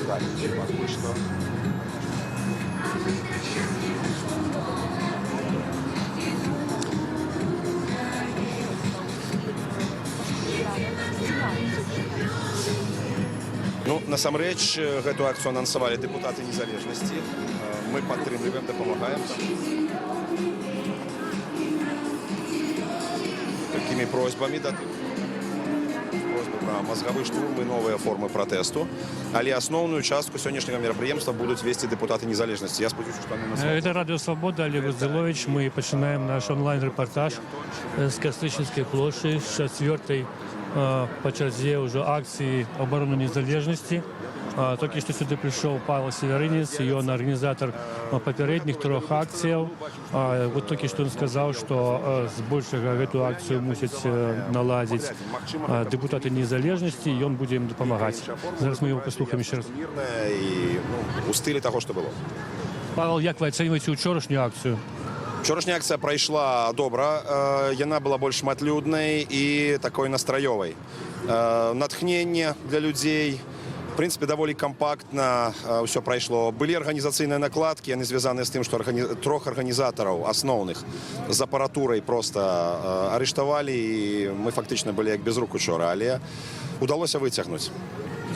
Так, пока что. Ну, насамрэч, гэту акцыю анансавалі дэпутаты незалежнасці. Мы падтрымліваем, дапамагаем. Такімі просьбамі да просьбы пра мазгавы штурм і новыя формы пратэсту. Але асноўную частку сённяшняга мерапрыемства будуць весці дэпутаты незалежнасці. Я спадзяюся, што яны назваць. Это Радио Свобода, Олег Зилович. Мы начинаем наш онлайн-репортаж с Кострической площади, с 4-й по черзе уже акции обороны незалежности. Только что сюда пришел Павел Северинец, и он организатор попередних 3 акций. Вот только что он сказал, что збольшага эту акцию мусят наладить депутаты незалежности, и он будет им помогать. Зараз мы его послухаем еще раз. И у стилі того, що було. Павел, як ви оцінюєте вчорашню акцію? Вчорашняя акцыя прайшла добра. Яна была больш шматлюднай і такой настраёвай. Натхненне для людзей. В принципе, даволі кампактна ўсё прайшло. Былі арганізацыйныя накладкі, яны звязаныя з тым, што 3 арганізатараў асноўных з апаратурай проста арыштавалі, і мы фактычна былі як без рук учора, але удалося выцягнуць.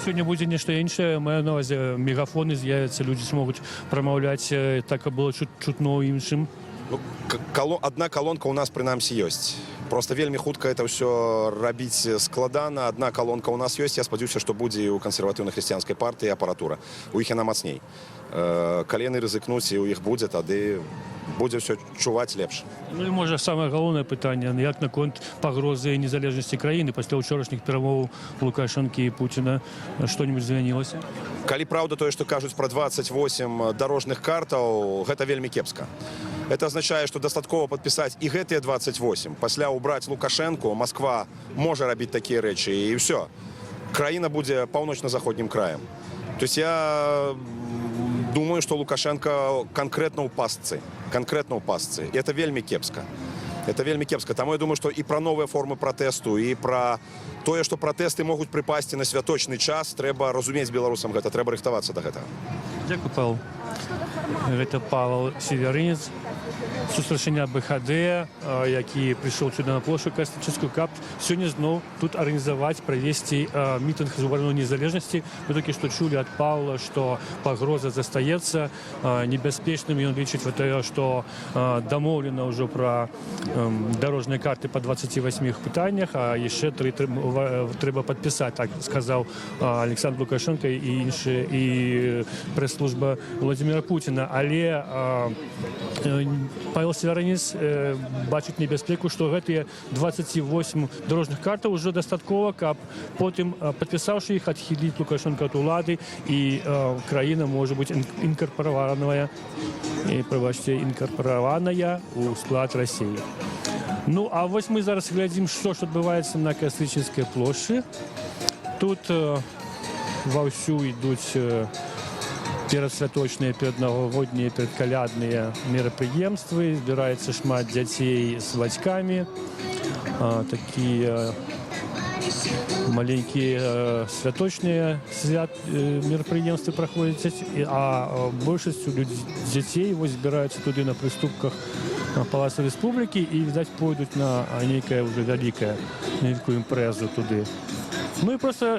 Сьогодні буде нечто інше. Маю на увазі, мегафони з'являться, люди зможуть промовляти, так було чутно іншим. Ну, одна колонка у нас прынамсі ёсць. Просто вельмі хутка это ўсё рабіць складана. Одна колонка у нас ёсць. Я спадзяюся, што будзе у кансерватыўна-хрысціянскай партыі апаратура. У іх яна мацней. Калі яны рызыкнуць і ў іх будзе, тады будзе ўсё чуваць лепш. Ну і можа самае галоўнае пытанне, як наконт пагрозы незалежнасці краіны пасля ўчорашніх перамоваў Лукашэнкі і Пуціна што-нибудь змянілася? Калі праўда тое, што кажуць пра 28 дарожных картаў, гэта вельмі кепска. Это означает, что достатково подписать и гэтыя 28. Пасля убрать Лукашенко, Москва можа рабіць такія рэчы, і все. Краіна будзе паўночна-заходнім краем. То есть я думаю, что Лукашенко конкретно ў пастцы. Конкретно ў пастцы. И это вельмі кепска. Это вельмі кепска. Таму я думаю, что и про новыя формы пратэсту, и про тое, што пратэсты могуць прыпасці на святочны час, трэба разумець беларусам гэта, трэба рыхтавацца да гэтага. Дякую, Павел. Гэта Павел Северинец, сустрачэння БХД, які прыйшоў сюда на площадь Кострическую, каб сёння зноў тут арганізаваць, правесці мітынг з абароны незалежнасці. Мы толькі што чулі ад Павла, што пагроза застаецца небяспечным. Ён лічыць, што дамоўлена ўжо пра дарожныя карты па 28 пытаннях, а яшчэ 3 трэба падпісаць, так сказаў Александр Лукашенко і іншыя, і прэс-служба Владимира Путина. Але Павел Северинец бачыць небяспеку, што гэтыя 28 дорожных картаў ўжо дастаткова, каб потым, падпісаўшы іх, адхіліць Лукашенко ад улады, і краіна можа быць інкарпараваная ў склад России. Ну, а вось мы зараз глядзім, што ж адбываецца на Кострической плошчы. Тут ваўсю ідуць перадсвяточныя, пераднавагоднія, перадкалядныя мерапрыемствы. Збіраецца шмат дзяцей з бацькамі. Такія маленькія святочныя мерапрыемствы праходзяць, а большасць дзяцей збіраюцца туды на прыступках Палаца Рэспублікі і, відаць, пойдуць на нейкае ўжо вялікую імпрэзу туды. Ну і просто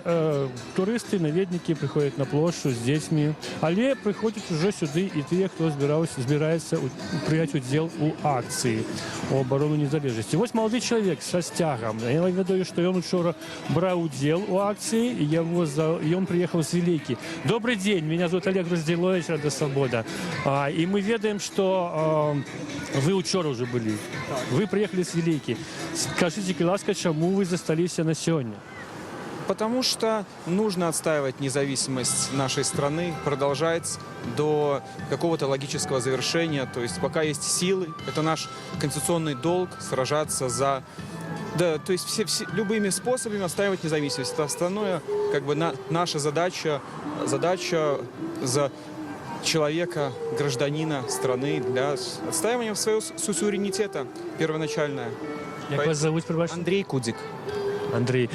турысты, наведнікі прыходзяць на плошчу з дзецьмі, але прыходзяць ужо сюды і тыя, хто збіраецца прыняць удзел у акцыі у абарону незалежнасці. Вось малады чалавек са сцягам. Я ведаю, што ён учора браў удзел у акцыі, і ён прыехаў з Вілейкі. Добрый день, меня зовут Олег Зилович, Радио Свобода. И мы ведаем, что вы учора уже были. Вы приехали с Вилейки. Скажите, ласка, чему вы застались на сегодня? Потому что нужно отстаивать независимость нашей страны, продолжать до какого-то логического завершения. То есть пока есть силы, это наш конституционный долг сражаться за... Да, то есть любыми способами отстаивать независимость. Это остальное, как бы наша задача за человека, гражданина страны для отстаивания своего суверенитета первоначальное. Как вас зовут, пробачте? Андрей Кудик. Андрій,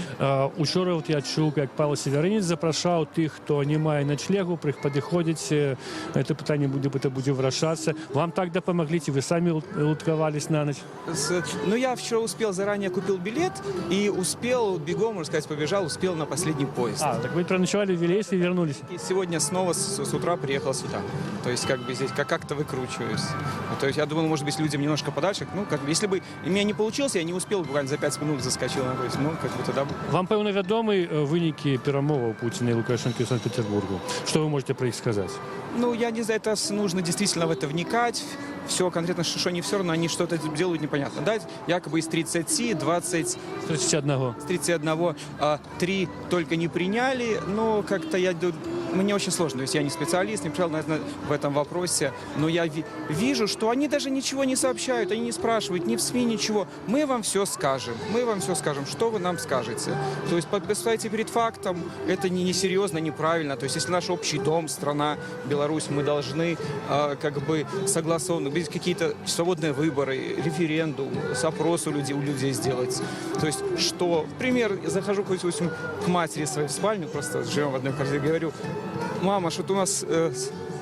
учора от я чув, як Павло Северинець запрошав тих, хто не має ночлегу, підходять, це питання буде вирішатися. Вам так допомогли, чи ви самі лутковались на ніч? Ну, я вчера успел, заранее купил билет и успел бегом, можно сказать, побежал, успел на последний поезд. Так ви проночували в Вілействі і вернулись? И сегодня снова с утра приехал сюда. То есть, как бы здесь как-то выкручиваюсь. То есть, я думал, может быть, людям немножко подальше. Ну, как бы, если бы у меня не получилось, я не успел, буквально за 5 минут заскочил на поезд. Ну, как бы тогда... Вам, певно, відомі виніки перемови Путіна і Лукашенка в Санкт-Петербургу. Що ви можете про них сказати? Ну, я не знаю, это нужно действительно в это вникать. Все конкретно, что они все равно, они что-то делают непонятно. Да, якобы из 30, 20... 31. С 31 3 только не приняли, но как-то мне очень сложно. То есть я не специалист, не пришел в этом вопросе, но я вижу, что они даже ничего не сообщают, они не спрашивают ни в СМИ, ничего. Мы вам все скажем, что вы нам скажете. То есть поставите перед фактом, это несерьезно, неправильно. То есть если наш общий дом, страна, Беларусь, мы должны как бы согласованно, быть какие-то свободные выборы, референдум, опрос у людей сделать. То есть что, например, я захожу к матери своей в спальню, просто живем в одной квартире, говорю: мама, что-то у нас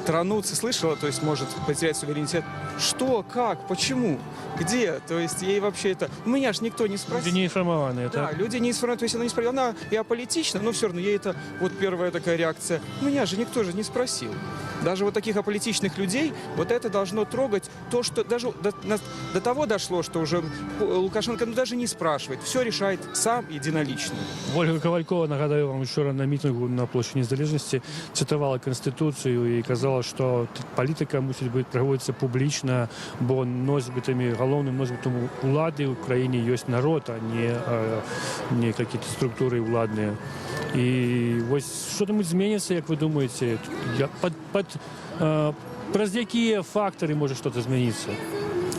страну слышала, то есть может потерять суверенитет. Что, как, почему, где? То есть ей вообще это... У меня же никто не спросил. Люди не информованные, Да, так? люди не информированы, то есть она не спросила, она и аполитична, но все равно ей это вот первая такая реакция. Меня же никто же не спросил. Даже вот таких аполитичных людей, вот это должно трогать то, что даже до того дошло, что уже Лукашенко даже не спрашивает, все решает сам единолично. Ольга Ковалькова, нагадаю вам, вчора на мітингу на площі Незалежності цитувала Конституцію і казала, що політика мусить бути проводитися публічно, бо головним носьбитом влади в Україні є народ, а не якісь структури владні. І ось що там зміниться, як ви думаєте? През які фактори може щось змінитися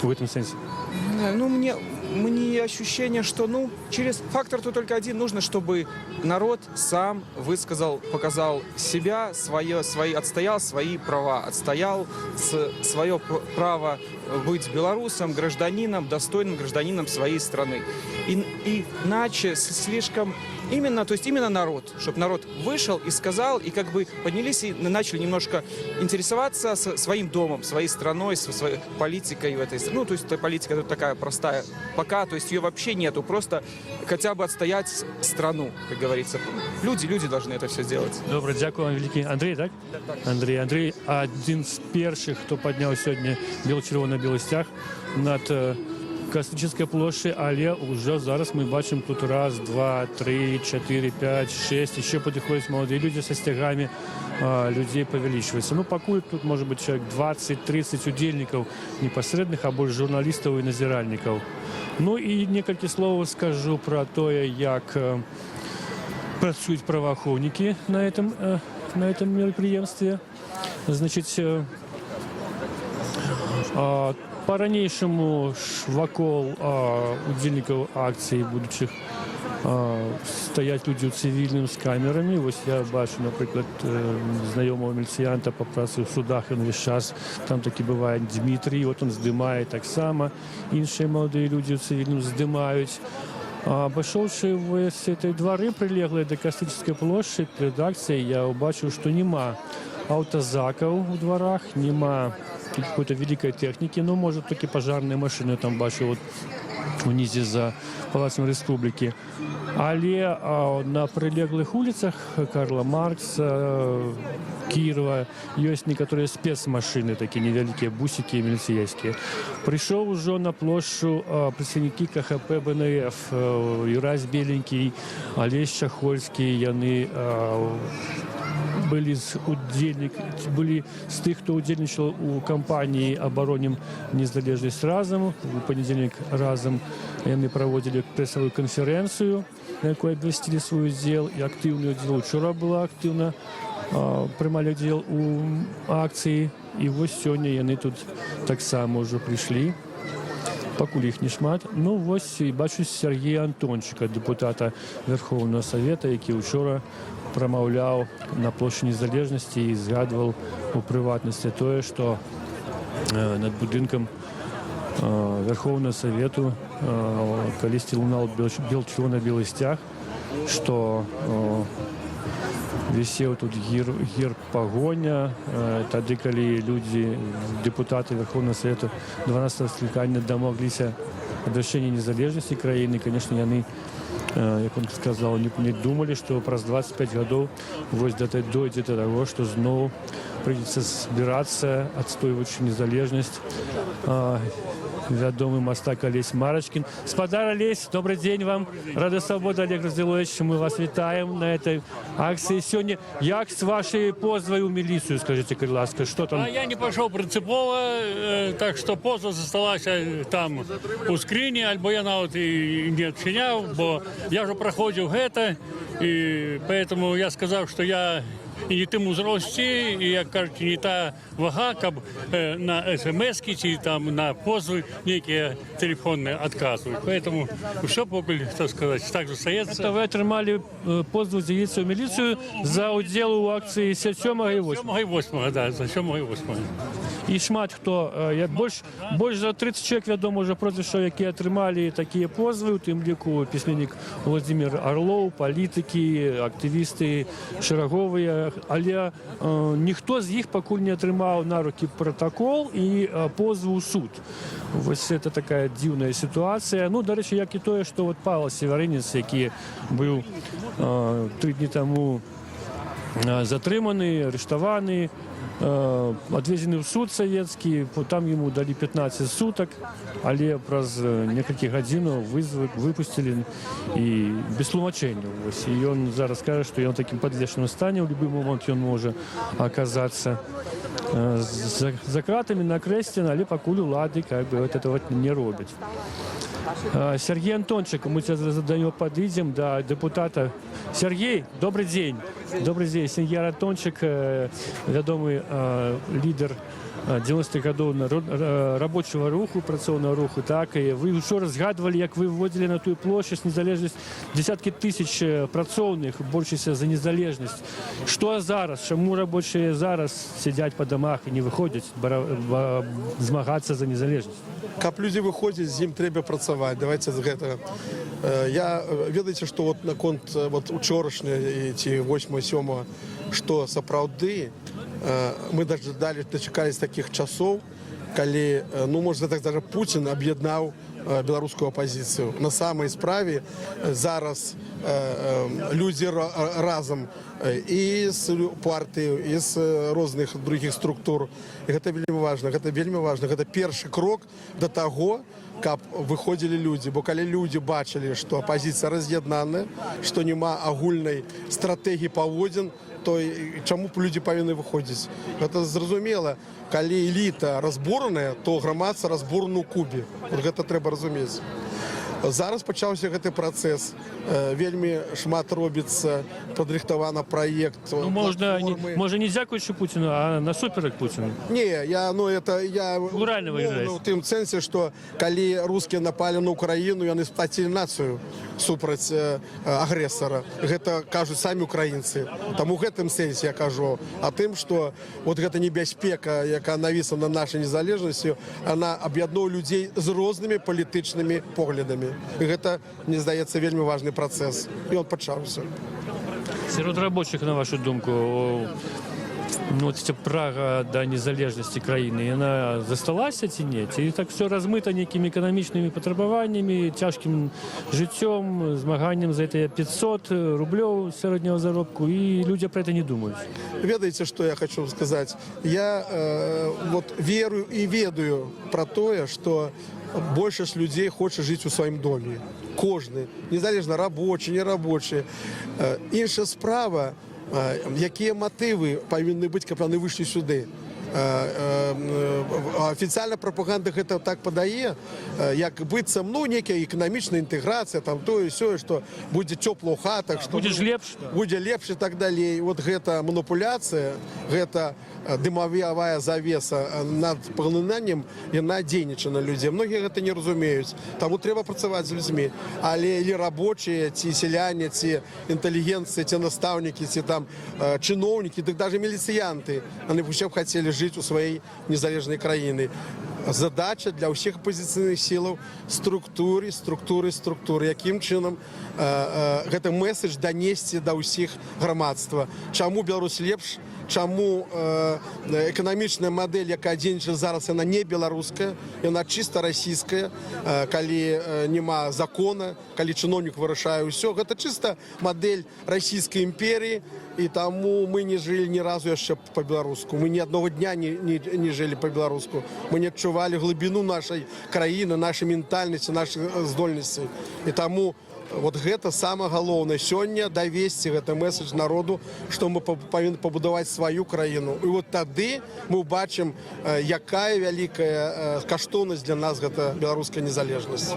в цьому сенсі? Ну, мне ощущение, что, через фактор-то только один. Нужно, чтобы народ сам высказал, показал себя, отстоял свои права, отстоял свое право быть белорусом, гражданином, достойным гражданином своей страны. Иначе слишком... Именно народ, чтобы народ вышел и сказал, и как бы поднялись и начали немножко интересоваться своим домом, своей страной, своей политикой в этой стране. Ну, то есть политика тут такая простая пока, то есть ее вообще нету, просто хотя бы отстоять страну, как говорится. Люди должны это все сделать. Добре, дякую вам великий. Андрій, так? Так. Андрій один з перших, хто підняв сьогодні біло-червоно-білий стяг над Космічною площею, але вже зараз ми бачимо тут раз, два, три, 4, 5, 6, ще підходять молоді люди зі стягами, людей повеличується. Ну, покуль тут може бути чоловік 20-30 удільників непосередних, або журналістів і назиральників. Ну і кілька слов скажу про те, як працюють правоохоронники на цьому мероприємстві. Значить, по-ранейшему вокол удзельников акций будущих стоять люди цивільним з камерами. Ось я бачу, наприклад, знайомого міліціянта по праці в судах, він весь час, там таки буває Дмитрій, от він здимає так само, інші молоді люди в цивільному здимають. Обійшовши весь ці двори, прилеглі до Космічної площі, перед акцією, я побачив, що нема автозаків у дворах, нема какой-то великой техники, но, может, только пожарные машины, там бачу, вот внизу за Палацом Республики. Але на прилеглых улицах Карла Маркса, Кирова, есть некоторые спецмашины, такие невеликие бусики милицейские. Пришел уже на площадь представники КХП БНФ, Юрась Беленький, Олесь Чахольский, яны были з тих, хто удільничав у кампанії «Оборонім незалежність разом». У понедельник разом вони проводили пресову конференцію, на якій обвестили свій уділ, і активний уділ. Вчора була активна, приймали уділ у акції, і ось сьогодні вони тут так само вже прийшли. Покуль їх не шмат. Ну, ось і бачу Сергія Антончика, депутата Верховного Совета, який вчора промовляв на площі Незалежності і згадував у приватності те, що над будинком Верховного Совету калісьці лунаў чырвона-белы сцяг, што вісеў тут герб пагоня. Тады, калі людзі, дэпутаты Верховнага Савета 12-го склікання дамогліся абвяшчэння незалежнасці краіны, конечно, яны, як он сказал, не думали, што праз 25 гадоў вось дойдзе да таго, што зноў прыйдзецца збірацца, адстойваючы незалежнасць. Вядомы мастак Олесь Марочкин. Спадар Олесь, добрый день вам. Рада Свобода, Олег Разделович, мы вас вітаем на этой акции. Сегодня як с вашей позвой у милицию, скажите, ласка, что там? А я не пошел принципово, так что позва засталась там у скрині, альбо я нават и не отчинял, бо я уже проходил это, и поэтому я сказал, что я і не тим узрості, і, як кажуть, не та вага, каб на смс-ки чи там на позви некие телефонные отказывают. Поэтому все поки, так сказать, так застається. Это вы отрымали позов з'явиться в милицию за удел у акции 7 и 8? 7 і 8, да, за 7 і 8. І шмат хто, больш за 30 чоловік, вядома, уже прозвішчаў, які атрымалі такія позвы, у тым ліку пісьменнік Владимир Орлов, палітыкі, актывісты шэраговыя, але ніхто з іх пакуль не атрымаў на рукі протакол і позву ў суд. Вось это такая дзіўная сітуацыя. Ну, дарэчы, як і тое, што вот Павел Севарынец, які быў 3 дні таму затрыманы, арыштаваны, отвезены в суд советский, там ему дали 15 суток, але праз некалькі гадзінаў выпустили и без тлумачэння. И он зараз скажа, что ён таким подвешенным стане, в любой момент он может оказаться за кратами на крэсце, але пакуль улады как бы вот этого не робят. Сергей Антончик, мы сейчас задаем, подъедем до депутата. Сергей, добрый день. Добрый день. Сергей Антончик, вядомый лидер 90-х годов рабочего руху, працоўнага руху, так, и вы учора згадывали, як вы выводили на ту площадь незалежность десятки тысяч працоўных, борючися за незалежность. Что зараз? Чому рабочие зараз сидят по домах и не выходят змагаться за незалежность? Каб людзі выходзяць, з ім трэба працаваць. Давайте з гэтага. Я ведаеце, што вот наконт вот учорашняй ці 8-7, што сапраўды мы дачакались таких часоў, калі, ну, можна так даже Путин аб'яднаў беларускую апозіцыю. На самай справе зараз людзі разам і з партыю, і з розных других структур. І гэта вельмі важна. Гэта вельмі важна. Гэта першы крок да таго, каб выходзілі людзі. Бо калі людзі бачылі, што апозіцыя раз'яднаная, што няма агульнай стратэгіі паводзін, то чаму людзі павінны выходзіць? Гэта зразумела. Калі эліта разбураная, то грамадства разбурана ў Кубе. Вот гэта трэба разумець. Зараз пачаўся гэты працэс. Вельмі шмат робіцца, падрыхтавана праект. Ну, можа не дзякуючы Путіну, а насуперак Путіну? Не, я Плуральна выязджаеш. У тым сэнсе, што калі рускія напалі на Украіну, яны сплацілі нацыю супраць агрэсара. Гэта кажуць самі украінцы. Таму у гэтым сэнсе я кажу о тым, што вот гэта небяспека, якая навісла на нашай незалежнасці, она аб'ядноўвае людзей з рознымі палітычнымі поглядамі. І гэта, мне здаецца, вельмі важны працэс. І он пачаўся. Сярод рабочих, на вашу думку, ну, вот прага да незалежнасці краіны, яна засталася ці не? Ці так все размыта некімі эканамічнымі патрабаваннямі, цяжкім жыццём, змаганнем за это 500 рублёў сярэдняга заробку, і людзі пра это не думаюць? Ведаеце, што я хочу сказаць? Я вот верую і ведаю пра тое, што большасць людзей хоча жыць у сваім доме. Кожны, незалежна рабочы, нерабочы. Іншая справа, якія матывы павінны быць, каб яны выйшлі сюды. Афіцыйная прапаганда гэта так падае, як быццам, ну, некая эканамічная інтэграцыя, там тое сёе, што будзе цёпла ў хатах, што будзе лепш і так далей. Вот гэта маніпуляцыя, гэта дымавая завеса над паглынаннем, яна дзейнічае на людзей. Многія гэта не разумеюць. Таму трэба працаваць з людзьмі. Але і рабочыя, ці сяляне, ці інтэлігенцыя, ці настаўнікі, ці там чыноўнікі, дык даже міліцыянты, яны ўсе б хацелі жыць у сваёй незалежнай краіны. задача для ўсіх апозіцыйных сілаў структуры. Якім чынам гэты месседж данесці да ўсіх грамадства. Чаму Беларусь лепш? Чаму эканамічная мадэль, якая дзейнічае зараз, яна не беларуская, яна чыста расійская, калі няма закона, калі чыноўнік вырашае ўсё. Гэта чыста мадэль расійскай імперіі, і таму мы не жылі ні разу яшчэ па-беларуску. Мы ні аднаго дня не жылі па-беларуску. Мы не адчувалі глыбіну нашай краіны, нашай ментальнасці, нашых здольнасцей. І таму вот гэта самае галоўнае сёння давесці гэты месседж народу, што мы павінны пабудаваць сваю краіну. І вот тады мы ўбачым, якая вялікая каштоўнасць для нас гэта беларуская незалежнасць.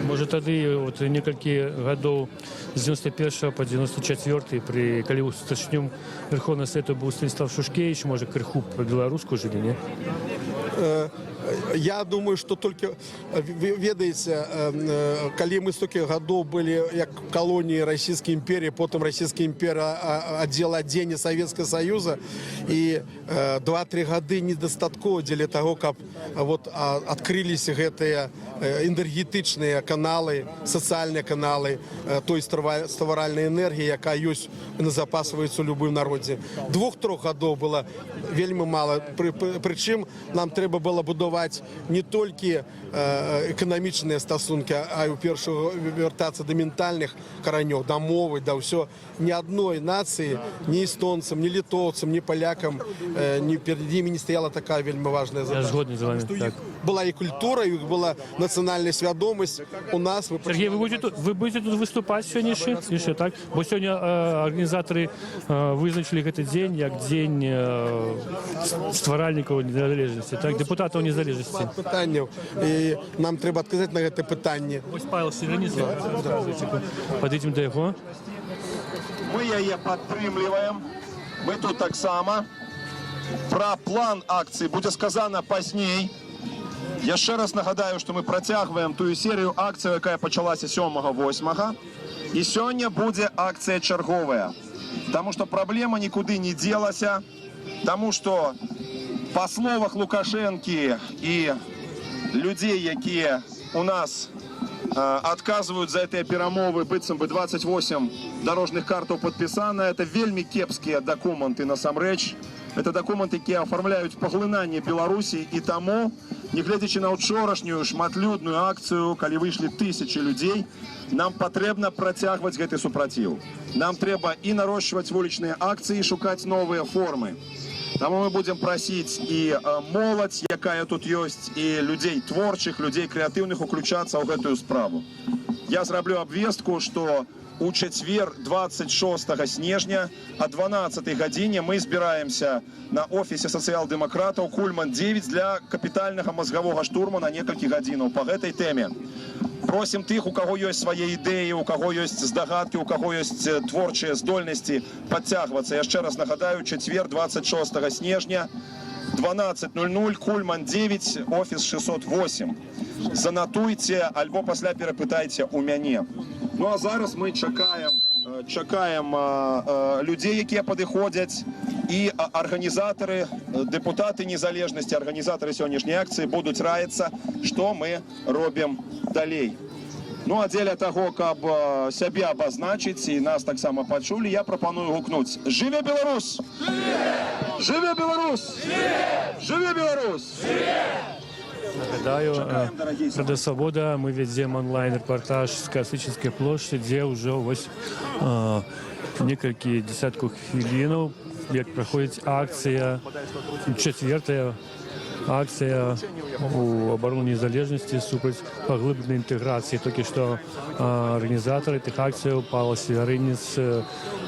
Можа тады вот некалькі гадоў з 91 по 94, калі ў старшынём Верховнага Свету быў Станіслав Шушкевіч, можа крыху па-беларуску жылі, не? Я думаю, что только, ведаеце, калі мы столько гадоў былі як калоніі Расійскай імперіі, потым Расійская імперія аддзел адзення Савецкага Саюза, і 2-3 гады недастаткова дзеля таго, каб вот адкрыліся гэтыя энергетычныя каналы, сацыяльныя каналы той стваральнай энергіі, якая ёсць і назапасваецца ў любым народзе. 2-3 гадоў было вельмі мала. Прычым нам трэба было будаваць не толькі эканамічныя стасункі, а ў першую вяртацца да ментальных каранёў, да мовы, да ўсё. Ні адной нацыі, ні эстонцам, ні літоўцам, ні палякам, ні перед імі не стаяла такая вельмі важная задача. Я згодны з вами, так. Была і культура, і была нацыянальная свядомасць. У нас... Сергей, вы будете тут выступаць сёння яшчэ, так? Бо сёння арганізатары вызначылі гэты дзень як дзень стваральнікаў незалежнасці, так? Дэпутатаў незалежнасці. Пытанняў. І нам трэба адказаць на гэта пытанне. Вось Павел Сіраніцаў. Падыдзем да яго. Мы яе падтрымліваем. Мы тут таксама. Пра план акцыі будзе сказана пазней. Яшчэ раз нагадаю, што мы працягваем тую серію акцыю, якая пачалася 7-8. І сёння будзе акцыя чарговая. Таму што праблема нікуды не дзелася. Таму што па словах Лукашэнкі і людзей, якія у нас адказваюць за гэтыя перамовы, быццам бы 28 дарожных картаў падпісана. Это вельмі кепскія дакументы насамрэч. Это дакументы, якія афармляюць паглынанне Беларусі, і таму, нягледзячы на ўчорашнюю шматлюдную акцыю, калі выйшлі тысячы людзей, нам патрэбна працягваць гэты супраціў. Нам трэба і нарошчваць вулічныя акцыі, і шукаць новыя формы. Таму мы будзем прасіць і моладзь, якая тут ёсць, і людзей творчых, людзей крэатыўных уключацца ў гэтую справу. Я зраблю абвестку, што у чацвер 26 снежня о 12 гадзіне мы збіраемся на офісе сацыял-дэмакратаў Кульман 9 для капітальнага мазгавога штурма на некалькі гадзінаў па гэтай тэме. Просім тых, у каго ёсць свае ідэі, у каго ёсць здагадкі, у каго ёсць творчыя здольнасці падцягвацца. Яшчэ раз нагадаю, чацвер 26 снежня 12:00, Кульман 9, офіс 608. Занатуйце, альбо пасля перапытайце у мяне. Ну а зараз мы чакаем людзей, якія падыходзяць, і арганізатары, дэпутаты незалежнасці, арганізатары сённяшняй акцыі будуць раіцца, што мы робім далей. Ну а дзеля таго, каб сябе абазначыць і нас таксама пачулі, я прапаную гукнуць: «Жыве Беларусь! Жыве Беларусь! Жыве Беларусь!» Нагадаю, Рада Свобода, мы вядзем онлайн-рэпартаж з Касычынскай плошчы, дзе ўжо вось некалькі дзесяткаў хвілінаў, як праходзіць акцыя, чацвёртая акцыя у абароне незалежнасці супраць паглыбленай інтэграцыі. Толькі што арганізатары тых акцыяў Павел Сіраніц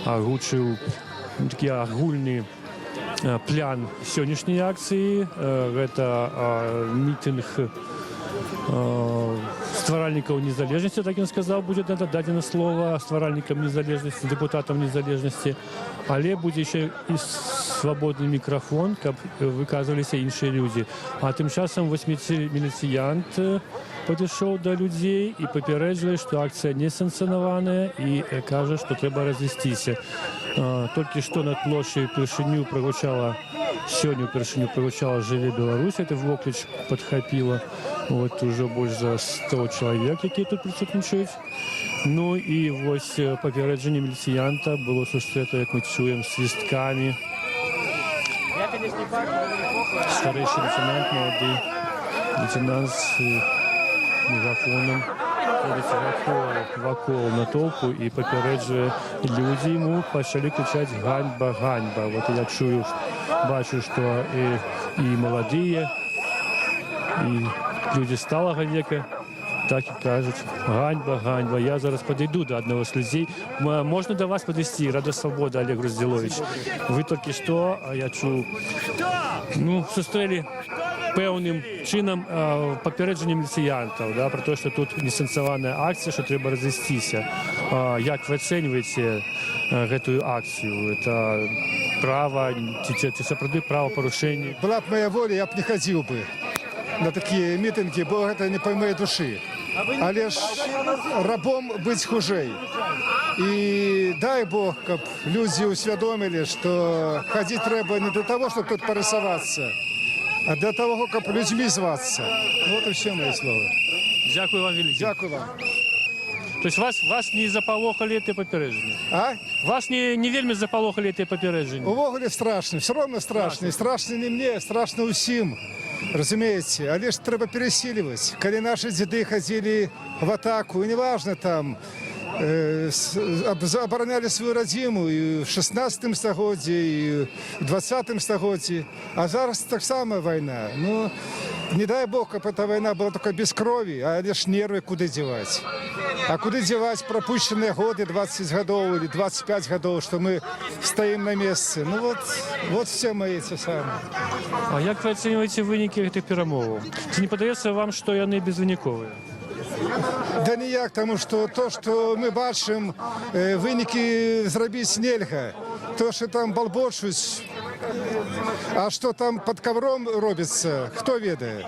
агучыў такі агульны план сённяшняй акцыі. Гэта мітынг стваральнікаў незалежнасці, так ён сказаў, будзе дадзена слова стваральнікам незалежнасці, дэпутатам незалежнасці, але будзе яшчэ і свабодны мікрафон, каб выказваліся іншыя людзі. А тым часам 8-міліцыянт падышоў да людзей і папярэджвае, што акцыя не санкцыянаваная і кажа, што трэба разысціся. Толькі што над плошчай упершыню прагучала, сёння упершыню прагучала «Жыве Беларусь», это вокліч падхапіла. Вот уже больш за 100 чалавек, якія тут прысутнічаюць. Ну і вось папярэджанне міліцыянта было сустрэта, як мы чуем, свісткамі. Старэйшы лейтенант, малады лейтенант з мегафоном ходзіць вакол натоўпу і папярэджвае. Людзі яму пачалі крычаць «Ганьба, ганьба». Вот я чую, бачу, што і маладыя, і люди сталага века так і кажуць «Ганьба, ганьба». Я зараз падыйду да аднаго з людзей. Можна да вас падысці? Рада Свабода, Олег Груздзіловіч. Вы толькі што, я чуў, сустрэлі пэўным чынам папярэджанне міліцыянтаў, да, пра тое, што тут несанкцыянаваная акцыя, што трэба разысціся. Як вы ацэньваеце гэтую акцыю? Это права, ці сапраўды правапарушэнне? Была б моя воля, я б не хадзіў бы на такія мітынгі, бо гэта не па маёй душы. Але ж рабом быць хужэй. І дай Бог, каб людзі ўсвядомілі, што хадзіць трэба не для того, чтобы тут парысавацца, а для того, каб людзьмі звацца. Вот і все мои словы. Дзякую вам вялікі. Дзякую вам. То есть вас не запалохалі гэтыя папярэджанні? А? Вас не вельмі запалохалі гэтыя папярэджанні? Увогуле страшно, все равно страшно. И страшно не мне, страшно усім. Разумеете, але ж трэба пересиливать. Калі наши деды ходили в атаку, и неважно там, обороняли свою родиму и в 16 стагоддзі, и в 20 стагоддзі, а зараз так само война. Ну, не дай Бог, каб эта война была только без крови, а лишь нервы куды девать. А куды девать пропущенные годы, 20 годов или 25 годов, что мы стоим на месте? Ну вот все мои эти самые. А як вы ацэньваеце вынікі гэтых перамоваў? Ці не падаецца вам, што яны безвыніковыя? Да ніяк, тому что то, что мы бачым, вынікі зрабіць нельга. То, что там балбочуць, а что там под ковром робится, хто ведае.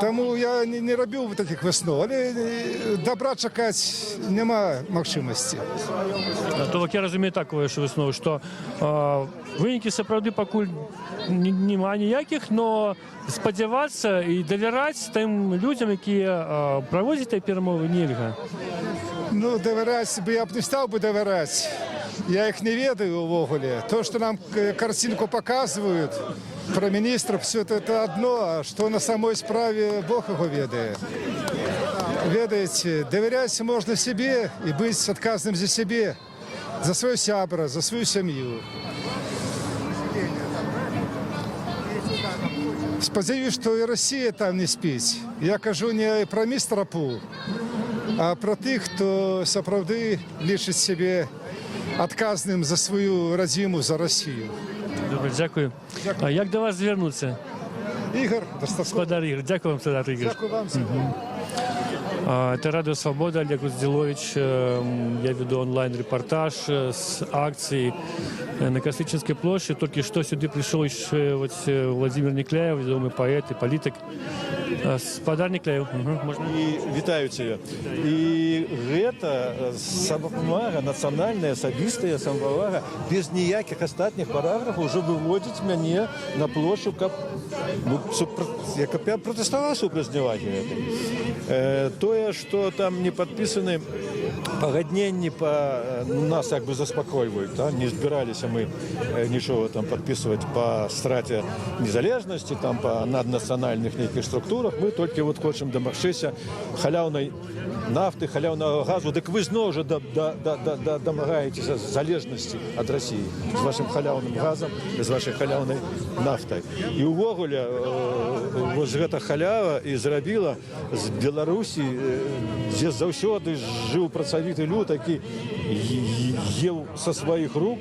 Тому я не рабіў таких выснов, але добра чакаць няма магчымасці. То я разумею такую выснову, што вынікі сапраўды пакуль няма ніякіх, но спадзявацца і давяраць тым людзям, якія праводзяць тыя перамовы, нельга. Ну, давяраць бы я б не стаў бы давяраць. Я их не ведаю увогуле. То, что нам картинку показывают про министров, все это одно, а что на самой справе, Бог его ведает. Ведаете, доверять можно себе и быть отказным за себе, за свою сябра, за свою семью. Спадзяюсь, что и Россия там не спіць. Я кажу не про мистера Пу, а про тых, хто сапраўды лічыць себе адказным за свою радзіму, за Россию. Добре, дякую. А як до вас звернуцца? Игорь, достаточно. Господар Ігор, дякую вам, Господар Ігор. Дякую вам. Это Радио Свобода, Олег Груздзіловіч. Я веду онлайн-репортаж с акции на Костричинской площади. Только что сюда пришел еще вот Владимир Некляев, ведомый поэт и политик. Господар Некляев. Можно? И вітаю тебя. И гэта самопомага, национальная, особистая самопомага, без ніяких остатніх параграфов уже выводить мяне на площадь, как я протестовал супраць зневагі гэтай. Тое, что там не подписаны пагадненні нас как бы заспокойвают, да? Не збирались мы ничего там подписывать по страте незалежности, там по наднациональных неких структурах. Мы только вот хочем домагчыся халяўнай нафты, халяўнага газу. Дык вы зноў уже домагаетесь залежности от России с вашим халяўным газом, с вашей халяўнай нафтой. И увогуле вот гэта халява и зрабіла з Беларусі, дзе заўсёды жыў працавіты люд, які ел со сваіх рук.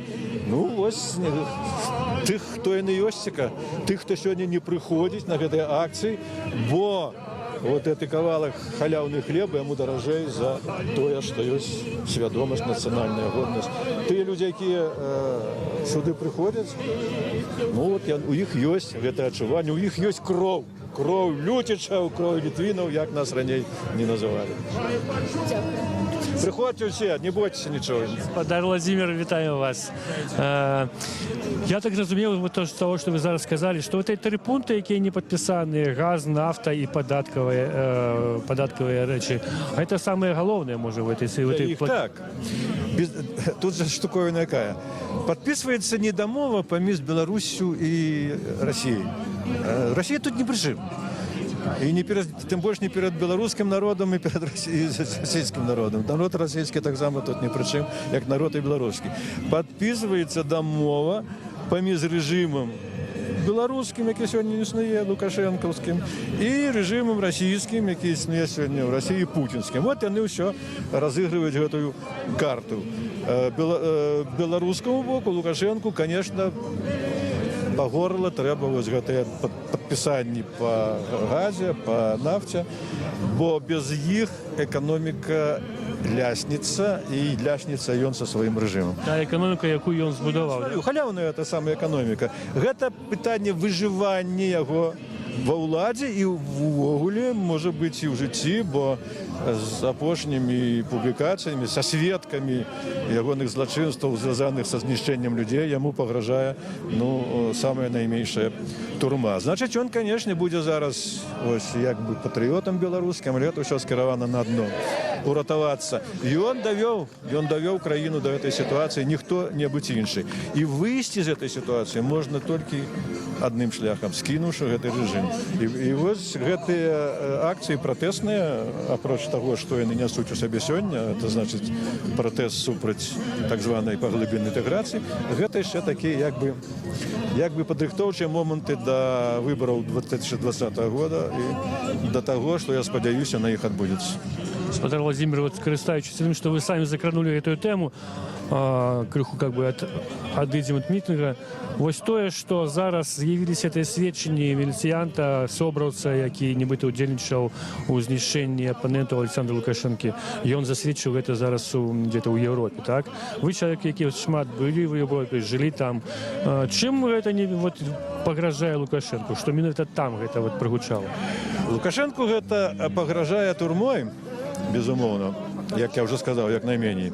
Ну вось тых, хто яны ёсціка, тых, хто сёння не прыходзіць на гэтыя акцыі, бо вот гэты кавалак халяўны хлеба яму даражэй за тое, што ёсць свядомасць, нацыянальная годнасць. Тыя людзі, якія сюды прыходзяць, ну вот у іх ёсць гэтае адчуванне, у іх ёсць кроў. Кроў люцічаў, кроў літвінаў, як нас раней не называлі. Приходьте все, не бойтесь ничего. Господар Владимир, вітаю вас. Я так зразумеў вот з того, что вы зараз сказали, что вот эти 3 пункты, якія не подписаны, газ, нафта и податковые речи, это самые головные, может, в этой... Так. Тут же штуковина якая. Подписывается недомова поміж Беларусью и Россией. Россия тут ни при чым. И тем больше не перед белорусским народом, и перед российским народом. Народ российский так само тут ни при чым, як народ и белорусский. Подписывается домова поміж режимом белорусским, який сьогодні не існує, лукашенковским, і режимом російським, який існує сьогодні в Росії, путінським. От вони все розігрують гэтую карту. Белорусскому боку, Лукашенку, конечно, по горло трэба вось гэтыя падпісанні по газе, по нафте, бо без іх эканоміка лясніца, і лясніца ён са сваім рэжымам. Та эканоміка, якую ён збудаваў. Халяўная это самая эканоміка. Гэта пытанне выжывання яго ва ўладзе і ўвогуле, можа быць, і ў жыцці, бо з апошнімі публікацыямі, са сведкамі ягоных злачынстваў, звязаных са знішчэннем людзей, яму пагражае, самая найменшая турма. Значыць, ён, канешне, будзе зараз ось як бы патрыётам беларускім, але гэта ўсё скіравана на дно. Уратавацца. Ён давёў краіну да гэтай сітуацыі, ніхто не будзе іншы. І выйсці з гэтай сітуацыі можна толькі адным шляхам, скінуўшы гэты рэжым. І вось гэтыя акцыі пратэсныя, апроч таго, што яны нясуць у сабе сёння, это значыць пратэст супраць так званай паглыбленай інтэграцыі, гэта яшчэ такія як бы падрыхтоўчыя моманты да выбараў 2020 года і да таго, што я спадзяюся, на іх адбудзецца. Господар Владимир, вот скористаючись тем, что вы сами закранули эту тему, крыху как бы адыдзем ад мітынга, вось тое, што зараз з'явіліся гэтыя сведчанні міліцыянта, собраўца, які нібыта ўдзельнічаў у знішчэнні апанентаў Александра Лукашэнкі. Ён засведчыў гэта зараз где-то ў Еўропе, так? Вы чалавек, які шмат былі в Еўропе, жылі там. Чым гэта не пагражае Лукашэнку? Што менавіта там гэта прагучала? Лукашэнку гэта пагражае турмой, безумоўна, як я вже сказав, як найменей.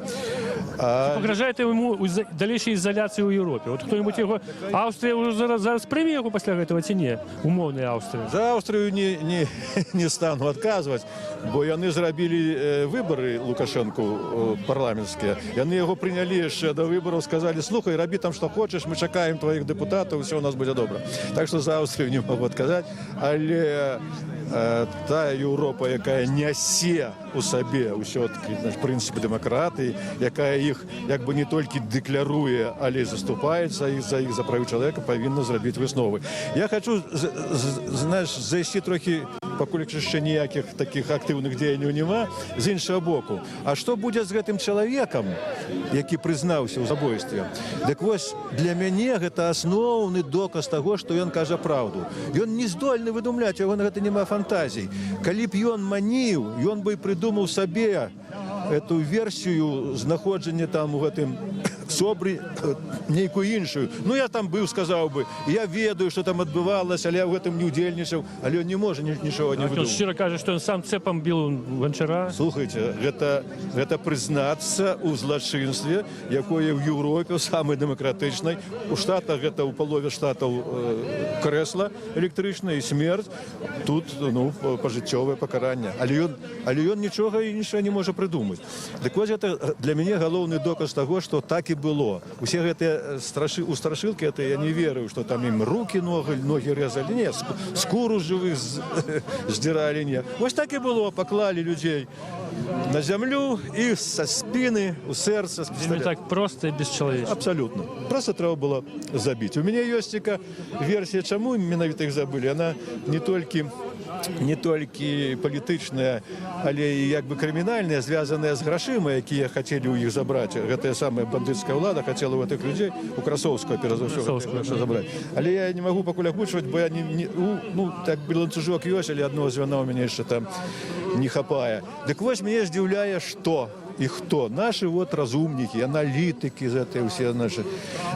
Пагражае яму далейшай ізаляцыі ў Еўропе. Вот хто-нибудь яго... Аўстрія ўжо зараз прыме яго пасля гэтага ці не? Умоўная Аўстрія. За Аўстрыю не стану адказваць, бо яны зрабілі выбары Лукашэнку парламенцкія. Яны яго прынялі яшчэ да выбараў, сказалі: слухай, рабі там што хочаш, мы чакаем тваіх дэпутатаў, усё у нас будзе добра. Так што за Аўстрыю не магу адказаць, але тая Еўропа, якая нясе у сабе ўсё-таки прынцыпы дэмакратыі, якая іх як бы не толькі дэкляруе, але заступаецца за іх, за правы чалавека, павінна зрабіць высновы. Я хочу, зайсці трохі, пакуль яшчэ ніякіх такіх актыўных дзеянняў няма, з іншага боку. А што будзе з гэтым чалавекам, які прызнаўся ў забойстве? Дык вось, для мяне гэта асноўны доказ таго, што ён кажа праўду. Ён не здольны выдумляць, яго на гэта няма фантазій. Калі б ён маніў, ён бы прыдумаў сабе эту версію знаходжання там у гэтым собры нейкую іншую. Ну, я там быў, сказаў бы, я ведаю, што там адбывалася, але я ў гэтым не ўдзельнічаў, але ён не можа нічога не выдумаць. Ён шчыра кажа, што ён сам цэпам біл Ганчара. Слухайце, гэта прызнацца ў злачынстве, якое ў Еўропе, самай дэмакратычнай, у Штатах гэта ў палове штатаў крэсла электрычнае і смерць, тут пажыццёвае пакаранне. Але ён нічога іншага не можа прыдумаць. Дык вось гэта для мяне галоўны доказ таго, што так і было. Усе гэтыя страшылкі, я не верыў, што там ім рукі, ногі рэзалі. Не, скуру жывых здзіралі, не. Вось так і было, паклалі людзей на зямлю і са спіны, у сэрца. Так проста і бесчалавечна. Абсалютна. Проста трэба было забіць. У мяне ёсць версія, чаму менавіта іх забылі. Яна не толькі не толькі палітычныя, але і як бы крымінальныя, звязаныя з грашыма, якія хацелі ў іх забраць. Гэтая самая бандыцкая ўлада хацела ў гэтых людзей, у Красоўскага, перш за ўсё, забраць. Але я не магу пакуль агучваць, бо я так бы ланцужок ёсць, але адного звяна ў мяне яшчэ там не хапае. Дык вось мяне здзіўляе, што і хто? Нашы вот разумнікі, аналітыкі з этой усе нашы.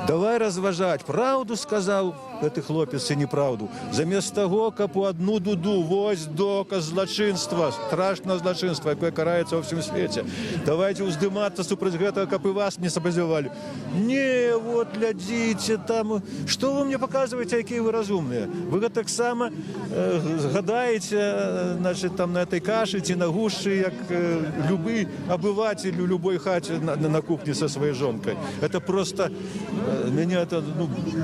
Давай разважаць, праўду сказаў гэты хлопец ці неправду. Замест таго, каб у адну дуду, вось доказ злачынства, страшнага злачынства, якое караецца ва ўсім свеце. Давайте уздымацца супраць гэтага, каб і вас не сабазявалі. Не, вот глядзіце там, што вы мне паказваеце, якія вы разумныя. Вы гэтаксама гадаеце, значит, там на этой кашы ці на гушчы, як любы абыватель у любой хаце на кухні са сваёй жонкай. Это просто мяне это,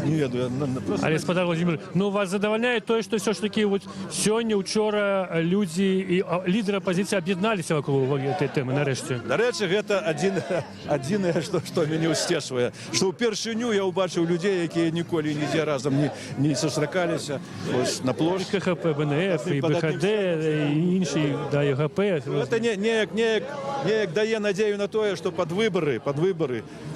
не ведаю, просто. Але, спадар Владимир, вас задавальняе тое, што ўсё ж такі вот сёння, учора людзі і лідары апазіцыі аб'ядналіся вакол гэтай тэмы нарэшце. Дарэчы, гэта адзінае, што мяне ўсцешвае, што ўпершыню я ўбачыў людзей, якія ніколі нідзе разам не сустракаліся на плошчы. КХП, БНФ, і БХД, і інші, да, ЮГП. Гэта неяк дае надзею на тое, што пад выбары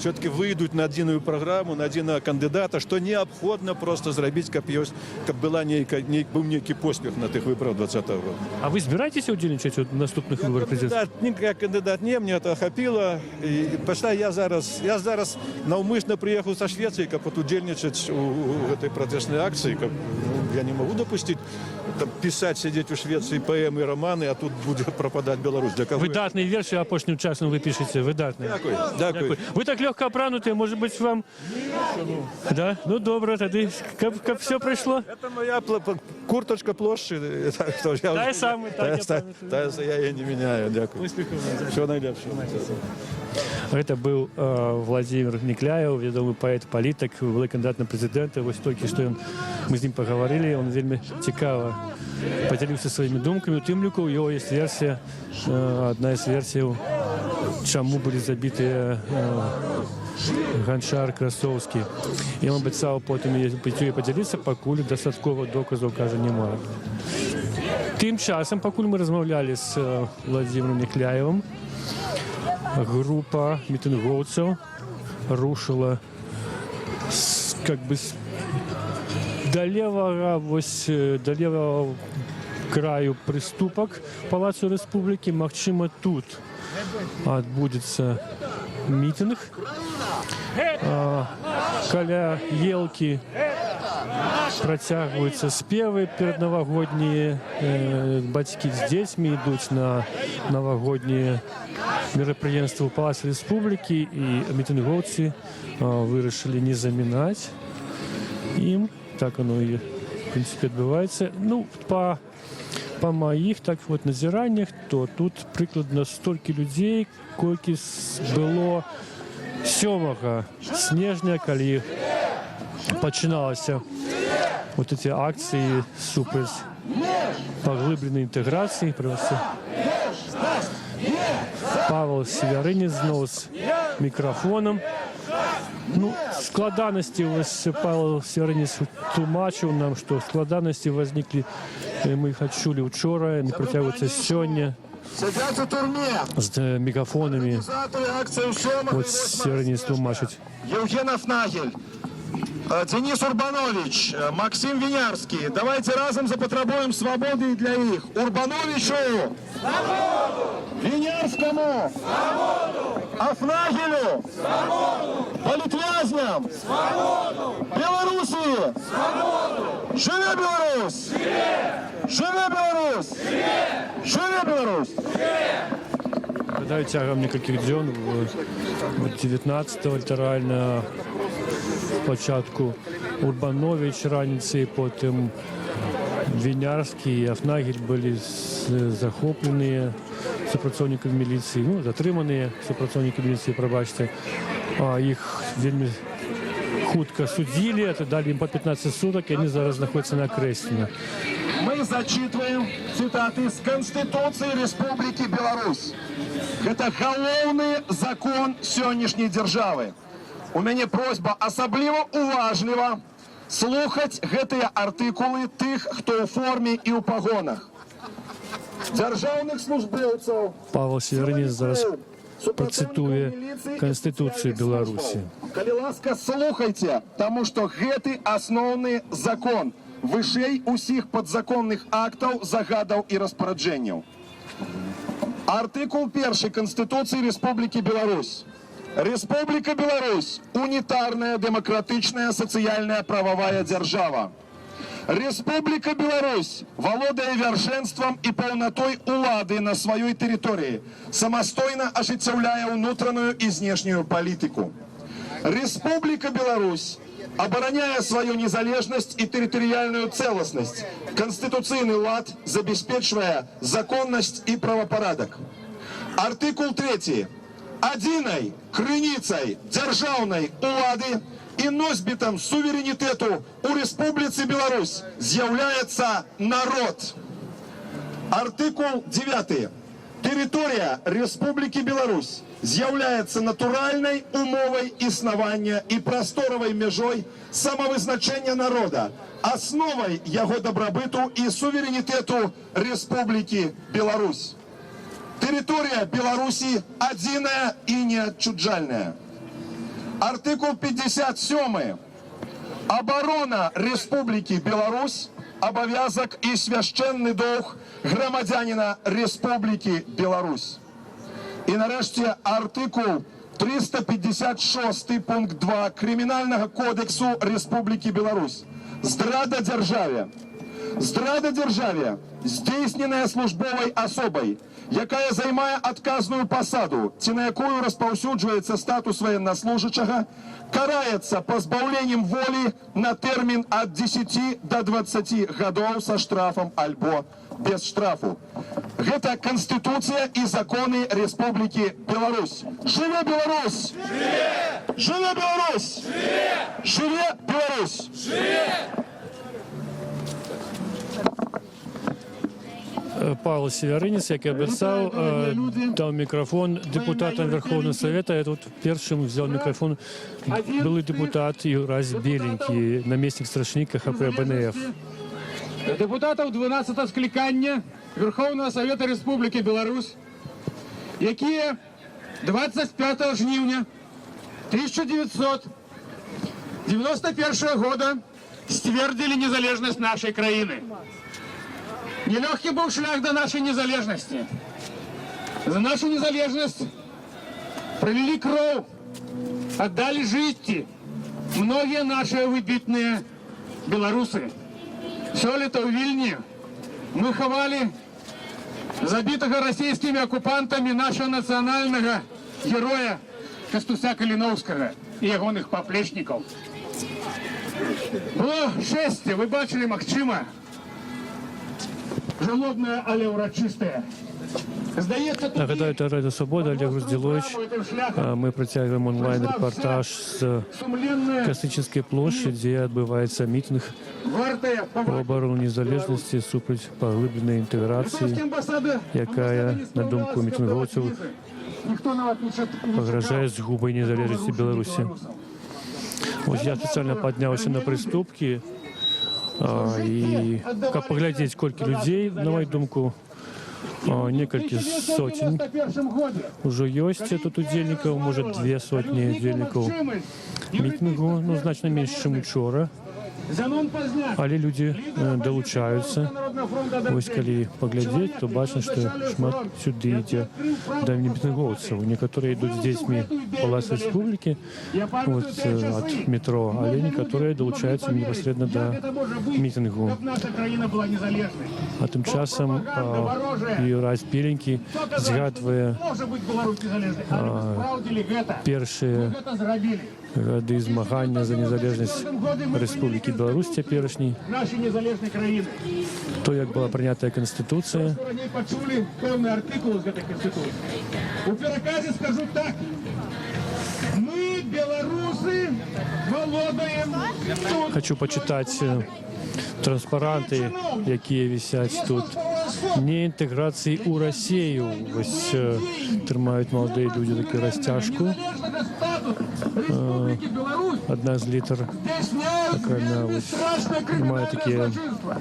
все-таки выйдуць на адзіную праграму, на адзінага кандыдата, што неабходна просто зрабіць, каб быў нейкі поспех на тых выбарах 2020 года. А вы збіраецеся ўдзельнічаць у наступных выбарах прэзідэнта? Як кандыдат не, мне это ахапіла. Я зараз наўмысна прыехаў са Швецыі, каб удзельнічаць у гэтай пратэснай акцыі, каб я не магу дапусціць пісаць, сядзець у Швецыі паэмы, раманы, а тут будзе прападаць Беларусь. Выдатныя версіі апошнім часам вы пішаце, выдатныя. Дякую. Вы так лёгка апранутыя, может быть, вам... Да? Ну, добра, тады, каб все прайшло. Это моя курточка плошчы. Тая самая, я яе не меняю, дякую. Всего найлепшего. Гэта быў Владимир Некляев, вядомы паэт-палітык, былы кандыдат на прэзідэнта. Вось толькі што мы з ім пагаварылі, он вельмі цікава падзяліўся сваімі думкамі. У тым ліку у яго ёсць версія, адна з версіяў, чаму былі забітыя Ганчар, Красоўскі. Ён абяцаў потым ёй падзяліцца, пакуль дастаткова доказаў, кажа, няма. Тым часам, пакуль мы размаўлялі з Владимиром Некляевым, група мітынгоўцаў рушыла как бы да левага краю прыступак Палацу Рэспублікі. Магчыма, тут адбудзецца мітынг. Каля елкі працягваюцца спевы пераднавагоднія. Бацькі з дзецьмі ідуць на навагоднія мерапрыемствы ў Палацы Рэспублікі, і мітынгоўцы вырашылі не замінаць ім. Так оно і, в прынцыпе, адбываецца. Па маіх так вот назіраннях, то тут прыкладна столькі людзей, колькі было 7 снежня, калі пачыналася вот эти акцыі супраць паглыбленай інтэграцыі. Павел Севярынец зноў з мікрафонам. Складанасці, Павел Севярынец тлумачыў нам, што складанасці возніклі, мы іх адчулі учора, не працягваюцца сёння з мегафонамі. Вот Севярынец тлумачыць. Евген Афнагель, Денис Урбанович, Максим Винярский. Давайте разом запотребуем свободы для их. Урбановичу! Свободу! Винярскому! Свободу! Афнагелю! Свободу! Политвязням! Свободу! Белоруссии! Свободу! Живе Беларусь! Живе Беларусь! Живе Беларусь! Гадаю, цягам некалькіх дзён, 19-го літаральна, спачатку Урбанович раніцай, потым Вінярскі і Афнагель былі захопленыя супрацоўнікамі міліцыі, затрыманыя супрацоўнікамі міліцыі, прабачце. Іх вельмі хутка судзілі, далі ім па 15 сутак, і яны зараз знаходзяцца на Крэсціна. Мы зачитываем цитаты с Конституции Республики Беларусь. Это галоўны закон сённяшняй дзяржавы. У мяне просьба асабліва уважліва слухаць гэтыя артыкулы тых, хто ў форме і ў пагонах. Дзяржаўных службоўцаў, Павел Северинец зараз процитуе Конституцию Беларуси. калі ласка, слухайце, таму што гэты асноўны закон вышэй усіх падзаконных актаў, загадаў і распараджэнняў. Артыкул 1 Конституцыі Рэспублікі Беларусь. Республика Беларусь – унитарная, демократичная, социальная, правовая держава. Республика Беларусь володая вершенством и полнотой улады на своей территории, самостойно осуществляя внутреннюю и внешнюю политику. Республика Беларусь, обороняя свою незалежность и территориальную целостность, конституционный лад, забеспечивая законность и правопорядок. Артикул 3. Адзінай крыніцай дзяржаўнай улады і носьбітам суверэнітэту у Рэспубліцы Беларусь з'яўляецца народ. Артыкул 9. Тэрыторыя Рэспублікі Беларусь з'яўляецца натуральнай умовай існавання і прасторавай мяжой самавызначэння народа, асновай яго дабрабыту і суверэнітэту Рэспублікі Беларусь. Территория Беларуси одиная и неотчуждальная. Артикул 57. Оборона Республики Беларусь – обовязок и священный долг громадянина Республики Беларусь. И нарешті артикул 356 пункт 2 Криминального кодексу Республики Беларусь. Здрада державе. Здрада державе, здійсненая службовой особой, якая займае адказную пасаду, ці на якую распаўсюджваецца статус военнослужачага, караецца пазбаўленнем волі на тэрмін ад 10 до 20 гадоў са штрафам альбо без штрафу. Гэта Конституція і законы Республікі Беларусь. Жыве Беларусь! Жыве Беларусь! Жыве Беларусь! Павел Северинец, як і обіцяв, дав мікрофон депутатам Верховного Совета. Я тут першим взяв мікрофон былий депутат Юрась Беленький, намісник страшника ХП БНФ. Депутатів 12-го скликання Верховного Совета Республіки Білорусь, які 25 жнивня 1991 года ствердили незалежність нашої країни. Нелегкий был шлях до нашей незалежности. За нашу незалежность пролили кровь, отдали жизни многие наши выбитные белорусы. Все лето в Вильне мы ховали забитого российскими оккупантами нашего национального героя Костуся Калиновского и ягоных поплечников. Было шествие, вы бачили, Максима. Жалобное, але урочистое. Нагадаю, це Радіо Свобода, Олег Розділович. Ми протягуємо онлайн-репортаж з Косичинської площі, де відбувається мітинг по оборону незалежності супроть поглибленої інтеграції, яка, на думку мітинговців, погрожає згубою незалежності Білорусі. Ось я спеціально піднявся на приступки, и как поглядеть, сколько людей, на мою думку, несколько сотен уже есть тут удельников, может 2 сотни удельников митингу, ну, значно меньше, чем вчера. Але люди долучаються. Ось коли поглядеть, то бачно, что шмат сюди йде до митинговцев. Некоторые идут с детьми в Палац Республики, вот, от метро, а некоторые долучаються непосредственно до митингу. А тим часом Юрась Беленький згадує перші годы змагання за незалежність Республіки Білорусь теперішній. То, як була прийнята Конституція. У переказі скажу так. Ми, білоруси, володаємо... Хочу почитати транспаранти, які висять тут. Не інтеграції у Росію. Ось тримають молоді люди таку розтяжку. Республики Беларусь одна из литр. стесняют Такая, да, веры вот, страшное має криминальное такі, злочинство.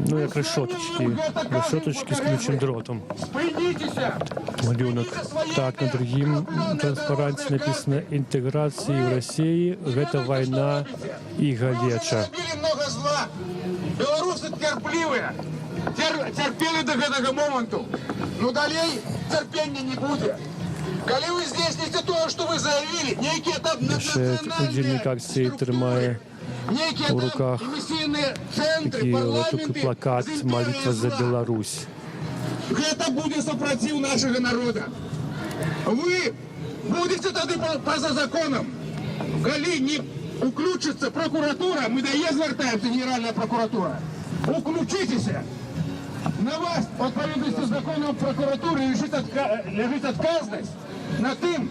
ну, як решеточки з колючим дротом. Спинітеся! Малюнок. Так, на другим транспаранте написано «Интеграции в России. Это война и галеча». Наробили много зла. Белорусы терпливые. Терпели до гэтага моменту. Ну далей терпения не будет. Коли вы здесь то, что вы заявили, некие там Ще удільник акції тримає в руках эмиссийные центры, такий парламенты, плакат «Молитва за Беларусь». Это будет сопротив нашего народа. Вы будете тогда поза законом. Коли не уключится прокуратура, мы до ей звертаемся, Генеральная прокуратура. Уключитесь. На вас, по відповідності з законом прокуратури, лежить отказность на тим,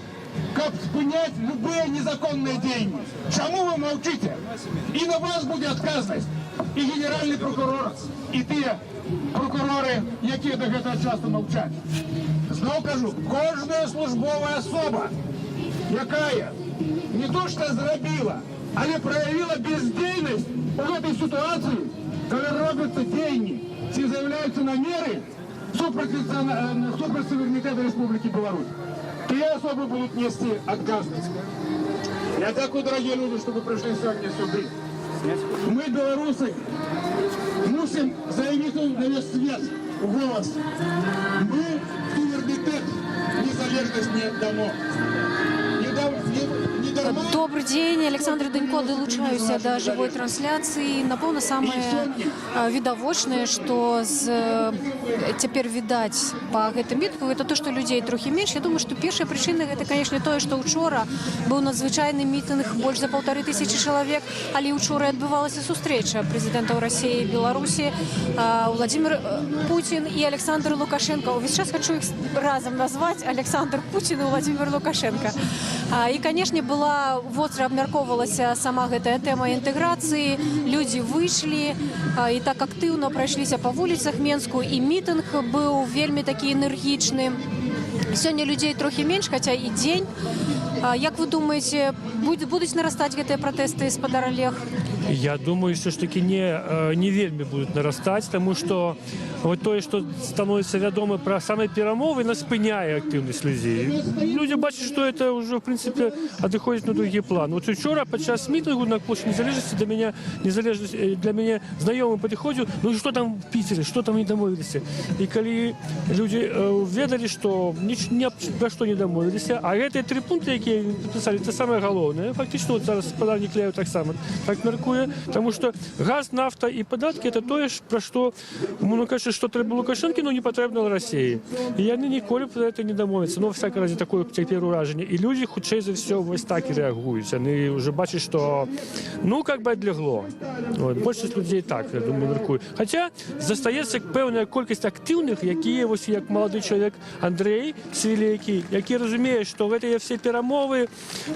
как спынять любые незаконные деньги. Чему вы молчите? И на вас будет отказность. И генеральный прокурор, и те прокурори, які до этого часто мовчать. Знову кажу, кожна службова особа, яка не то що зробила, але проявила бездейність у этой ситуації, коли робляться деньги, ці заявляються наміри супротив суверенітету Республики Беларусь. Те особи будуть нести отказность. Я дякую, дорогі люди, що ви прийшли сьогодні сюди. Ми, білоруси, мусимо заявити на весь світ голос. Ми суверенітет, незалежність не віддамо. Добрый день, Александр Данько, долучаюся до живой трансляции. Напомню, самое відавочное, что теперь видать по гэтым мітынгу, это то, что людей трохи меньше. Я думаю, что первая причина это, конечно, то, что учора был надзвычайный митинг, больше за 1500 человек, але учора отбывалась встреча президентов России и Беларуси Владимир Путин и Александр Лукашенко. Сейчас хочу их разом назвать: Александр Путин и Владимир Лукашенко. И, конечно, была востро абмяркоўвалася сама гэтая тэма інтэграцыі. Людзі выйшлі і так актыўна прайшліся па вуліцах Менску, і мітынг быў вельмі такі энергічны. Сёння людзей трохі менш, хаця і дзень. Як вы думаеце, будуць нарастаць гэтыя пратэсты, спадар Олег? Я думаю, все ж таки не вельмі будут нарастать, потому что вот то, что становится вядома про самые перамовы, нас спыняе активность людей. Люди бачат, что это уже, в принципе, отходит на другие планы. Вот вчера, подчас митингу на площади Незалежности, для меня знакомый подходил: ну что там в Питере, что там не домовились. И коли люди ведали, что ни про что не домовились, а эти 3 пункты, которые подписали, это самое головное. Фактично, вот зараз подар Никлеев так само так меркує, потому что газ, нафта и податки — это то, про что, ну, кажется, что треба Лукашенко, но не потрібно Росії. І вони ніколи про це не домовляться. Ну, в всякому разі, таке тепер ураження. І люди, худшее за все, ось так і реагують. Вони вже бачать, що, ну, як би відлягло. Більшість людей так, я думаю, меркують. Хоча застається певна кількість активних, які, ось як молодий чоловік Андрій Свілейкий, який розуміє, що в ці всі перемови,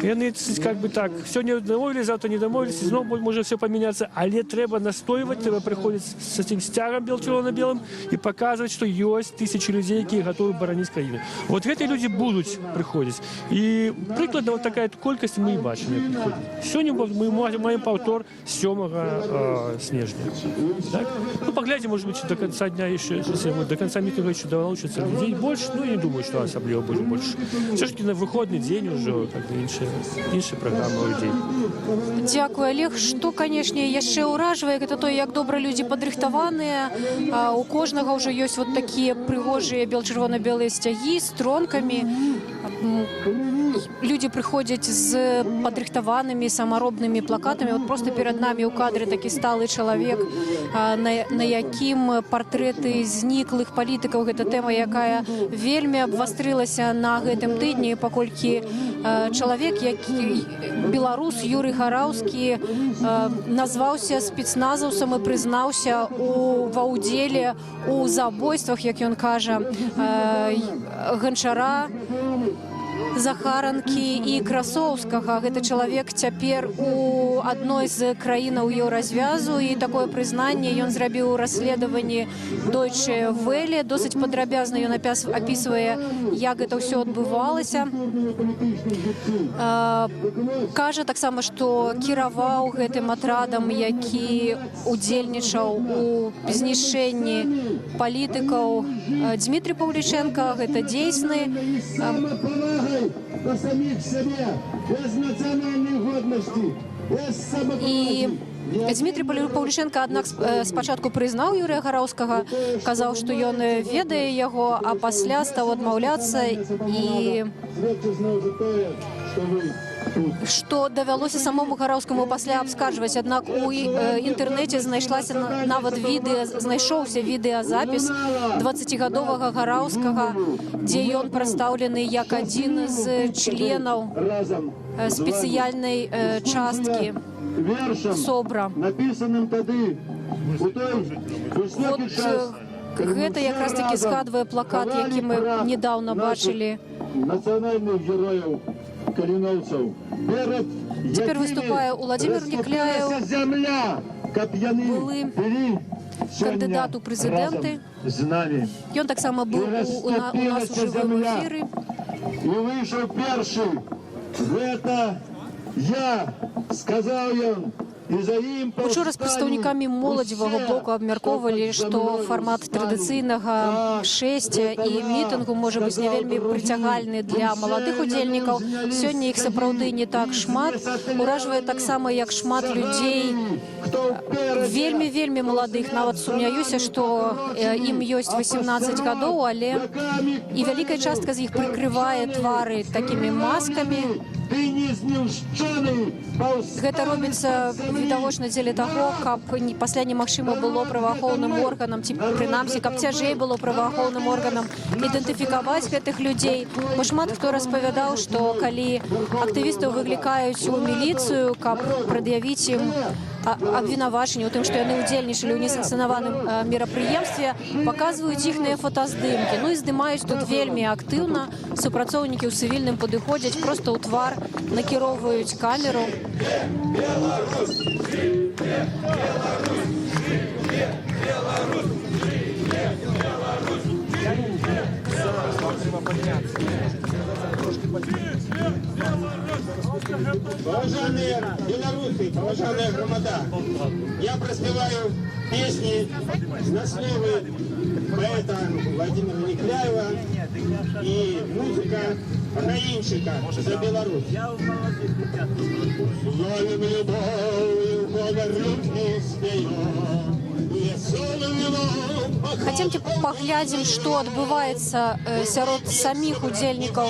вони, як би так, сьогодні домовились, завтра не домовились, знову може все поміняться, але треба настоювати, треба приходити з цим стягом червоно-білим і показувати, що є тисячі людей, які готові боронити країну. От ці люди будуть приходити. І прикладно от така кількість ми і бачимо. Сьогодні ми маємо повтор 7 снежня. Так? Ну, поглядим, может быть, до конца дня еще, до конца митинга еще долучится людей больше, ну, я не думаю, что особливо будет больше. Все-таки на выходный день уже іншая програма у людей. Дякую, Олег. Што, канешне, яшчэ ўражвае, гэта то, як добра людзі падрыхтаваныя. У кожнага ўжо ёсць вот такія прыгожыя бел-чырвона-белыя сцягі з тронкамі. Людзі прыходзяць з падрыхтаванымі самаробнымі плакатамі. Вот просто перад намі ў кадры такі сталы чалавек, на якім партрэты зніклых палітыкаў. Гэта тэма, якая вельмі абвастрылася на гэтым тыдні, паколькі чалавек, які беларус Юрый Гараўскі, назваўся спецназаўцам і прызнаўся ва ўдзеле у забойствах, як ён кажа, ганчара Захаранкі і Красоўскага. Гэты чалавек цяпер у адной з краінаў еўразвязу, і такое прызнанне ён зрабіў у расследаванні Deutsche Welle. Досыць падрабязна ён апісвае, як гэта ўсё адбывалася. Кажа таксама, што кіраваў гэтым атрадам, які удзельнічаў у знішчэнні палітыкаў Дмітрий Павліченко. Гэта дзейсны. І Дмітрий Павліченко, аднак, спачатку прызнаў Юрыя Гараўскага, казаў, што ён ведае яго, а пасля стаў адмаўляцца, і што давялося самому Гараўскаму пасля абскарджваць. Аднак у інтэрнэце знайшоўся відэазапіс 20-гадовага Гараўскага, дзе ён прадстаўлены як адзін з членаў спецыяльнай часткі СОБРа. Гэта якраз такі згадвае плакат, які мы недаўна бачылі. Нацыянальных герояў каліноўцаў. Цяпер выступае Уладзімір Некляеў, былы кандыдат у прэзідэнты. Ён таксама быў у нас у жывым эфіры. І выйшаў першы. Гэта я, сказаў ён. Учора з прадстаўнікамі моладзевага блоку абмяркоўвалі, што фармат традыцыйнага шэсця і мітынгу можа быць не вельмі прыцягальны для маладых удзельнікаў. Сёння іх сапраўды не так шмат. Уражвае таксама, як шмат людзей вельмі маладых. Нават сумняюся, што ім ёсць 18 гадоў, але і вялікая частка з іх прыкрывае твары такімі маскамі. Гэта робіцца відавочна дзеля таго, каб пасля немагчыма было праваахоўным органам, ці прынамсі, каб цяжэй было праваахоўным органам ідэнтыфікаваць гэтых людзей. Бо шмат хто распавядаў, што калі актывістаў выклікаюць у міліцыю, каб прад'явіць ім абвінавачанне ў тым, што яны ўдзельнічалі ў несанкцыянаваным мерапрыемстве, паказваюць іхныя фотаздымкі. Ну і здымаюць тут вельмі актыўна. Супрацоўнікі ў цывільным падыходзяць, проста ў твар накіроўваюць камеру. Поважанные белорусы, поважанная громада, я проспеваю песни на словы поэта Владимира Некляева и музыка Раинчика за Беларусь. Словим любовью говорить спеем, веселым вином. Хацем паглядзім, што адбываецца сярод саміх удзельнікаў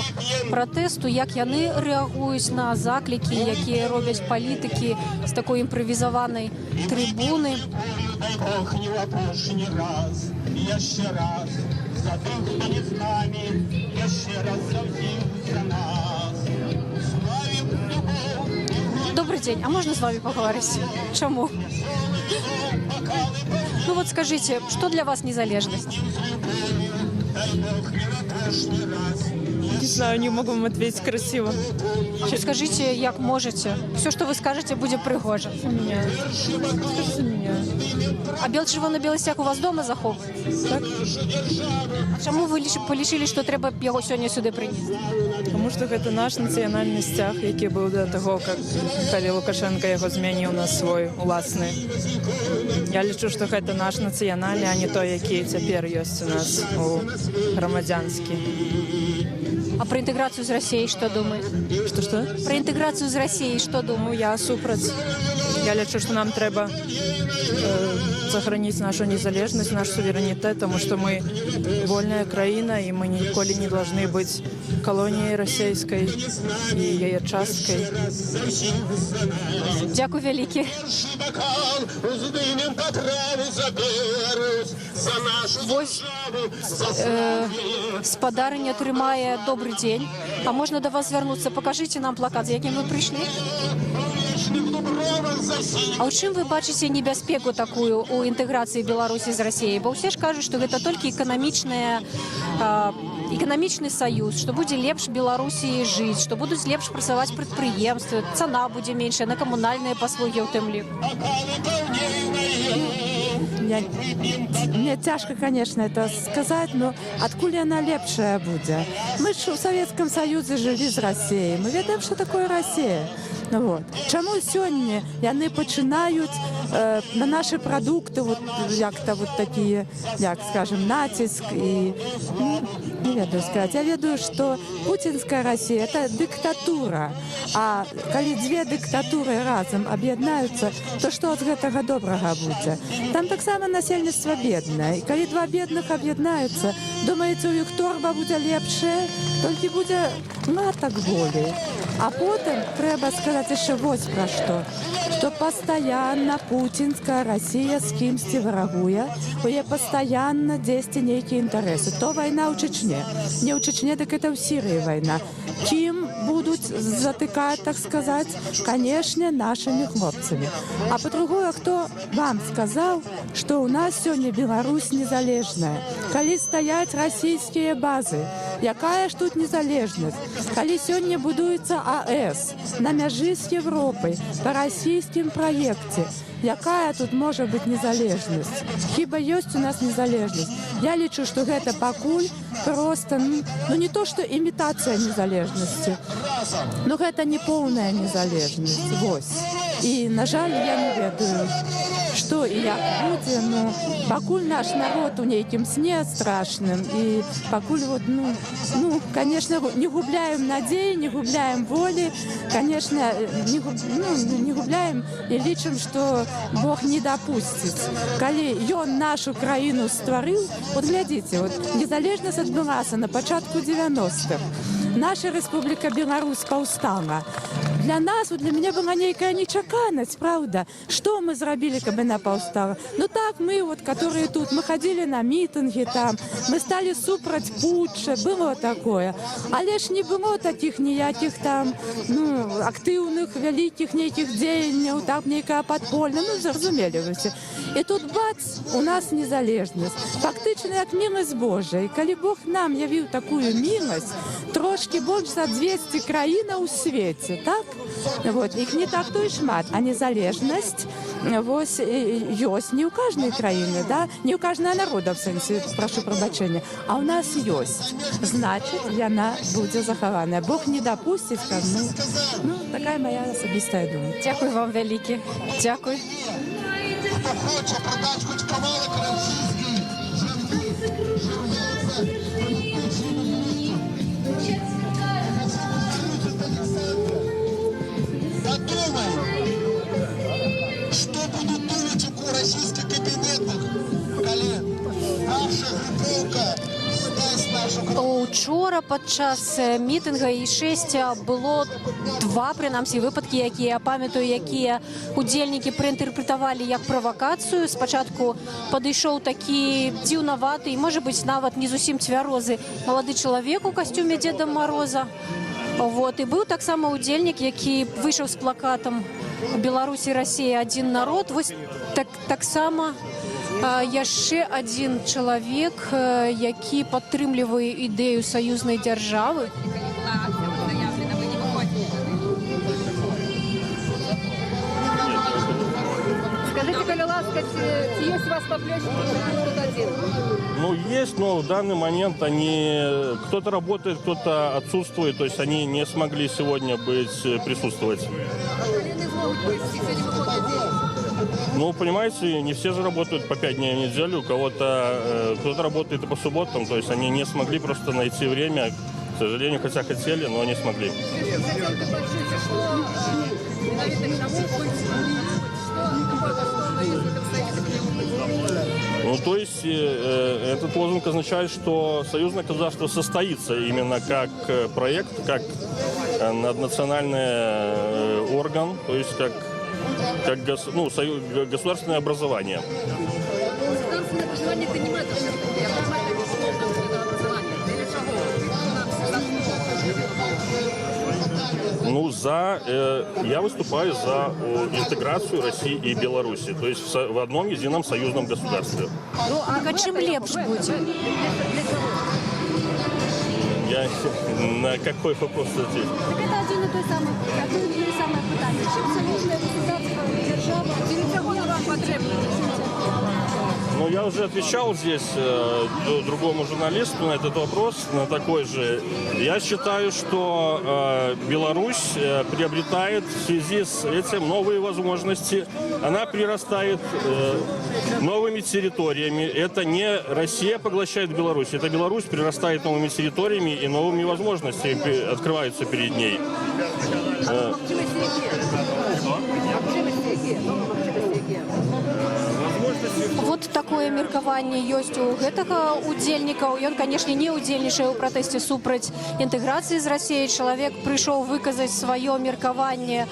пратэсту, як яны рэагуюць на заклікі, якія робяць палітыкі з такой імправізаванай трыбуны. Добрый день, а можно с вами поговорить? Чему? Ну вот скажите, что для вас незалежность? Не знаю, не могу вам ответить красиво. Скажите, як можете. Все, что вы скажете, будет пригоже. За меня. Скажи за меня. А чырвона-белы сцяг у вас дома захоўваецца? Так? А чаму вы полічылі, што трэба яго сёння сюды прынесці? Тому што гэта наш нацыянальны сцяг, які быў да таго, калі Лукашенко яго змяніў на свой уласны. Я лічу, што гэта наш нацыянальны, а не той, які цяпер ёсць у нас у грамадзянскі. А про интеграцию с Россией что думаете? Что? Про интеграцию с Россией что думаете? Ну, я супраць. Я лічу, што нам трэба сохранить нашу незалежность, наш суверенитет, потому что мы вольная краина, и мы николи не должны быть колонией российской и ее часткой. Дякую велике. Вось спадарыня трымае добрый день. А можно до вас звярнуцца? Покажите нам плакат, за якім вы пришли. А ў чым вы бачыце небяспеку такую у інтэграцыі Беларусі з Расіяй? Бо ўсе ж кажуць, што гэта толькі эканамічная эканамічны саюз, што будзе лепш Беларусі жыць, што будуць лепш працаваць прадпрыемствы, цана будзе меншая на камунальныя паслугі ў тым ліку. Мне цяжка, конечно, это сказать, но адкуль яна лепшая будзе? Мы ж у Советском Союзе жылі з Расіяй, мы ведаем, што такое Расія. Вот. Чаму сёння яны пачынаюць на наши прадукты вот як-то вот такие, як скажем, націск і не ведаю сказать. Я ведаю, што путінская Расія это дыктатура. А калі дзве дыктатуры разам аб'яднаюцца, то што ад гэтага добрага будзе? Там таксама насельніцтва беднае. І калі два бедных аб'яднаюцца, думаеце, у іх торба будзе лепшая, толькі будзе матак болей. А потым трэба сказаць яшчэ вось пра што. Што пастаянна путінская Расія з кімсьці варагуе, у яе пастаянна дзесьці нейкія інтарэсы. То вайна ў Чечне. Не ў Чечне, так это ў Сірыі вайна. Кім будуць затыкаць, так сказаць, канешне, нашымі хлопцамі. А па-другое, хто вам сказаў, што ў нас сёння Беларусь незалежная? Калі стаяць расійскія базы, якая ж тут незалежнасць? Калі сёння будуецца АЭС на мяжы з Европай па расійскім праекце, якая тут можа быць незалежнасць? Хіба ёсць у нас незалежнасць? Я лічу, што гэта пакуль проста, не то, што імітацыя незалежнасці, но гэта не поўная незалежнасць. Вось. І, на жаль, я не ведаю, што і як будзе, но пакуль наш народ у нейкім сне страшным, і пакуль вот, конечно, не губляем надзеі, не губляем волі, конечно, не губляем і лічым, што Бог не дапусціць. Калі ён нашу краіну стварыў, вот глядзіце, вот незалежнасць адбылася на пачатку 90-х. Наша Рэспубліка Беларусь паўстала. Для нас, для мяне была нейкая нечаканасць, правда? Што мы зрабілі, каб яна паўстала? Ну так, мы, вот, которые тут, мы ходили на мітынгі там, мы стали супраць путча, было такое. Але ж не было таких ніякіх там, актыўных, вялікіх нейкіх дзеянняў, там нейкая падпольна, зразумелі вы все. І тут бац, у нас незалежнасць. Фактычна, як міласць Божая. І калі Бог нам явіў такую міласць, трошки больш за 200 краінаў у свеце, так? Вот, іх не так то і шмат, а незалежнасць вось ёсць не ў кожнай краіны, да? Не ў кожнага народа, в сэнсе, прашу прабачэння, а ў нас ёсць. Значыць, яна будзе захаваная. Бог не дапусціць, каб, такая моя асабістая думка. Дзякуй вам вялікі. Дзякуй. Хто хоче продати хоч кавалок російський, подумай, что будут думать у российских кабинетах, коли наша группировка сдасть нашу группировку. Учора падчас мітинга І6 было два, прынамсі, выпадкі, якія я памятаю, якія удзельнікі праінтэрпрэтавалі як правакацыю. Спачатку падышоў такі дзіўнаваты і, можа быць, нават не зусім цвярозы малады чалавек у касцюме Дзеда Мороза. Вот. І быў таксама удзельнік, які выйшаў з плакатам «Беларусь і Расія – адзін народ». Вось таксама яшчэ адзін чалавек, які падтрымлівае ідэю саюзнай дзяржавы. Скажите, коли ласка, есть у вас поплечники, кто-то один? Есть, но в данный момент кто-то работает, кто-то отсутствует, то есть они не смогли сегодня присутствовать. Понимаете, не все же работают по 5 дней в неделю, кто-то работает и по субботам, то есть они не смогли просто найти время, к сожалению, хотя хотели, но не смогли. То есть этот лозунг означает, что союзное государство состоится именно как проект, как наднациональный орган, то есть как государственное образование. Государственное образование это не это, я понимаю, это безусловно образование. Или чего? Я выступаю за интеграцию России и Беларуси, то есть в одном едином союзном государстве. А чым лепш будзе? я на какой вопрос ответить? Так это один и тот самый, одно и то самое питание. Чем союзное государство, держава, для чего оно вам потребно? Ну, я уже отвечал здесь другому журналисту на этот вопрос, на такой же. Я считаю, что Беларусь приобретает в связи с этим новые возможности. Она прирастает новыми территориями. Это не Россия поглощает Беларусь, это Беларусь прирастает новыми территориями и новыми возможностями открываются перед ней. Вот такое меркаванне ёсць у гэтага удзельніка. Ён, канешне, не удзельнічае ў пратэсце супраць інтэграцыі з Расіяй. Чалавек прыйшоў выказаць сваё меркаванне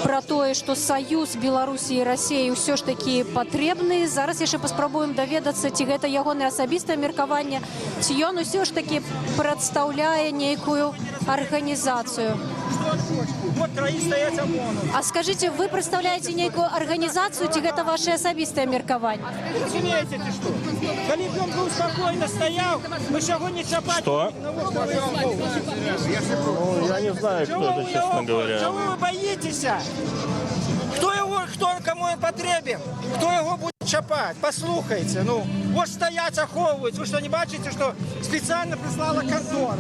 пра тое, што саюз Беларусі і Расіі ўсё ж такі патрэбны. Зараз яшчэ паспрабуем даведацца, ці гэта ягонае асабістае меркаванне, ці ён усё ж такі прадстаўляе нейкую арганізацыю. А скажите, вы представляете некую организацию, ці гэта ваше асабістае меркаванне? Разумеете, ты что? Коли бы он был спокойно стоял, мы же его не чапать. Что? Ну, я не знаю, кто это, честно говоря. Чего вы боитесь? Кому он потребен? Кто его будет чапать? Послухайте, ну, вот стоять, оховывать. Вы что, не бачите, что специально прислала контора?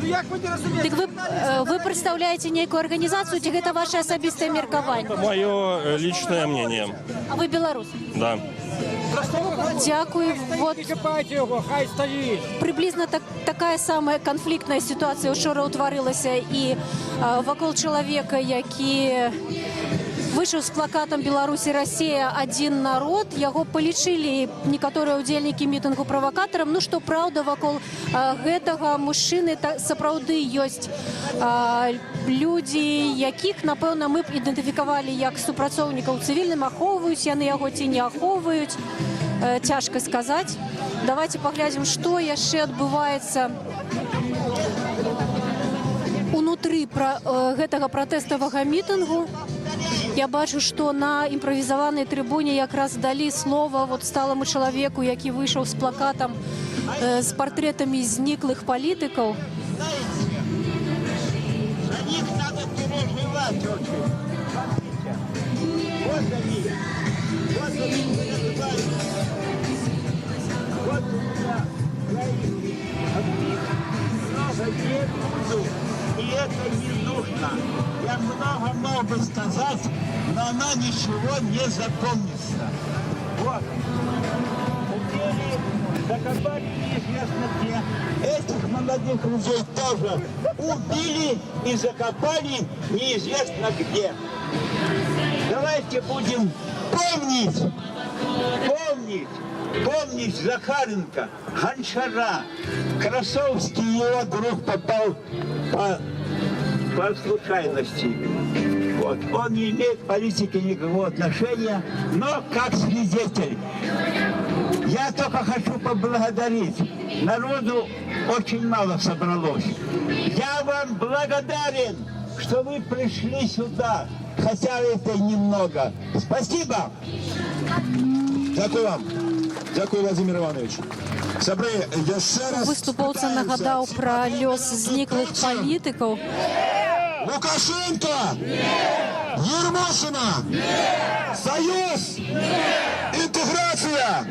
Як ви не розумієте? Так вы представляете некую организацию, ці гэта ваше асабістае меркаванне? Это мое личное мнение. А вы белорус? Да. Дякую. Вот його, хай стоїть. приблизно такая самая конфликтная ситуація учора утварылася і вакол чалавека, які вышел с плакатом «Беларусь и Россия – один народ». Яго полічылі некаторыя ўдзельнікі мітынгу правакатарам. Ну, што праўда, вакол гэтага мужчыны сапраўды ёсць людзі, якіх, напэўна, мы б ідэнтыфікавалі як супрацоўнікаў цывільным. Ахоўваюць яны яго ці не ахоўваюць. Цяжка сказаць. Давайте паглядзім, што яшчэ адбываецца унутры гэтага пратэставага мітынгу. Я бачу, што на імправізаванай трыбуне якраз далі слова вот сталаму чалавеку, які выйшаў з плакатам з партрэтамі зніклых палітыкаў. За них надо переживать очень. Вот они. Вот они называются. Вот у меня много не буду. И это не нужно. Я много мог бы сказать, но она ничего не запомнится. Вот. Убили, закопали неизвестно где. Этих молодых людей тоже убили и закопали неизвестно где. Давайте будем помнить Захаренко, Гончара, Красовский, его друг попал по случайности. Вот. Он не имеет к политике никакого отношения, но как свидетель. Я только хочу поблагодарить. Народу очень мало собралось. Я вам благодарен, что вы пришли сюда, хотя это немного. Спасибо. Дякую вам. Дякую, Владимир Иванович. Сябры, яшчэ раз... Выступоўца нагадаў пра лёс зніклых палітыкаў. Лукашенко! Ермошина! Союз! Интеграция!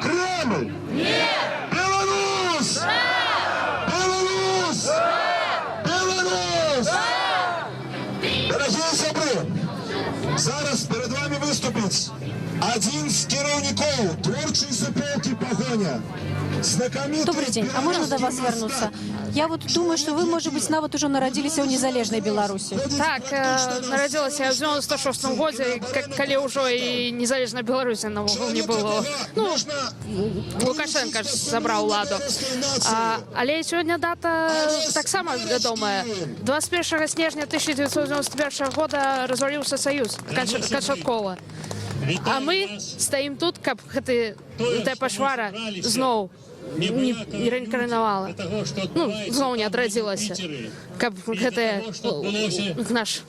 Кремль! Беларусь! Беларусь! Беларусь! Дорогие сябры, зараз перед вами выступить один з кіраўнікоў творчай суполкі «Погоня». Добрый день. А можно до вас вернуться? Я вот думаю, что вы, может быть, нават уже народились у незалежной Беларуси. Так, народилась я в 96-м году, когда уже и незалежная Беларусь не было. Ну, Лукашенко забрал ладу. Але сегодня дата так само вядомая. 21 снежня 1991 года развалился Союз Кончаткова. А мы стоим тут, как эти та пашвара зноў не реінкарнавала. Ну, зноў не адрадзілася. Каб гэта наш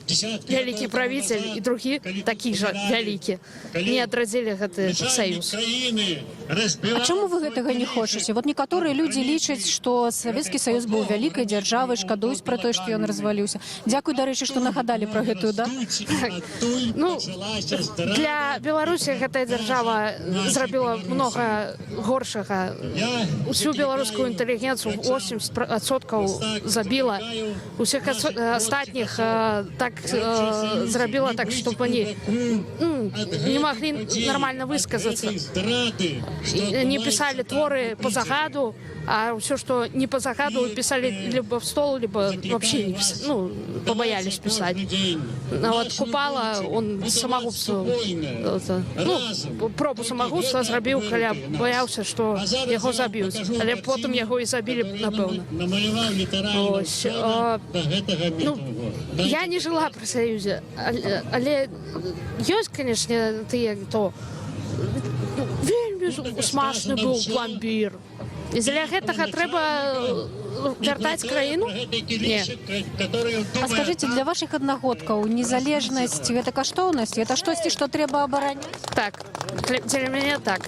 вялікі правіцель і другі такі жа вялікі не адрадзілі гэты саюз. А чаму вы гэтага не хочаце? Вот некаторыя людзі лічаць, што Савецкі Саюз быў вялікай дзяржавай, шкадуюць пра тое, што ён разваліўся. Дзякуй, дарэчы, што нагадалі пра гэтую дату. Ну, для Беларусі гэтая дзяржава зрабіла многа горшага. Усю беларускую інтэлігенцыю 80% забіла. Усіх астатніх так зрабіла так, щоб вони не могли нормально высказаться. Не писали творы по загаду, а все, что не по загаду, писали либо в стол, либо вообще не писали. Ну, побоялись писать. Вот Купала, он самогубство, ну, пробу самогубства зрабіў, каля боялся, что его забьют. Але потом его и забили, напевно. Ось. Ну, я не жила при Союзе, але ёсць, конечно, тыя, хто вельмі смачны быў пломбір. І для гэтага трэба вяртаць краіну? Не. А скажите, для ваших аднагодкаў незалежнасць — гэта каштоўнасць? Гэта штосьці, што трэба абараняць? Так. Для мяне так.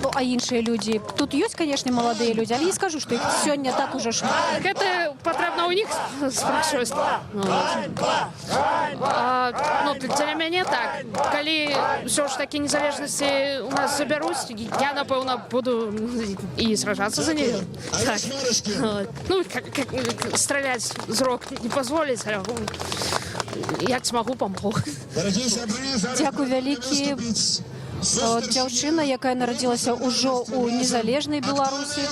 Ну, а іншыя людзі? Тут ёсць, канешне, маладыя людзі, але не скажу, што іх сёння так ужо шмат. Гэта патрэбна ў них спрашиваць. Ну, для мяне так. Калі ўсё ж такі незалежнасці у нас забяруць, я, напэўна, буду і сражацца за неё. Так. Ну, страляць з рок не пазволіць, як смагу, памогу. Дзякуй вялікі. Дзяўчына, якая нарадзілася ўжо ў незалежнай Беларусі,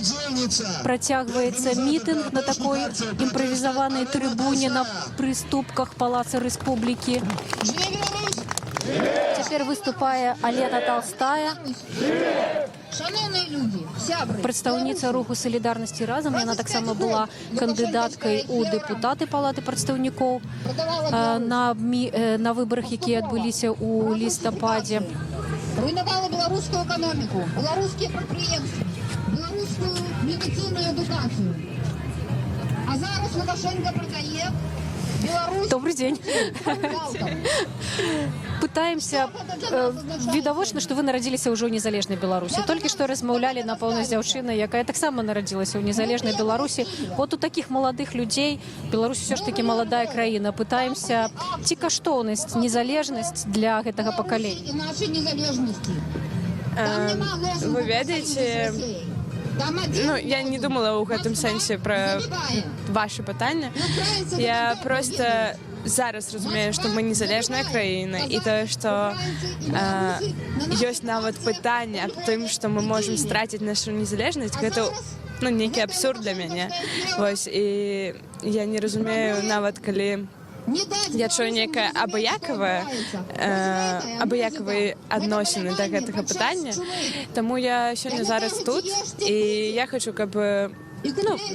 працягваецца мітынг на такой імправізаванай трыбуне на прыступках Палаца Рэспублікі. Цяпер выступае Алена Толстая, прадстаўніца руху салідарнасці разам. Яна таксама была кандыдаткай у дэпутаты Палаты прадстаўнікоў на выбарах, якія адбыліся ў лістападзе. Руйнували білоруську економіку, білоруські підприємства, білоруську медицинну едукацію. А зараз Лукашенко продає Беларусь. Добрый день. Пытаемся, відавочна, што вы нарадзіліся ўжо ў незалежнай Беларусі. Толькі што размаўлялі, напэўна, з дзяўчынай, якая таксама нарадзілася ў незалежнай Беларусі. Вот у такіх маладых людзей Беларусь усё ж такі маладая краіна. Пытаемся, ці каштоўнасць, незалежнасць для гэтага пакалення. Вы ведаеце, ну, я не думала ў гэтым сэнсе пра ваше пытанне. Я просто зараз разумею, што мы незалежная краіна, і тое, што ёсць нават пытанне аб тым, што мы можам страціць нашу незалежнасць, гэта нейкі абсурд для мяне. Вось, і я не разумею нават, калі я чую нейкае абыякавыя адносіны да гэтага пытання. Таму я сёння зараз тут, і я хочу, каб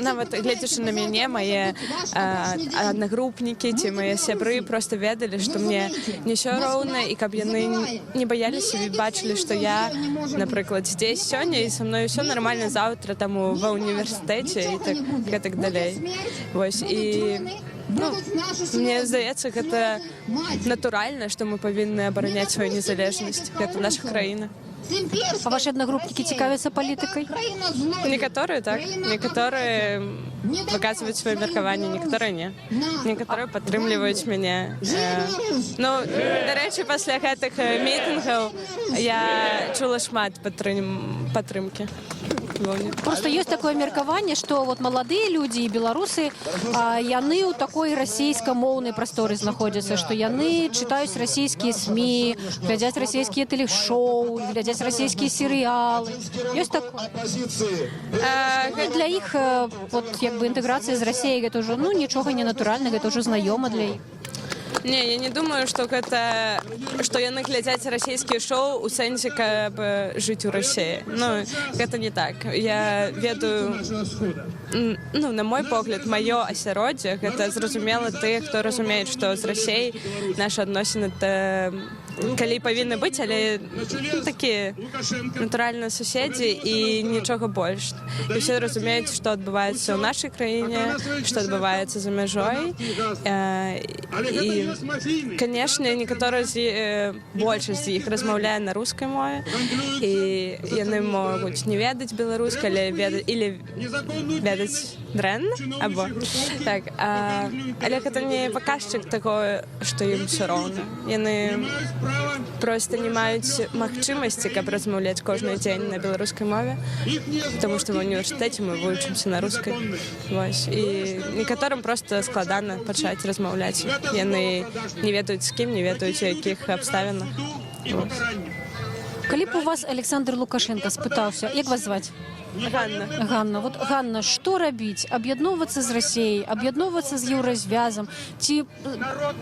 нават гледзячы на мяне, мае аднагрупнікі ці мае сябры проста ведалі, што мне не ўсё роўна, і каб яны не баяліся і бачылі, што я, напрыклад, здесь сёння, і са мной ўсё нармальна заўтра таму ва ўніверсітэце і гэтак далей. Вось, і мне здаецца, гэта натуральна, што мы павінны абараняць сваю незалежнасць. Гэта наша краіна. А ваши аднагрупнікі цікавяцца палітыкай? Некаторыя так. Некаторыя выказваюць сваё меркаванне, некаторыя не. Некаторыя падтрымліваюць мяне. Ну, дарэчы, пасля гэтых мітынгаў я чула шмат падтрымкі. Просто ёсць такое меркаванне, што вот маладыя людзі і беларусы, яны ў такой расійскамоўнай прасторы знаходзяцца, што яны чытаюць расійскія СМІ, глядзяць расійскія тэлешоу, глядзяць расійскія серыялы. Ёсць такое? Для іх вот як бы інтэграцыя з Расіяй гэта ўжо нічога не натуральнага, гэта ўжо знаёма для іх. Не, я не думаю, што гэта што яны глядзяць расійскія шоу у сэнсе, каб жыць у Расіі. Ну, гэта не так. Я ведаю, ну, на мой погляд, маё асяроддзе гэта зразумела тыя, хто разумеюць, што з Расіяй нашы адносіны калі павінны быць, але такія натуральныя суседзі і нічога больш. І ўсе разумеюць, што адбываецца ў нашай краіне, што адбываецца за мяжой. І, канешне, некаторыя большасць з іх размаўляе на рускай мове, і яны могуць не ведаць беларускай, или ведаць дрэнна, або так. Але гэта не паказчык таго, што ім ўсё роўна. Яны просто не маюць магчымасці, каб размаўляць кожны дзень на беларускай мове, таму што ва ўніверсітэце мы вучымся на рускай. Вось. І некаторым проста складана пачаць размаўляць. Яны не ведаюць з кім, не ведаюць у якіх абставінах. Калі б у вас Александр Лукашенко спытаўся, як вас зваць? Ганна. Ганна, вот Ганна, што рабіць? Аб'ядноўвацца з Расіяй, аб'ядноўвацца з еўразвязам, ці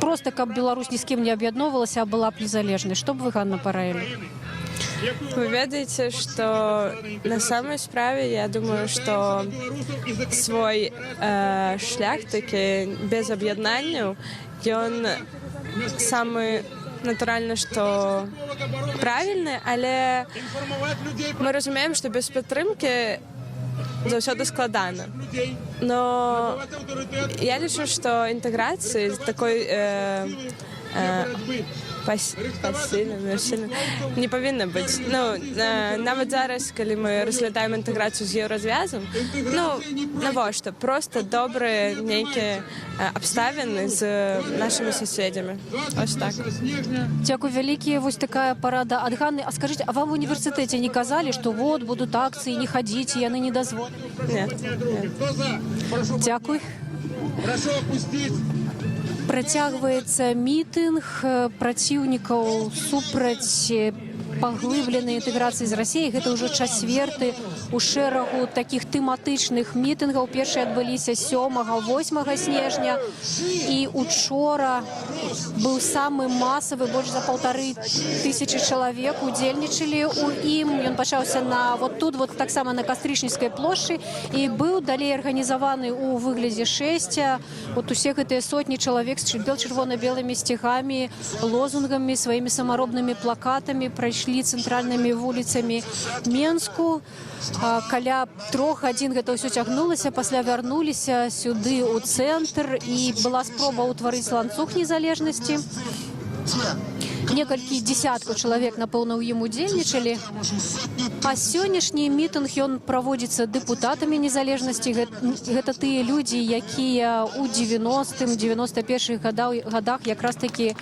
проста каб Беларусь ні з кім не аб'ядноўвалася, а была б незалежнай? Што б вы, Ганна, параілі? Вы ведаеце, што на самай справе я думаю, што свой шлях такі без аб'яднанняў, ён самы натуральна, што правільны, але мы разумеем, што без падтрымкі заўсёды складана. Но я лічу, што інтэграцыі такой не павінна быць. Ну, нават зараз, калі мы разглядаем інтэграцыю з еўразвязам, ну, навошта? Проста добрыя нейкія абставіны з нашымі суседзямі. Ось так. Дзякуй вялікі. Вось такая парада ад Ганны. А скажыце, а вам в універсітэце не казалі, што вот, будуць акцыі, не хадзіце, яны не дазволяць? Нет. Дзякуй. Працягваецца мітынг праціўнікаў супраць паглыбленай інтэграцыі з Расіяй. Гэта ўжо чацверты у шэрагу такіх тэматычных мітынгаў. Першыя адбыліся 7-8 снежня. І учора быў самы масавы, больш за 1500 чалавек удзельнічалі ў ім. Ён пачаўся вот тут, вот таксама на Кастрычніцкай плошчы, і быў далей арганізаваны ў выглядзе шэсця. Вот усе гэтыя сотні чалавек з чырвона-белымі сцягамі, лозунгамі, сваімі самаробнымі плакатамі прайшлі цэнтральнымі вуліцамі Менску. Каля 3 гадзін гэта ўсё цягнулася, пасля вярнуліся сюды ў цэнтр, і была спроба ўтварыць ланцуг незалежнасці. Некалькі дзесяткаў чалавек, напэўна, ў ім удзельнічалі. А сённяшні мітынг, ён праводзіцца дэпутатамі незалежнасці. Гэта тыя людзі, якія ў 90-м, 91-х гадах якраз такі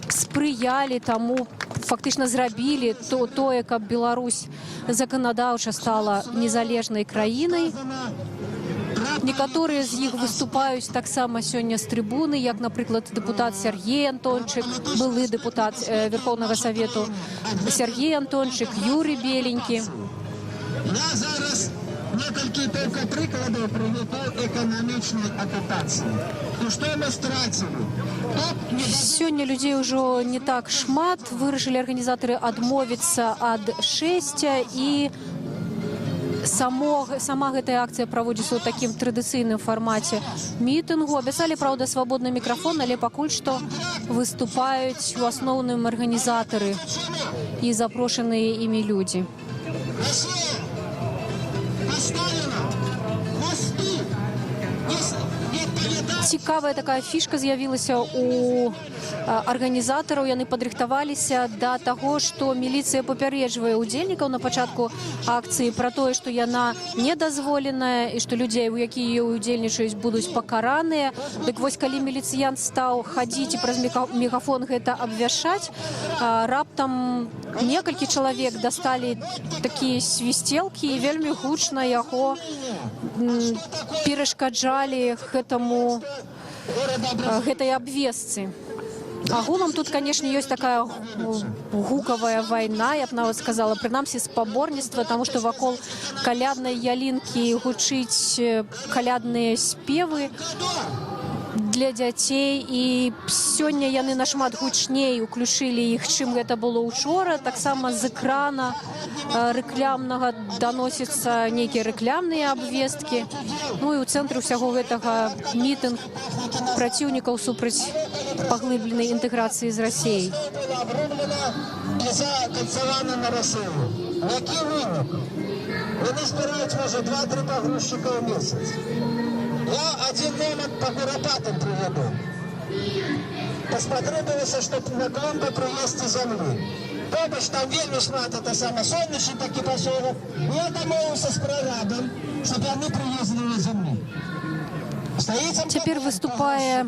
спрыялі таму, фактычна зрабілі тое, каб Беларусь заканадаўча стала незалежнай краінай. Некаторыя з іх выступаюць таксама сёння з трыбуны, як, напрыклад, дэпутат Сергей Антончык, былы дэпутат Верховнага Савету Сергей Антончык, Юрий Беленькі. Зараз некалькі тільки прикладів прилітав економічної окупації. То што мы страцілі? Сёння людзей ўжо не так шмат. Вырашылі арганізатары адмовіцца ад шэсця, і сама гэтая акцыя праводзіцца ў такім традыцыйным фармаце мітынгу. Абяцалі, праўда, свабодны мікрафон, але пакуль што выступаюць у асноўным арганізатары і запрошаныя імі людзі. Цікавая такая фішка з'явілася у арганізатараў. Яны падрыхтаваліся да таго, што міліцыя папярэджвае удзельнікаў на пачатку акцыі пра тое, што яна недазволеная і што людзей, у якія удзельнічаюць, будуць пакараныя. Дык вось, калі міліцыянт стаў хадзіць і праз мегафон гэта абвяшчаць, раптам некалькі чалавек дасталі такія свісцелкі і вельмі гучна яго перашкаджалі гэтай абвесцы. Агулам тут, канешне, ёсць такая гукавая вайна, я б нават сказала, прынамсі спаборніцтва, таму што вакол каляднай ялінкі гучыць калядныя спевы. Для для дзяцей, і сёння яны нашмат гучней уключылі іх, чым гэта было учора. Таксама з экрана рэкламнага даносяцца нейкія рэкламныя абвесткі. Ну і ў цэнтры ўсяго гэтага мітынг праціўнікаў супраць паглыбленай інтэграцыі з Расіяй. І заканцавана на Росію. Які вынік? Вони збирають, може, 2-3 погрузчика в місяць. Я один момент по Куропатам приведу. Поспотребовалось, чтобы на клумбе привезти земли. Побач там вельми шмат, это самое, сонячный такой поселок. Я домовился с прорабом, чтобы они привезли земли. Цяпер выступае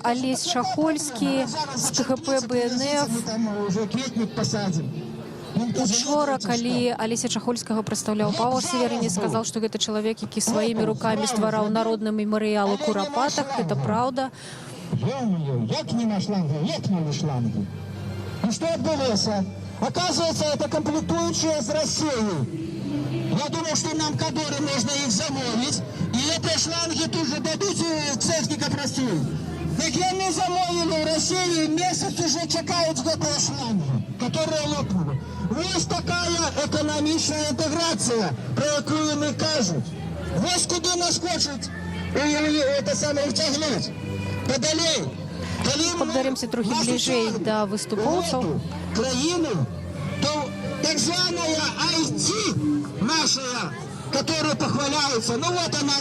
Алесь Шахольскі з КГП БНФ. Учора, калі Алеся Чахольскага прадстаўляў Павел Северыні, сказаў, што гэта чалавек, які сваімі рукамі ствараў народны мемарыял у Курапатах. Гэта праўда. Як нема шлангу, як нема шлангу. Ну что отбылось? Оказывается, это комплектующие с Россией. Я думал, что нам кадоры можно их замовить, и эти шланги тут же дадут, техника працует. Так яны замовили в России, месяц уже чекают с этого шланга, которые лопнули. Вот такая экономичная интеграция, про якую мы кажут. Вот куда нас хочет это самое втягнуть. Подалей. Падбяремся трохі бліжэй да выступоўцаў. Краіну, то так званая IT наша, которая похваляется, ну вот она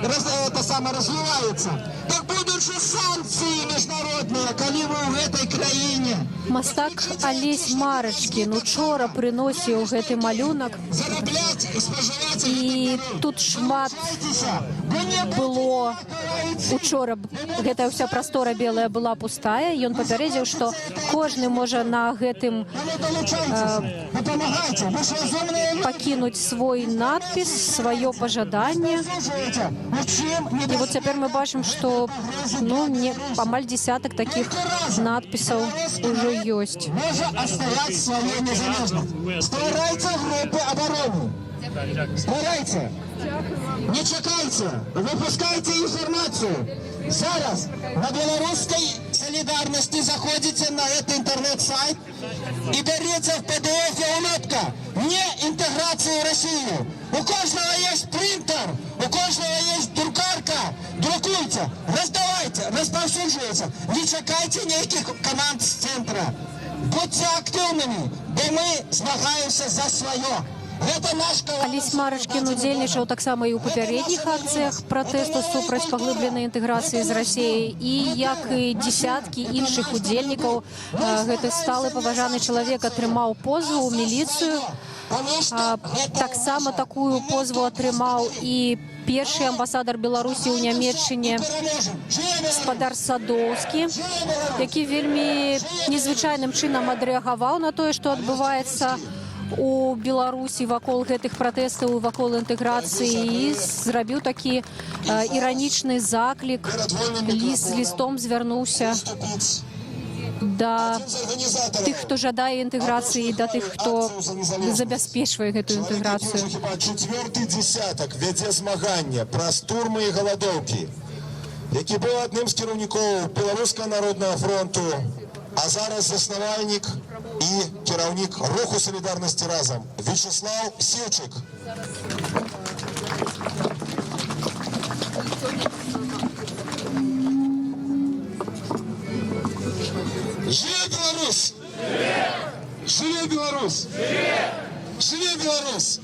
это самое развивается. Так будут же санкции международные, коли вы в этой краине. Мастак Алесь Марачкін учора прыносіў гэты малюнак, і тут шмат было. Учора гэтая ўся прастора белая была пустая. Ён папярэдзіў, што кожны можа на гэтым пакінуць свой надпіс, сваё пажаданне. І вот цяпер мы бачым, што амаль десятак такіх надпісаў ужо ёсць. Стварайце групы обороны. Стварайце. Не чекайте, выпускайте информацию. Зараз на белорусской солидарности заходите на этот интернет-сайт и берите в PDF улыбка. Не интеграции в Россию. У каждого есть принтер, у каждого есть друкарка. Друкуйте, раздавайте, расповсюдживайте. Не чекайте никаких команд с центра. Будьте активными, бо мы змагаемся за свое. Алесь Марачкін удзельнічаў таксама і ў папярэдніх акцыях пратэсту супраць паглыбленай інтэграцыі з Расіяй, і як і дзесяткі іншых удзельнікаў, гэты сталы паважаны чалавек атрымаў позву ў міліцыю. Таксама такую позву атрымаў і першы амбасадар Беларусі ў Нямецчыне гаспадар Садоўскі, які вельмі незвычайным чынам адрэагаваў на тое, што адбываецца у Беларусі вакол гэтых пратэстаў, вакол інтэграцыі, і зрабіў такі іранічны заклік, з лістом звярнуўся да тых, хто жадае інтэграцыі, да тых, хто забяспечвае гэтую інтэграцыю. Чацвёрты дзесятак вядзе змагання праз турмы і галадоўкі, які быў адным з кіраўнікоў Беларускага народнага фронту, а зараз заснавальнік і кіраўнік руху солідарнасці разам Вячеслав Сіўчык. Жыве Беларусь! Жыве Беларусь! Жыве Беларусь!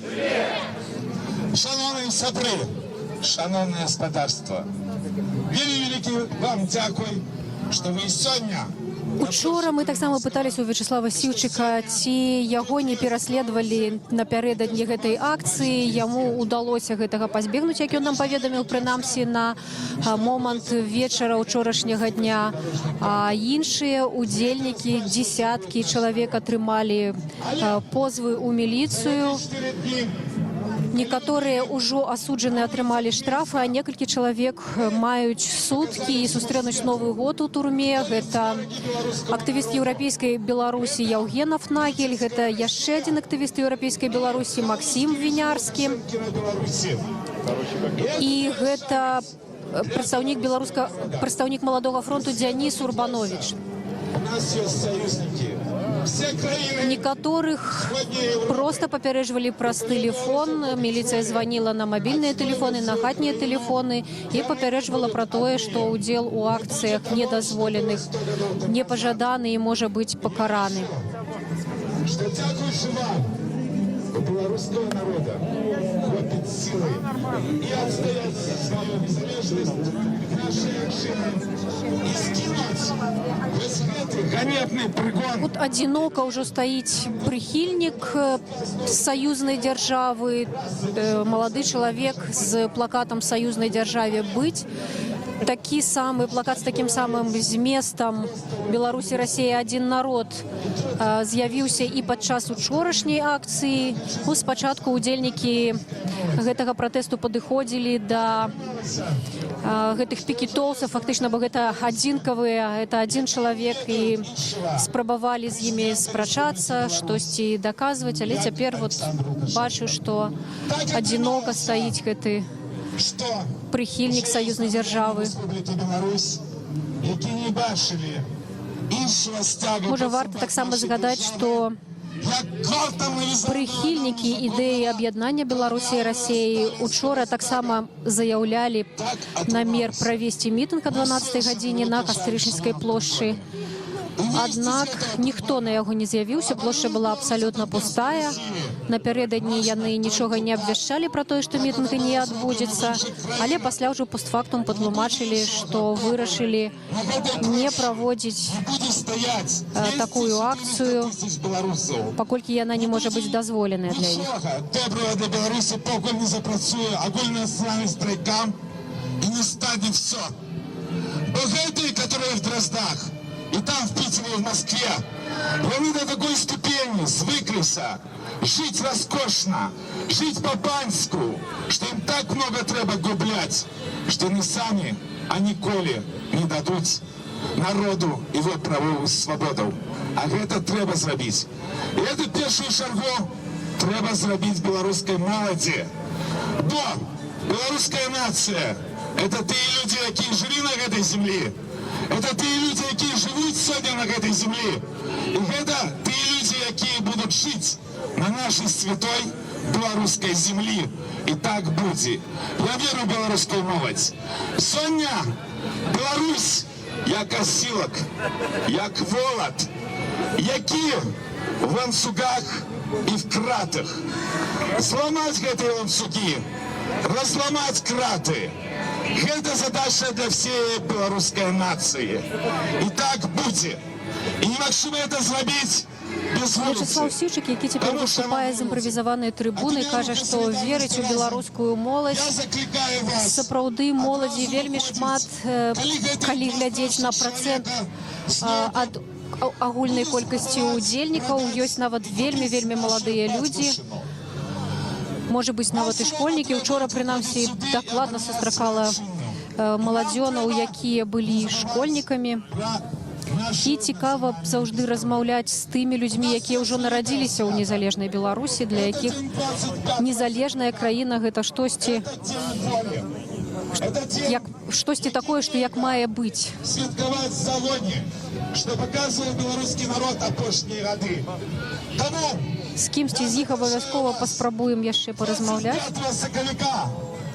Шановні сябры, шановне гаспадарства, вельмі вялікі вам дзякуй, што вы сёння. Учора мы таксама пыталіся у Вячеслава Сіўчыка, ці яго не пераследавалі напярэдадні гэтай акцыі. Яму ўдалося гэтага пазбегнуць, як ён нам паведаміў, прынамсі на момант вечара учорашняга дня. А іншыя удзельнікі, дзесяткі чалавек атрымалі позвы ў міліцыю. Некаторыя ўжо асуджаныя атрымалі штрафы, а некалькі чалавек маюць суткі і сустрэнуць Новы год у турме. Гэта актывіст еўрапейскай Беларусі Яўген Афнагель, гэта яшчэ адзін актывіст еўрапейскай Беларусі Максім Вінярскі. І гэта прадстаўнік маладога фронту Дзяніс Урбанович. У нас есть союзники. Все краины... Некаторых просто папярэджвалі праз тэлефон. Міліцыя званіла на мабільныя тэлефоны, на хатнія тэлефоны і папярэджвала пра тое, што ўдзел у акцыях недазволеных, непажаданы і можа быць пакараны. Что дзякуючы вам, у белорусского народа хватит силы и отстоять свою независимость в нашей общине и скинуть весь этот ганебный прыгон. Тут адзінока ўжо стаіць прыхільнік саюзнай дзяржавы, малады чалавек з плакатам «Саюзнай дзяржаве быць». Такі самы плакат з такім самым зместам «Беларусь і Расія – адзін народ» з'явіўся і падчас учорашняй акцыі. Спачатку удзельнікі гэтага пратэсту падыходзілі да гэтых пікетоўцаў, фактычна, бо гэта адзінкавыя, гэта адзін чалавек, і спрабавалі з імі спрачацца, штосьці даказваць, але цяпер бачу, што адзінока стаіць гэты прыхільнік саюзнай дзяржавы. Можа, варта таксама згадаць, што прыхільнікі ідэі аб'яднання Беларусі і Расіі учора таксама заяўлялі намер правесці мітынг о 12 гадзіне на Кастрычніцкай плошчы. Аднак ніхто на яго не з'явіўся, плошча была абсалютна пустая. Напярэдадні яны нічога не абвяшчалі пра тое, што мітынга не адбудзецца, але пасля ўжо постфактум патлумачылі, што вырашылі не праводзіць такую акцыю, паколькі яна не можа быць дазволеная для іх. Доброго для Беларусі, пакуль не запрацуе агульная славість страйкам і не стане все. Бо гэтые, которые в Дроздах, и там, в Питере, и в Москве, они до такой ступени свыклися жить роскошно, жить по-панську, что им так много треба гублять, что они сами, а ніколи не дадуть народу его правову свободу. А это треба зробить. И эту першую шагу треба зробить белорусской молоді. Бо белорусская нация – это те люди, які жили на этой земле. Это те люди, які живуть сьогодні на этой земле. И это те люди, які будут жить на нашей святой белорусской земле. И так будет. Я верю в белорусскую молодь. Сьогодні Беларусь, як осілок, як волод, які в ланцюгах і в кратах. Зламати ці ланцюги, розламати крати. Это задача для всей белорусской нации. И так будет. И немагчыма это зрабіць без вуліцы. Вячеслав Сівчык, які цяпер выступае з імправізаванай трыбуны, кажа, што верыць у беларускую моладзь. Сапраўды моладзі вельмі шмат, калі глядзець на працэнт ад агульнай колькасці удзельнікаў. Ёсць нават вельмі маладыя людзі. Можа быць, нават і школьнікі. Учора, прынамсі, дакладна сустракала маладзёнаў, якія былі школьнікамі. І цікава заўжды размаўляць з тымі людзьмі, якія ўжо нарадзіліся ў незалежнай Беларусі, для якіх незалежная краіна – гэта штосьці такое, што як мае быць. Святкаваць сьогодні, што паказвае беларускі народ апошнія гады. Таму з кімсьці з іх абавязкова паспрабуем яшчэ паразмаўляць. 5 сакавіка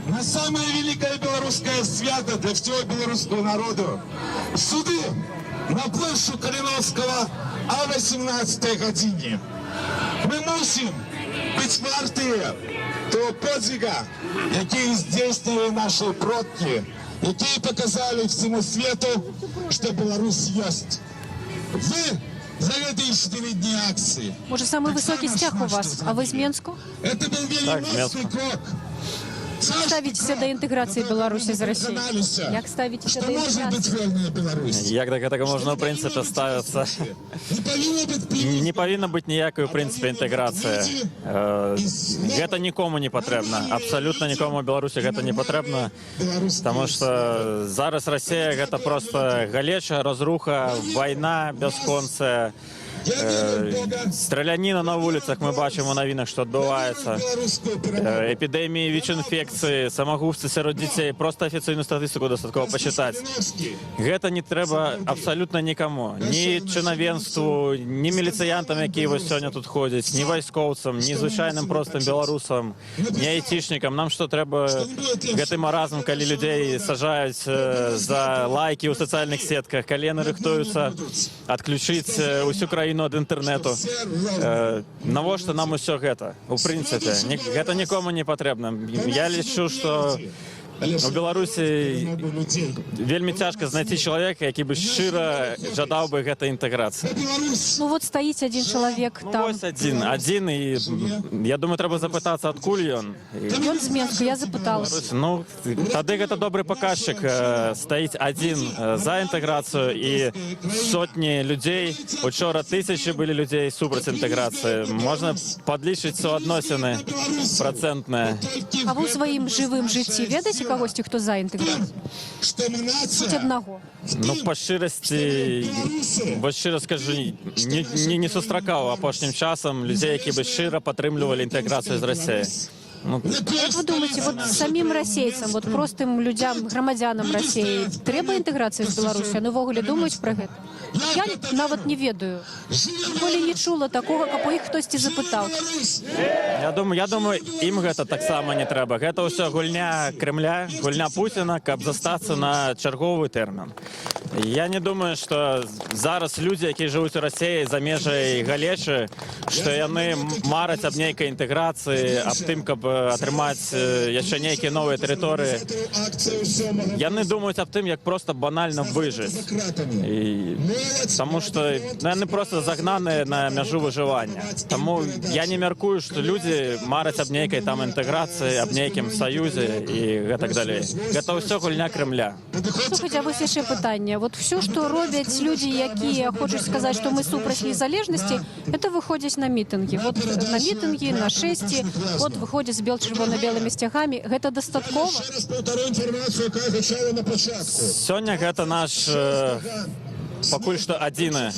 на самое великое белорусское свято для всего белорусского народа. Суды на площадь Калиновского о 18 године. Мы мусим быть вартые того подвига, який здійснили наші предки, які показали всему свету, что Беларусь есть. Вы за эти 4 дні акції. Може, самий високий стяг у вас, а ви з Менску? Это был великий крок. Як ставитеся до інтеграції Білорусі з Росією? Як ставитеся до інтеграції? Як до гэтага можна, в прынцыпе, ставіцца? Не павінна быць ніякай, у прынцыпе, інтэграцыі. Гэта нікому не патрэбна. Абсалютна нікому ў Беларусі гэта не патрэбна. Таму што зараз Расія гэта проста галеча, разруха, вайна бясконцая. Страляніна на вулицях, ми бачимо у новинах, що відбувається. Епідемії ВІЧ-інфекції, самогубці серед дітей. Просто офіційну статистику достатково почитати. Гэта не треба абсолютно нікому. Ні чиновенству, ні міліціянтам, які ось сьогодні тут ходять, ні військовцям, ні звичайним простим білорусам, ні айтішникам. Нам що треба гэты маразм, коли людей сажають за лайки у соціальних сетках, коли вони рихтуються відключити усю країну від інтернету. Навошта нам усе гэта? У принципі, гэта нікому не потрібно. Я лічу, що у Беларусі вельмі цяжка знайти чалавека, які бы шчыра жадаў бы гэтай інтэграцыі. Ну вот стаіць один чалавек там. Ось адзін, і я думаю, трэба запытацца, адкуль ён. Ён з Менску, я запыталась. Ну, тады гэта добры паказчык. Стаіць адзін за інтэграцыю і сотні людзей. Учора тысячы былі людзей супраць інтэграцыі. Можна падлічыць суадносіны працэнтныя. А вы ў сваім жывым жыцці ведаеце кагосьці, хто за інтэграцыю? Хоць аднаго. Ну, па шчырасці, бо шчыра скажу, не сустракаў апошнім часам людзей, які бы шчыра падтрымлівалі інтэграцыю з Расіяй. Ну, як вы думаете, вот самим расейцам, вот простым людям, громадянам России, трэба інтэграцыя з Беларусі? Ну, ввогуле думаюць пра гэта? Я нават не ведаю. Ніколі не чула такога, каб у іх хтосьці запытаў. Я думаю, ім гэта таксама не трэба. Гэта ўсё гульня Кремля, гульня Пуціна, каб застацца на чарговы тэрмін. Я не думаю, што зараз людзі, якія жывуць у Расіі за межай галечы, што яны мараць аб нейкай інтэграцыі, аб тым, каб атрымаць яшчэ нейкія новыя тэрыторыі. Яны думаюць аб тым, як проста банальна выжыць. Таму што яны проста загнаныя на мяжу выжывання. Таму я не мяркую, што людзі мараць аб нейкай там інтэграцыі, аб нейкім саюзе і гэтак далей. Гэта ўсё гульня Кремля. Слухайте, а вось яшчэ пытанне. Вот все, што робяць людзі, якія хочуць сказаць, што мы супраць незалежнасці, это выходзяць на мітынгі. Вот на мітынгі, на шэсці, вот выходзяць з чырвона-белымі сцягамі. Гэта дастаткова? Сёння гэта наш пакуль што адзіны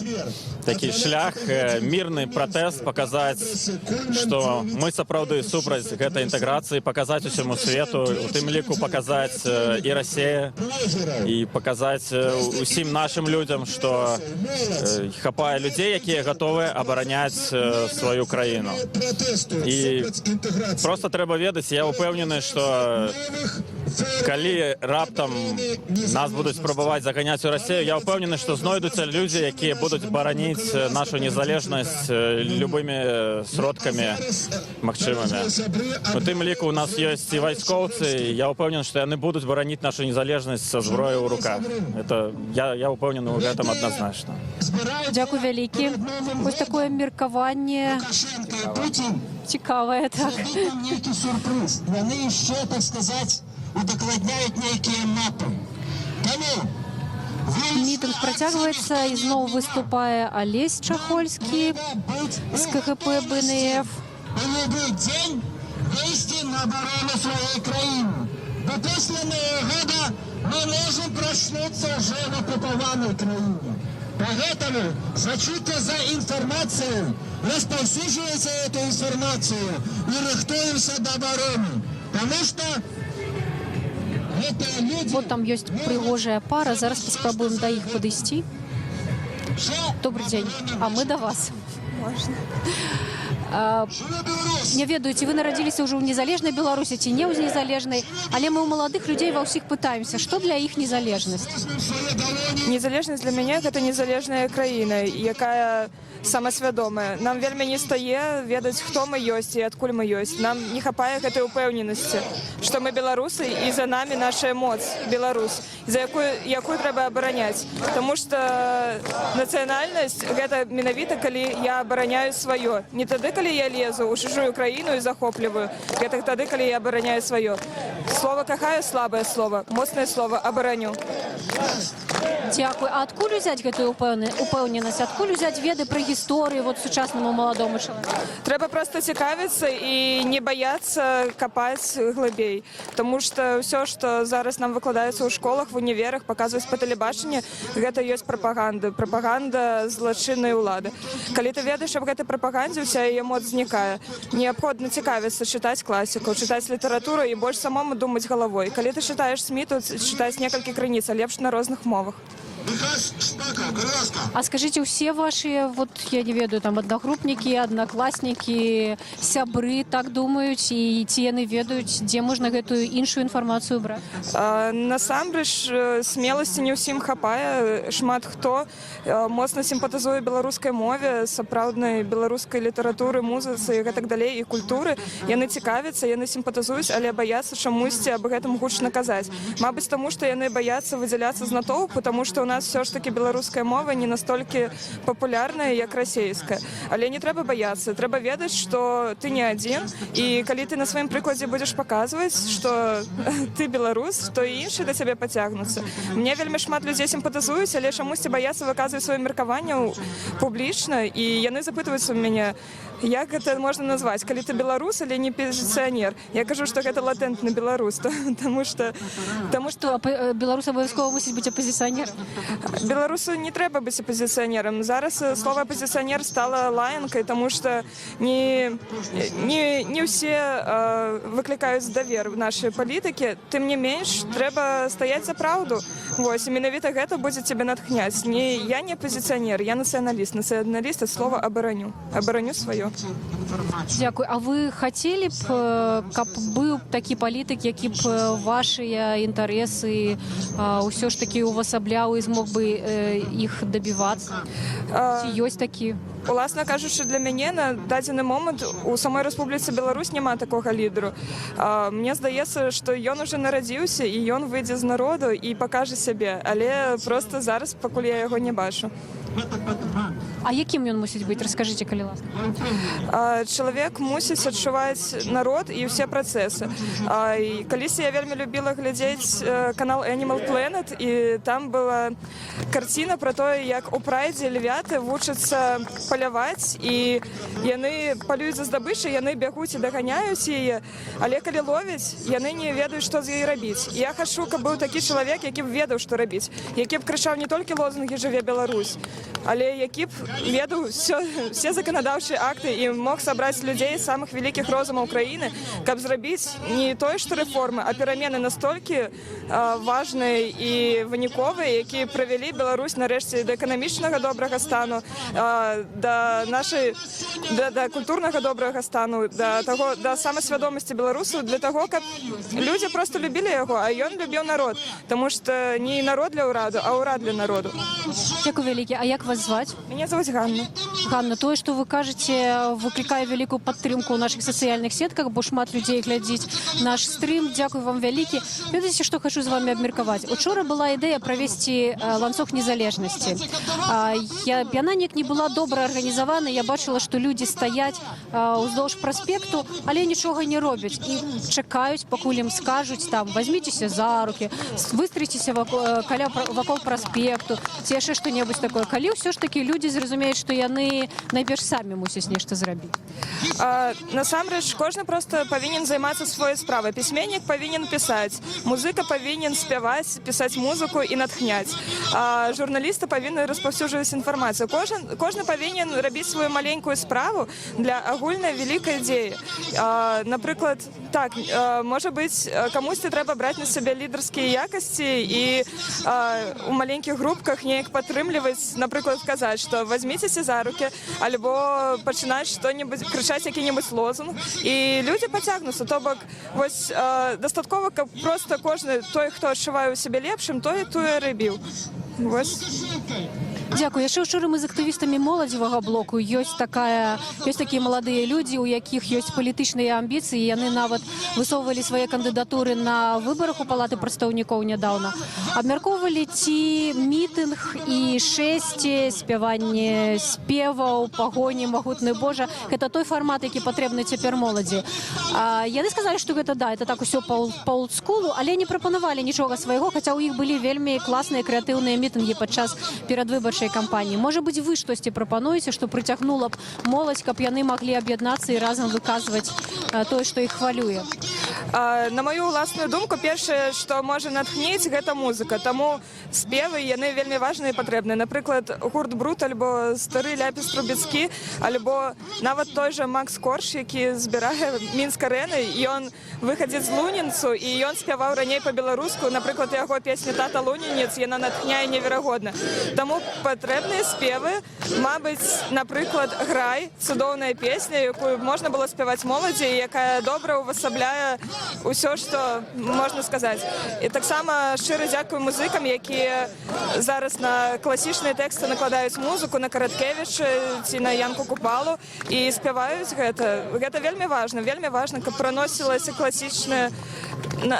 такі шлях, мірны пратэст, паказаць, што мы сапраўды супраць гэтай інтэграцыі, паказаць усяму свету, у тым ліку паказаць і Расія, і паказаць усім нашым людзям, што хапае людзей, якія гатовыя абараняць сваю краіну. І проста трэба ведаць, я ўпэўнены, што калі раптам нас будуць спрабаваць заганяць у Расію, я ўпэўнены, што знойдуцца людзі, якія будуць бараніць нашу незалежнасць любымі сродкамі магчымымі. У тым ліку у нас ёсць і вайскоўцы, я ўпэўнены, што яны будуць бараніць нашу незалежнасць са зброяй у руках. Я ўпэўнены ў гэтым адназначна. Дзякуй вялікі. Вось такое меркаванне цікавае, так. Нейкі сюрпрыз. Яны яшчэ, так сказаць, удакладняюць нейкія мапы. Таму мітынг працягваецца, і зноў выступае Алесь Чахольскі з КГП БНФ. любы дзень выйсці на абарону сваёй краіны. Бо пасля Новага года мы можем проснуцца ўжо в акупаванай краіне. Поэтому зачутка за информацией, распаўсюджваецца эту информацию и рыхтуемся до обороны. Потому что Вот там ёсць прыгожая пара, зараз паспрабуем да іх падысці. Добрый дзень, а мы да вас. Не ведаю, ці вы нарадзіліся ўжо ў незалежнай Беларусі, ці не ў незалежнай, але мы ў маладых людзей ва ўсіх пытаемся, што для іх незалежнасць? Незалежнасць для мяне гэта незалежная краіна, якая самасвядомая. Нам вельмі не стае ведаць, хто мы ёсць і адкуль мы ёсць. Нам не хапае гэтай упэўненасці, што мы беларусы і за намі нашая моц, Беларусь, за якую трэба абараняць. Таму што нацыянальнасць гэта менавіта, калі я абараняю сваё. Не тады, калі я лезу ў чужую краіну і захопліваю. Гэта тады, калі я абараняю сваё. Слова кахаю, слабае слова, моцнае слова абараню. Дякую. А адкуль узяць гэтую упэўненасць? Адкуль узяць веды пра гісторыю вот сучаснаму маладому чалавеку? Трэба проста цікавіцца і не баяцца капаць глыбей. Таму што ўсё, што зараз нам выкладаецца ў школах, в універах, паказваюць па тэлебачанні, гэта ёсць прапаганда. Прапаганда злачыннай улады. Калі ты ведаеш аб гэтай прапагандзе, уся яе моц знікае. Неабходна цікавіцца, чытаць класікаў, чытаць літаратуру і больш самому думаць галавой. Калі ты чытаеш СМІ, то чытаць некалькі крыніц, а лепш на розных мовах. А скажите, все ваши, вот я не ведаю, там одногруппники, одноклассники, сябры так думают, и ці яны ведаюць, дзе можна гэтую іншую інфармацыю браць? Насамрэч, смеласці не ўсім хапае. Шмат хто моцна сімпатызуе беларускай мове, сапраўднай беларускай літаратуры, музыцы і гэтак далей, і культуры. Яны цікавяцца, яны сімпатызуюць, але баяцца чамусьці аб гэтым гучна казаць. Мабыць, таму што яны баяцца выдзяляцца з натоўпу, таму што у нас все ж таки беларуская мова не настолькі папулярная, як расейская. Але не трэба баяцца, трэба ведаць, што ты не адзін, і калі ты на сваім прыкладзе будзеш паказваць, што ты беларус, то і іншыя да цябе пацягнуцца. Мне вельмі шмат людзей сімпатызуюць, але чамусьці баяцца выказваць сваё меркаванне публічна, і яны запытваюцца ў мяне, як гэта можна назваць, калі ты беларус, але не пазіцыянер. Я кажу, што гэта латэнтны беларус, таму што беларус абавязкова мусіць быць апазіцыянерам. Беларусу не трэба быць апазіцыянерам. Зараз слова апазіцыянер стала лаянкай, таму што не ўсе выклікаюць давер в нашай палітыкі. Тым не менш, трэба стаяць за праўду. Вось, і менавіта гэта будзе цябе натхняць. Я не апазіцыянер, я нацыяналіст. Нацыяналіст ад слова абараню. Абараню сваё. Дякую. А вы хацелі б, каб быў такі палітык, які б вашыя інтарэсы ўсё ж такі увасабляў і змог бы іх дабівацца? Ці ёсць такі? Уласна кажучы, для мяне на дадзены момант у самой Рэспубліцы Беларусь няма такога лідару. Мне здаецца, што ён уже нарадзіўся і ён выйдзе з народу і пакажа сябе, але проста зараз пакуль я яго не бачу. А якім ён мусіць быць? Раскажыце, калі ласка. Чалавек мусіць адчуваць народ і ўсе працэсы. Калісьці я вельмі любіла глядзець канал Animal Planet, і там была карціна пра тое, як у прайдзе львяты вучацца паляваць, і яны палююць за здабычай, яны бягуць і даганяюць яе, але калі ловяць, яны не ведаюць, што з ёй рабіць. Я хачу, каб быў такі чалавек, які б ведаў, што рабіць, які б крычаў не толькі лозунгі «Жыве Беларусь», але які б ведаў все заканадаўчыя акты і мог сабраць людзей з самых вялікіх розумаў краіны, каб зрабіць не тое, што рэформы, а перамены настолькі важныя і выніковыя, якія прывялі Беларусь нарэшце да эканамічнага добрага стану, да культурнага добрага стану, да самасвядомасці беларусаў, для таго, каб людзі проста любілі яго, а ён любіў народ, таму што не народ для ўраду, а ўрад для народу. Дзякуй вялікі. А як вас зваць? Меня зовут Ганна. Ганна, тое, што вы кажаце, выклікае вялікую падтрымку ў нашых сацыяльных сетках, бо шмат людзей глядзіць наш стрым. Дзякуй вам вялікі. Ведаеце, што хачу з вами абмеркаваць? Учора была ідэя правесці ланцуг незалежнасці. Яна неяк не была добра арганізавана. Я бачыла, што людзі стаяць уздоўж праспекту, але нічога не робяць. І чакаюць, пакуль ім скажуць, там, возьміцеся за рукі, выстрыйцеся вакол праспекту, ці яшчэ што-небудзь такое. Калі ўсё ж такі людзі зразумеюць, што яны найперш самі мусяць нешта зрабіць? Насамрэч, кожны проста павінен займацца сваёй справай. Пісьменнік павінен пісаць, музыка павінен спяваць, пісаць музыку і натхняць. Журналісты павінны распаўсюджваць інфармацыю. Кожны павінен рабіць сваю маленькую справу для агульнай вялікай дзеі. Напрыклад, так, можа быць, камусьці трэба браць на сябе лідарскія якасці і у маленькіх групках неяк падтрымліваць, напрыклад, казаць, што возьміцеся за рукі, альбо пачынаць што-небудзь, крычаць які-небудзь лозунг, і людзі пацягнуцца. То бок, вось, дастаткова, каб проста кожны той, хто адчувае ў сябе лепшым, той тое рабіў. Вось. Дякую. Яшчэ ўчора мы з актывістамі моладзевага блоку ёсць такія маладыя людзі, у якіх ёсць палітычныя амбіцыі. Яны нават высоўвалі свае кандыдатуры на выбарах у палаты прадстаўнікоў нядаўна. Абмяркоўвалі ці мітынг і шэсце, спяванне спеваў, пагоні, магутны Божа. Гэта той фармат, які патрэбны цяпер моладзі. Яны сказалі, што гэта это так усё па олдскулу, але не прапанавалі нічога свайго, хаця ў іх былі вельмі класныя крэатыўныя мітынгі падчас перадвыбарчай кампаніі. Можа быць, вы штосьці прапануеце, што прыцягнула б моладзь, каб яны маглі аб'яднацца і разам выказваць тое, што іх хвалюе? На мою ўласную думку, першае, што можа натхніць, гэта музыка. Таму спевы, яны вельмі важныя і патрэбныя. Напрыклад, гурт Брут, альбо стары Ляпіс Трубецкі, альбо нават той жа Макс Корж, які збірае Мінск-арэны, і ён выхадзіць з Лунінцу, і ён спяваў раней па-беларуску. Напрыклад, яго песня «Тата Лунінец», яна натхняе неверагодна. Таму патрэбныя спевы, мабыць, напрыклад, «Грай», цудоўная песня, якую можна было спяваць моладзі, якая добра увасабляе ўсё, што можна сказаць. І таксама шчыра дзякую музыкам, якія зараз на класічныя тэксты накладаюць музыку, на Караткевіча ці на Янку Купалу і спяваюць гэта. Гэта вельмі важна, каб праносілася класічная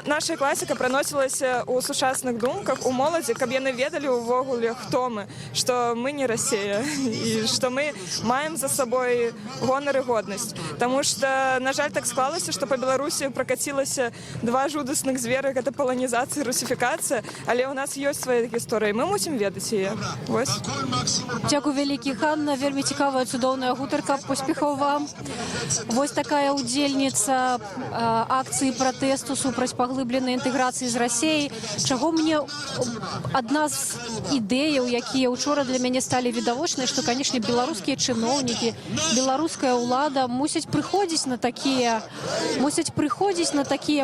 наша класіка праносілася ў сучасных думках, у моладзі, каб яны ведалі ўвогуле, хто мы, што мы не Расія і што мы маем за сабой гонар і годнасць. Таму што, на жаль, так склалася, што па Беларусі пракацілася два жудасных звера, гэта паланізацыя і русіфікацыя, але ў нас ёсць свая гісторыя, мы мусім ведаць яе. Вось. Дзякуй вялікі, Ганна, вельмі цікавая, цудоўная гутарка, поспехаў вам. Вось такая удзельніца акцыі пратэсту супраць паглыбленай інтэграцыі з Расіяй. Чаго мне адна з ідэяў, якія ўчора для мяне сталі відавочныя, што, канешне, беларускія чыноўнікі, беларуская ўлада мусяць прыходзіць на такія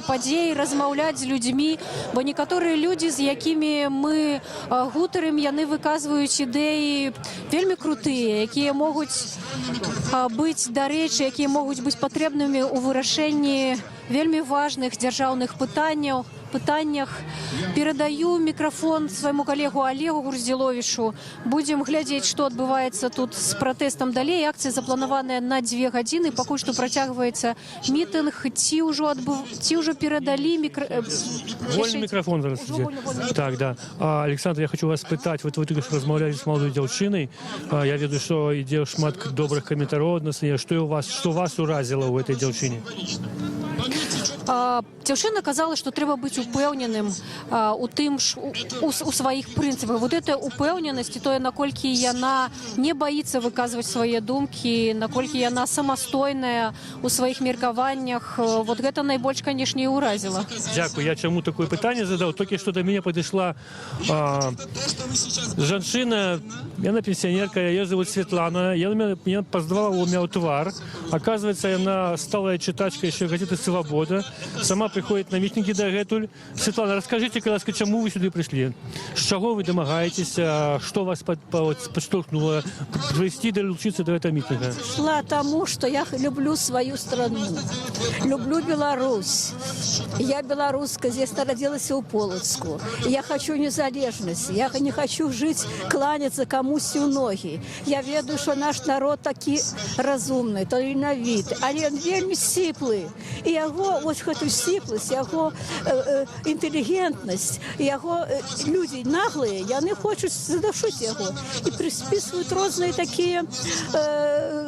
падзеі, размаўляць з людзьмі, бо некаторыя людзі, з якімі мы гутарым, яны выказваюць ідэі вельмі крутыя, якія могуць быць, дарэчы, якія могуць быць патрэбнымі ў вырашэнні вельмі важных дзяржаўных пытаннях. Перадаю мікрафон свайму калегу Олегу Гурздзіловічу. Будзем глядзець, што адбываецца тут з пратэстам далей. Акцыя запланаваная на 2 гадзіны. Пакуль што працягваецца мітынг. Ці ўжо перадалі Вольны мікрафон зараз ідзе. Так, да. Александр, я хочу вас спытаць. Вот вы только што размаўлялі з маладой дзяўчынай. Я ведаю, што ідзе шмат добрых каментароў адносна. Што вас уразіла ў этой дзяўчыне? Дзяўчына казала, што трэба быць упэўненым у сваіх прынцыпах. Вот эта упэўненасць і тое, наколькі яна не баіцца выказваць свае думкі, наколькі яна самастойная у сваіх меркаваннях, вот гэта найбольш, канешне, і ўразіла. Дзякуй. Я чаму такое пытанне задаў? Толькі што да мяне падышла жанчына, яна пенсіянерка, яе зовут Светлана, яна меня позвала у меня твар. Оказывается, яна сталая читачка еще газеты «Свобода». Сама приходит на митинги дагэтуль. Светлана, расскажите, ласка, чему вы сюда пришли? С чего вы домогаетесь? Что вас подштовхнуло прийти, долучиться до этого митинга? Шла тому, что я люблю свою страну. Люблю Беларусь. Я белоруска, здесь родилась у Полоцку. Я хочу незалежность. Я не хочу жить, кланяться кому-то у ноги. Я ведаю, что наш народ таки разумный, талановитый, але он вельми сиплый. И его, вот эту сиплость, его интеллигентность, его люди наглые, яны хочуть задушить его. И присписывают разные такие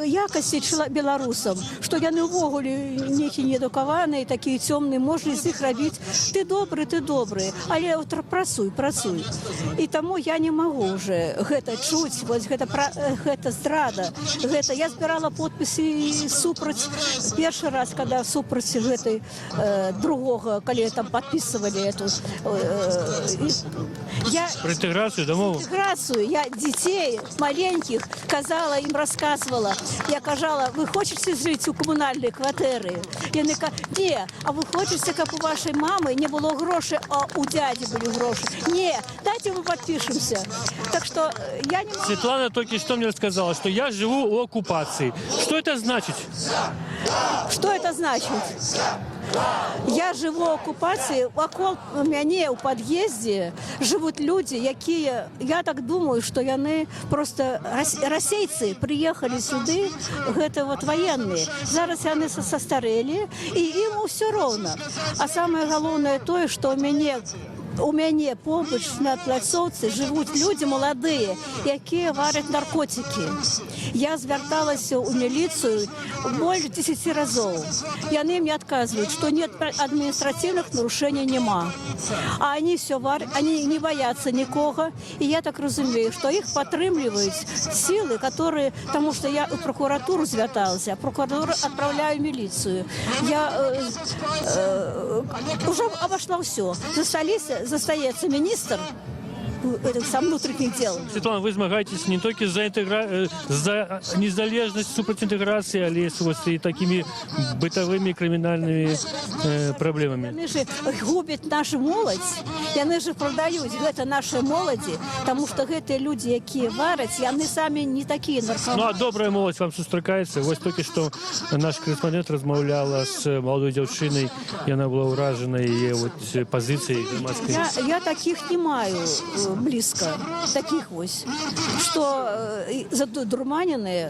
якости белорусам, что яны увогуле некие недокованные, такие темные, можно из них робить. Ты добрый, але вот працуй. И тому я не могу уже это чуть, вот это здрада. Я збирала подписи супраць, первый раз, когда супраць этой другого, когда там подписывали эту про интеграцию домов. Я детей маленьких казала, им рассказывала. Я казала, вы хотите жить у коммунальной квартиры? Яны не, а вы хотите, как у вашей мамы не было грошей, а у дяди были гроши? Не, дайте мы подпишемся. Так что я не могу... Светлана только что мне рассказала, что я живу у оккупации. Что это значит? Что это значит? Я живу в окупації, вакол мене у під'їзді живуть люди, які, я так думаю, що вони просто російці приїхали сюди, це от воєнні. Зараз вони состарели, і їм все рівно. А саме головне те, що у мене побач на плацовці живуть люди молоді, які варять наркотики. Я зверталася у міліцію більше 10 разів. Вони мені відказують, що ні адміністративних нарушень нема. А вони все варять, вони не бояться нікого. І я так розумію, що їх підтримують сили, які, тому що я у прокуратуру зверталася, прокуратура відправляє в міліцію. Я вже обійшла все. Застається міністр внутренних дел. Светлана, вы змагаетесь не только за незалежность супротинтеграции, але и такими бытовыми криминальными проблемами. Вони ж губять нашу молодь, вони ж продають це нашій молоді, тому що це люди, які варять, вони самі не такі наркомани. Ну, а добрая молодь вам зустрічається. Ось тільки що наш кореспондент розмовляла з молодою дівчиною, і вона була уражена її позицією громадської. Я таких не маю близко, таких ось, що задурманені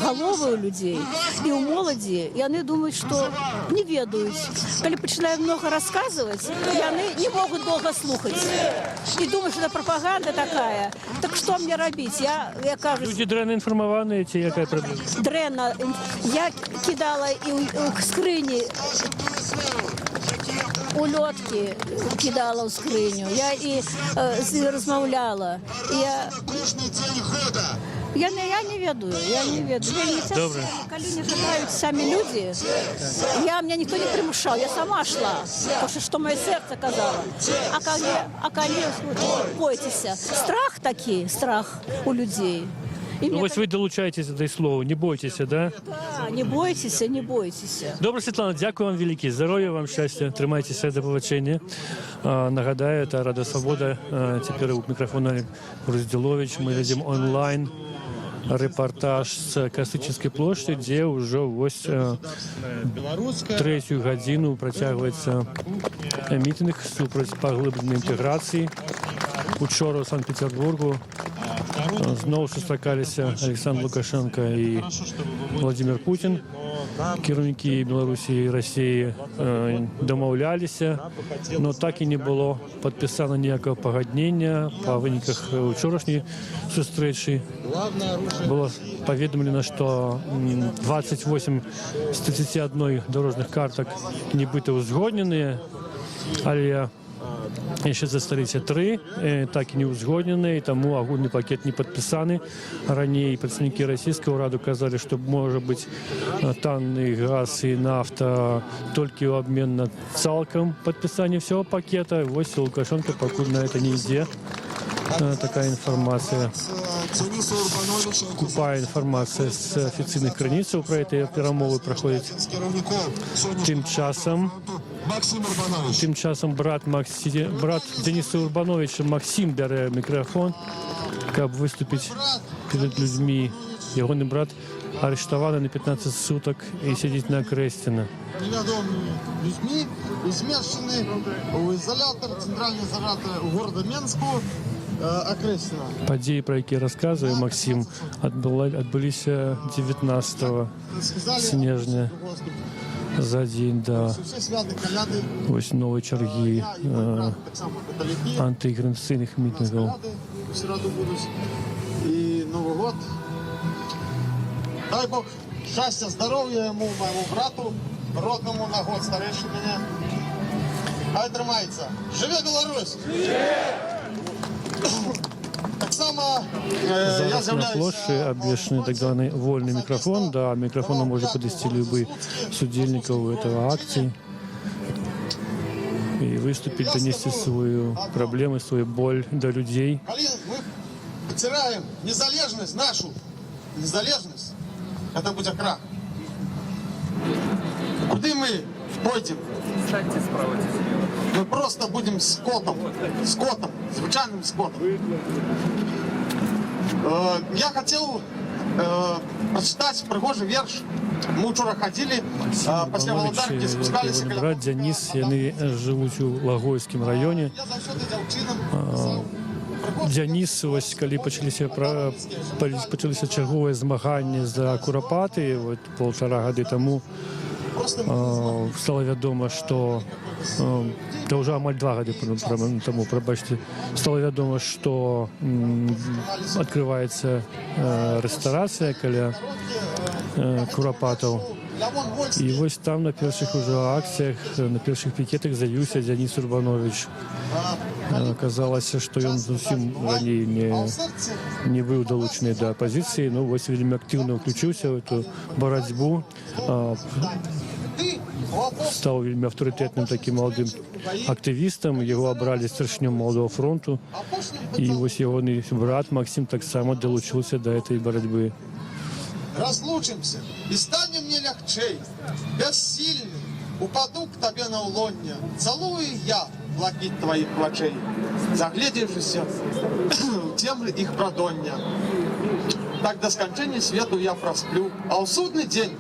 голови у людей і у молоді, і вони думають, що не ведають. Коли починаю много розказувати, вони не можуть довго слухати. І думають, що це пропаганда така. Так що мені робити? Я кажу, Люди дренно інформовані, чи яка проблема? Дренно. Я кидала і у скрині ульотки, кидала в скриню. Я і з ними розмовляла. Я не ведаю. Добре. Коли не желают сами люди, меня никто не примушал, я сама шла, потому что мое сердце казало. А коли бойтесь, страх у людей. Ну, ось ви долучаєтесь до слова, не бойтеся, да? Да, не бойтеся. Добре, Світлана, дякую вам велике. Здоров'я вам, щастя, тримайтеся до побачення. Нагадаю, це Рада Свобода. Тепер у мікрофона Розділович. Ми ведемо онлайн репортаж з Косичинської площі, де вже ось третю годину протягується мітинг супроти поглибленої інтеграції. Учора у Санкт-Петербургу знову зустрічалися Олександр Лукашенко і Владимир Путін. Керівники Білорусі і Росії домовлялися, але так і не було підписано ніякого погодження. По виниках вчорашньої зустрічі було повідомлено, що 28 з 31 дорожніх карток не бути узгоднені, але ще залишилися 3, так і не узгоднені, тому агульний пакет не підписаний. Раніше представники Російського Ради казали, що може бути танний газ і нафта тільки в обмін на цілком підписання всього пакета. Ось Лукашенко поки на це не йде. Така інформація. Скупа інформація з офіційних криниць про ці перемови проходять. Тим часом брат Дениса Урбановича Максим бере мікрофон, щоб виступити перед людьми. Його брат арештований на 15 суток і сидить на Крестіна. Невідомими людьми зміщені у ізолятор, центральний ізолятор города Мінську, Окрестина. Події, про які розказує Максим, відбулися 19 снежня. За день до ось нової черги антиагресивних мітингів. І Новий год. Дай Бог щастя, здоров'я йому, моєму брату, родному на год старіше мене. Хай тримається. Живе Білорусь! Так само зараз на площі обвішаний так званий вольний мікрофон. До мікрофону може підвести будь-який судельників цього акції і виступити, донести свою проблему, свою боль до людей. Коли ми потеряємо незалежність нашу, незалежність, це буде крах. Куди ми пойдемо? Мы просто будем скотом, звичайным скотом. Я хотел прочитать пригожий верш. Мы вчера ходили, после Володарки спускались. Брат Дзяніс, яны жывуць у Лагойскім раёне. Дзяніс, вось калі пачаліся чарговыя змаганні за Курапаты, вот 1,5 гады таму стало вядома, што да ўжо амаль 2 гады таму, прабачце, стало вядома, што адкрываецца рэстарацыя каля Курапатаў. І вось там на першых ужо акцыях, на першых пікетах з'явіўся Дзяніс Урбанович. Аказалася, што ён зусім раней не быў далучаны да апазіцыі, ну вось вельмі актыўна ўключыўся ў эту барацьбу, стаў вельмі аўтарытэтным такім маладым актывістам, яго абралі старшынём Маладога фронту, і вось ягоны брат Максим таксама далучыўся да этой барацьбы. Разлучимся, и станем мне легчей, бессильным, упаду к тебе на улонья, целую я блакит твоих плачей, заглядевшись в земли их продонья. Так до скончания свету я просплю, а в судный день,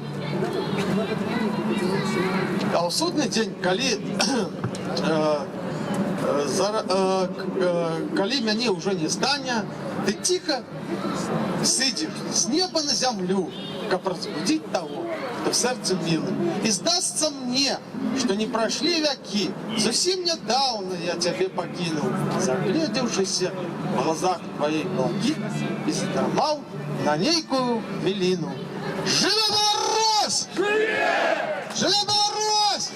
коли мяне уже не стане, ты тихо сидишь с неба на землю, как разбудить того, кто в сердце милым. И сдастся мне, что не прошли веки, совсем недавно я тебе покинул, заглядевшись в глазах твоей блоки и задремал на некую милину. Живи, Беларусь! Живи, Беларусь!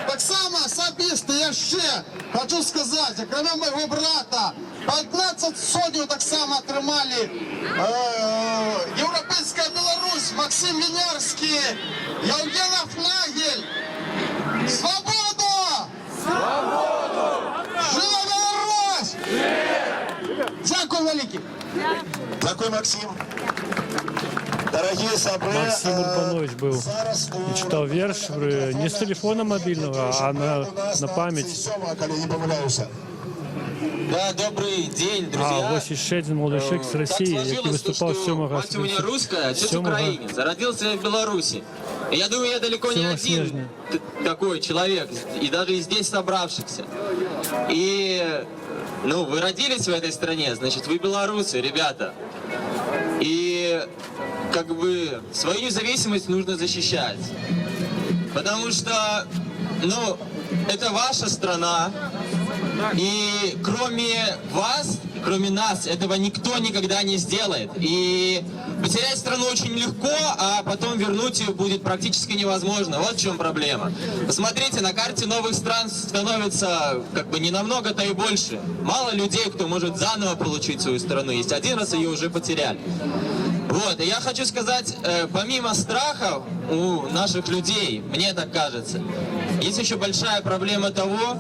Так само особисто я ще хочу сказать, окромя моего брата, 15 сотню так само отримали Европейская Беларусь, Максим Венерский, Евгенов Нагель. Свободу! Свободу! Жива Беларусь! Дякую велике! Дякую, Максим. Дорогие собры, Максим Урбанович был и читал верш не с телефона мобильного, а на память. Да, добрый день, друзья. А, ось еще один молодой человек с России, который выступал 7 мать у меня русская, отец украинец, родился я в Беларуси. И я думаю, я далеко не один такой человек, и даже и здесь собравшихся. И, ну, вы родились в этой стране, значит, вы белорусы, ребята. И, как бы, свою независимость нужно защищать. Потому что, ну, это ваша страна. И кроме вас, кроме нас, этого никто никогда не сделает. И потерять страну очень легко, а потом вернуть ее будет практически невозможно. Вот в чем проблема. Посмотрите, на карте новых стран становится как бы не намного-то и больше. Мало людей, кто может заново получить свою страну. Есть один раз ее уже потеряли. Вот, и я хочу сказать, помимо страхов у наших людей, мне так кажется, есть еще большая проблема того,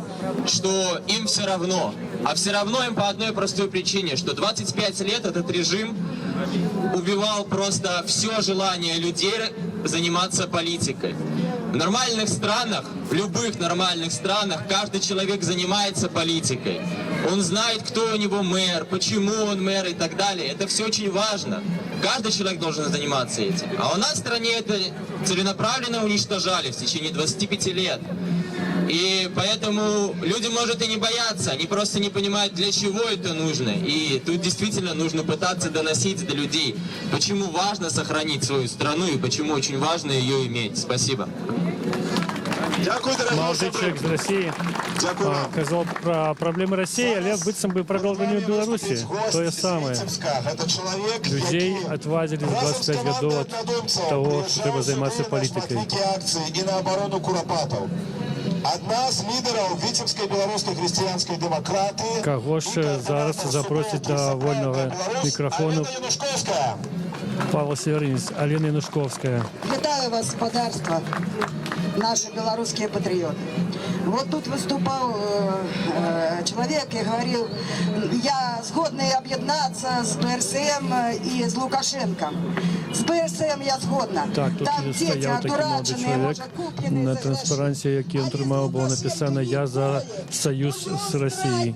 что им все равно. А все равно им по одной простой причине, что 25 лет этот режим убивал просто все желание людей заниматься политикой. В нормальных странах, в любых нормальных странах, каждый человек занимается политикой. Он знает, кто у него мэр, почему он мэр и так далее. Это все очень важно. Каждый человек должен заниматься этим. А у нас в стране это целенаправленно уничтожали в течение 25 лет. И поэтому люди, может, и не боятся, они просто не понимают, для чего это нужно. И тут действительно нужно пытаться доносить до людей, почему важно сохранить свою страну и почему очень важно ее иметь. Спасибо. Молодой человек из России сказал про проблемы России, але быццам бы про проблемы Беларуси. То же самое. Людей отвадили 25 годов от того, что треба заниматься политикой. Одна з лідерів Віцебської білоруської християнської демократи. Кого ж зараз запросить до вольного микрофона Павел Северинец, Алена Янушковская. Вітаю вас, господарство, наши белорусские патриоты. Вот тут выступал человек и говорил, я сгодный объединяться с ПРСМ и с Лукашенко. З БСМ я згодна. Так, тут Там дети стояв такий молодий одурачені, чоловік. може, куплені На за транспаранті, який він тримав, було написано «Я за союз з Росією».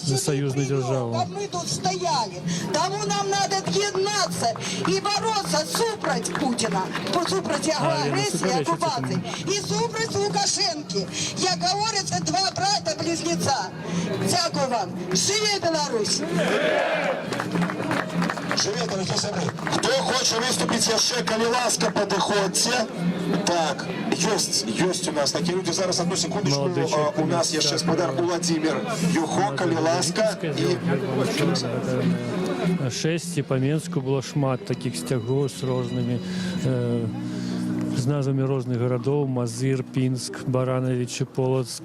За союзну державу. Ми тут стояли. Тому нам треба об'єднатися і боротися супроть Путіна, супроть його агресії, окупації. І супроть Лукашенки. Як говориться, два брата-близнеця. Дякую вам. Живе Білорусь! Живе, дорогі землі. Хто хоче виступити ще, коли ласка, підходьте. Так, есть у нас такі люди. Зараз, одну секундочку, у нас є ще сподар Владимир Юхо, коли ласка. 6, і по Мінську було шмат таких стягов з різними, з назвами різних городів. Мазир, Пінськ, Барановичі, Полоцк.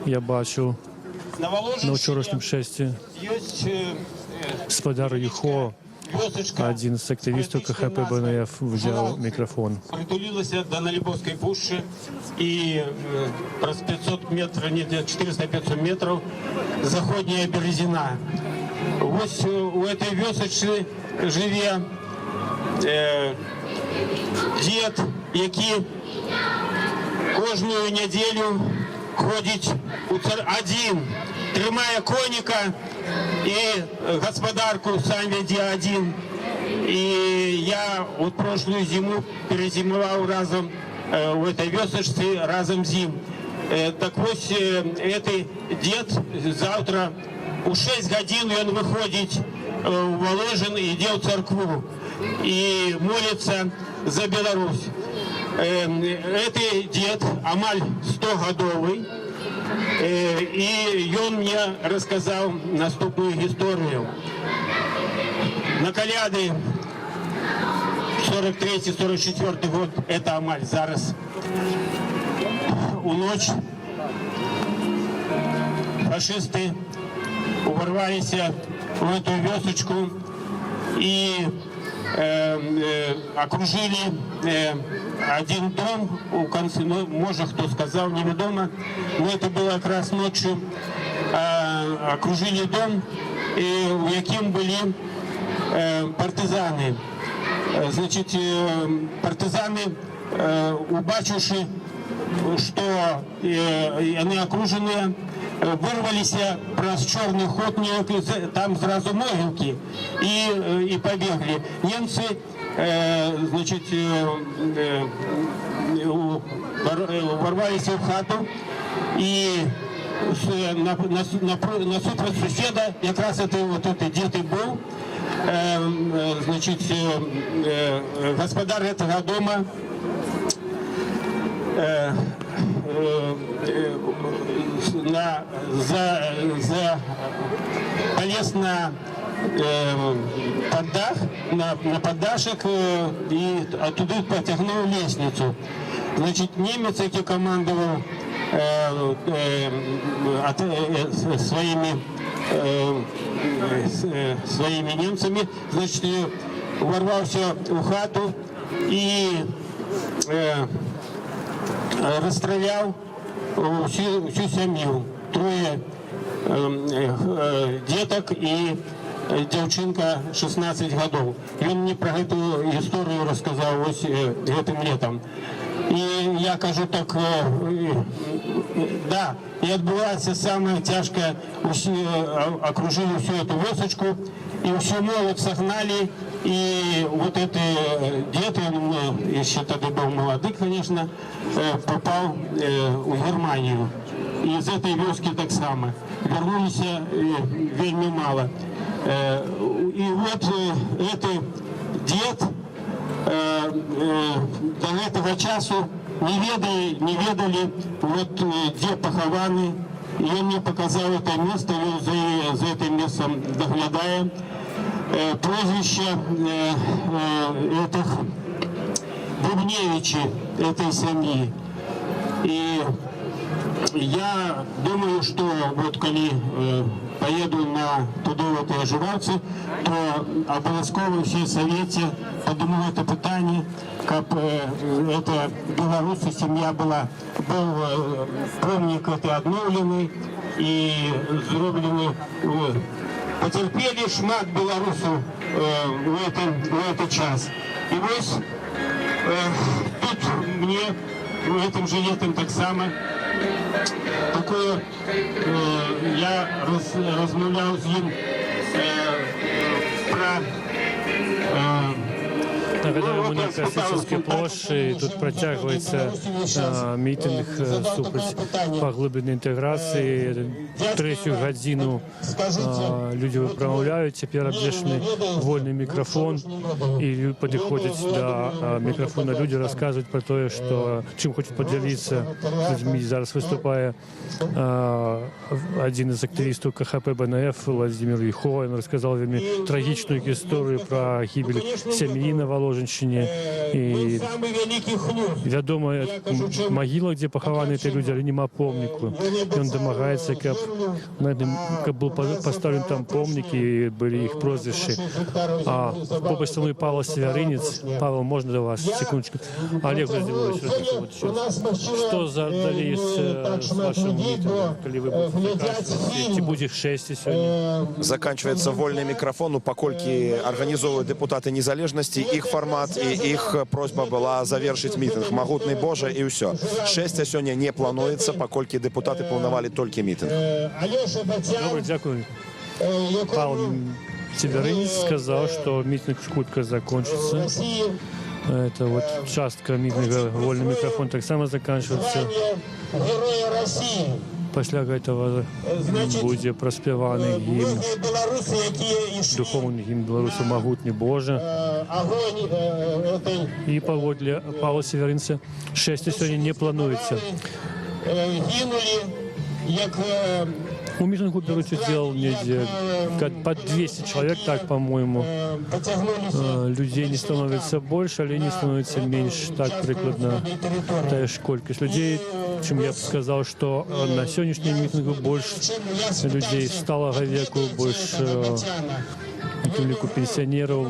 Я бачу на вчорашньому шесті. Сподар Юхо, один з активістів КХП БНФ, взяв мікрофон. Притулилася до Налибовской пуши и про 500 метров, нет, 400-500 метров заходняя Березина. Ось у этой вёсочки живе дед, який кожную неделю ходить один, тримає коніка и господарку сам веде один. И я вот прошлую зиму перезимовал разом в этой вёсочке, разом зим. Так вот, этот дед завтра у 6 годин он выходит в Воложин и идет в церкву и молится за Беларусь. Этот дед амаль 100-годовый, и он мне рассказал наступную историю. На коляды 43-44 год, это амаль зараз. У ночь фашисты ворвались в эту вёсочку и окружили один дом у конца, ну, может, кто сказал, неведомо, но это было как раз ночью. Окружили дом, в яким были партизаны. Значит, партизаны, убачивши, что они окружены, вырвались праз чорний ход, там сразу могилки, и побегли. Немцы, значит, ворвались в хату, и насупроть сусіда, якраз вот это дед и был, значит, господар этого дома полез на поддах, на поддашек и оттуда потягнул лестницу. Значит, немец, який командовал своими немцами, значит, ворвался в хату и расстрелял всю семью. 3 деток и девчонка 16 годов. И он мне про эту историю рассказал вот этим летом. И я кажу так, да, и отбывается самое тяжкое, окружили всю эту высочку, и всю молодь согнали, и вот этот дед, он еще тогда был молодой, конечно, попал в Германию. И из этой вёски так само. Вернулись вельми мало. И вот этот дед до этого часу не ведали вот где похованы. И он мне показал это место, я за этим местом доглядаю. Прозвище этих Бубневичей, этой семьи. И я думаю, что вот коли поеду туди в эти оживавці, то обов'язково всі совєті подумали це питання, щоб эта білоруська сім'я був помник відновлений і зроблений Потерпели шмат белорусов в этот час. И вот тут мне этим же летом так само такое я размовлял с ним про Нагадаємо, ми на Класичній площі, тут протягується мітинг супроть поглибленої інтеграції. Третю годину люди промовляють, тепер обвішаний вольний мікрофон, і підходять до мікрофона люди, розказують про те, що чим хочуть поділитися з людьми. Зараз виступає один із активістів КХП БНФ Владимир Віхо, він розказав мені трагічну історію про гибель сім'ї на Воложенщині. І відома могила, де поховані ці люди, але нема помніку. І він домагається, щоб був поставлен там помник, і були їх прізвища. А побач со мною Павел Северинець. Павел, можна до вас? Секундочку. Олег Владимирович, що за далі з вашим мітингом, коли ви будете працювати? Чи буде їх 6 сьогодні? Заканчивается вольный микрофон, покольки организовывают депутаты незалежности, их формат и их просьба была завершить митинг. Могутный Боже и все. 6 сегодня не плануется, покольки депутаты планировали только митинг. Добре, дякую. Павел Северинец сказал, что митинг шутка закончится. Это вот частка митинга «Вольный микрофон» так само заканчивается. Після этого буде проспіваний гімн, духовний гімн Білорусі «Могутній Боже». І поводле Павла Северинця 6 сьогодні не планується. У митингу берут удел по 200 человек, так, по-моему. Людей не становится больше, але не становится меньше. Так, прикладно та ж кількість людей. Чем я бы сказал, что на сегодняшнем митингу больше людей сталого веку, больше віку пенсіонерів,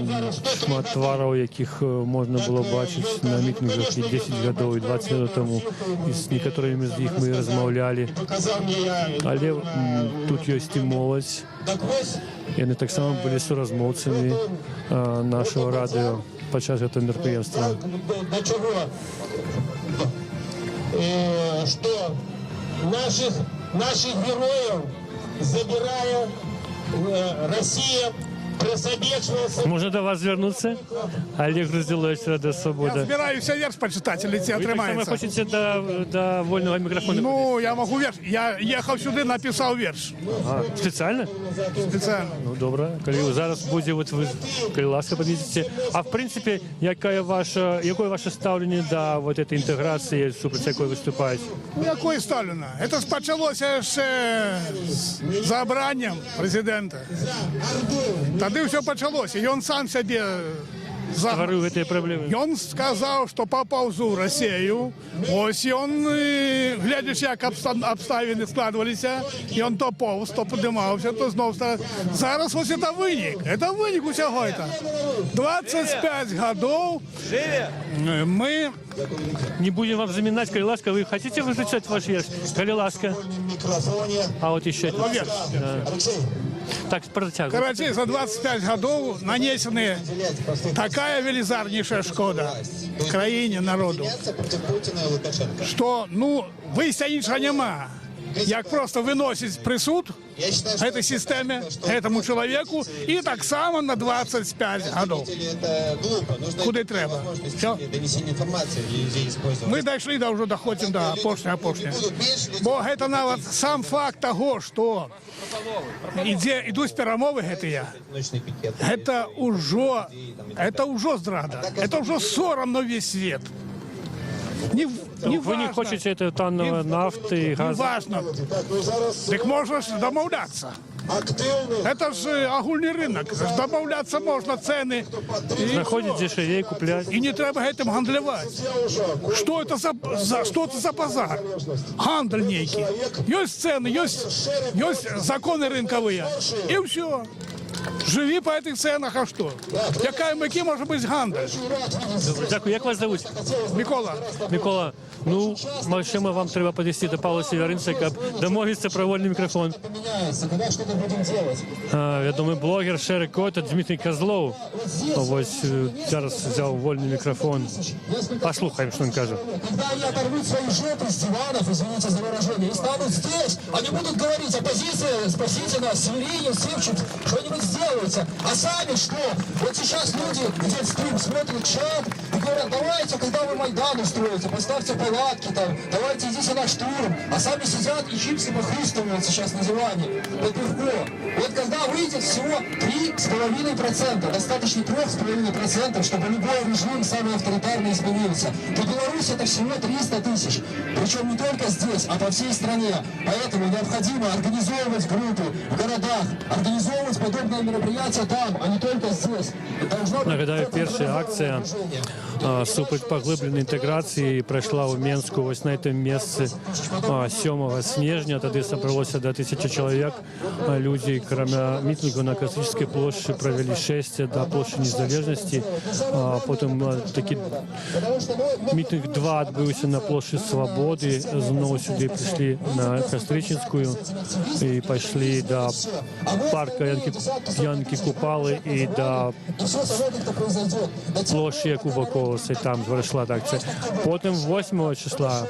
шмат тварів, яких можна було бачити на мітингах і 10 років, і 20 років тому. І з некоторими з них ми розмовляли. Але тут є і молодь. І вони так само були соразмовцями нашого радіо під час цього мероприємства. Что наших героев забирает Россия. Можно до вас звернуться? Олег Груздилович, Рада Свобода. Я збираюся верш почитати, але це Ви так само отримається. хочете до вольного мікрофону? Ну, я можу верш. Я їхав сюди, написав верш. Ага. Спеціально? Спеціально. Ну, добре. Коли зараз буде, от ви, коли ласка, підійдете. А в принципі, яке ваше ставлення до вот этой інтеграції, супроти якої виступають? Ну, якої ставлено? Це ж почалося ще з забранням президента. Тоді все почалося, і він сам собі створив ці проблеми. Він сказав, що поповзу в Росію. Ось він, глядячи, як обставини складувалися, і він то повз, то піднімався, то знову став. Зараз ось це винік. Це винік усього. 25 років ми... Не будем вам заминать, коли ласка. Вы хотите выключать ваш верш? Коли ласка. А вот еще. Да. Так, протягивай. Короче, за 25 годов нанесена такая велизарнейшая шкода країні, народу, що, ну, вийстя іншого нема. Як просто виносить присуд этой системе, этому человеку, и так само на 25 годов. Куди треба. Все. Ми дійшли, да вже доходимо до опошнього. Бо це навіть сам факт того, що йдуть перемови, це вже зрада, це вже сором на весь світ. Вы не хотите танновой нафты, газа? Не важно. Так можно ж домовляться. Это же огульный рынок. Домовляться можно, цены. Находить дешевее, куплять. И не треба этим гандлевать. Что это за базар? Гандль некий. Есть цены, есть законы рынковые. И все. Живи по этих ценах, а что? Який може бути гандаль? Добре, дякую. Як вас зовуть? Микола. Микола, ну, Максима, вам треба підійти до Павла Северинця, щоб домовитися про вольний мікрофон. Відомий блогер, шер-кота Дмитрий Козлов. Ось зараз взяв вольний мікрофон. Послухаємо, що він каже. Когда они оторвут свои жопы с диванов, извините за выражение, и станут здесь, они будут говорить: оппозиция, спасите нас, Сверинин, Сивчик, что-нибудь сделайте. А сами что? Вот сейчас люди где-то стрим смотрят чат и говорят: давайте, когда вы Майдан устроите, поставьте палатки там, давайте идите на штурм. А сами сидят и чипсы похрустывают сейчас на диване. Вот легко. Вот когда выйдет всего 3,5%, достаточно 3,5%, чтобы любой режим, самый авторитарный, изменился. Для Беларуси это всего 300 тысяч. Причем не только здесь, а по всей стране. Поэтому необходимо организовывать группы в городах, организовывать подобные мероприятия там, а не только здесь. Нагадаю, перша акція супроть поглибленої інтеграції пройшла у Мінську ось на цьому місці 7 снежня. Тоді зібралося до 1000 чоловік. Люди, крім мітингу на Класичній площі, провели шествие до площі Незалежності. Потім такий мітинг 2 відбувся на площі Свободи. Знову сюди прийшли на Костричинську і пішли до парка Янки Купали і до площі Якуба Колоса, і там пройшла акція. Потім 8 числа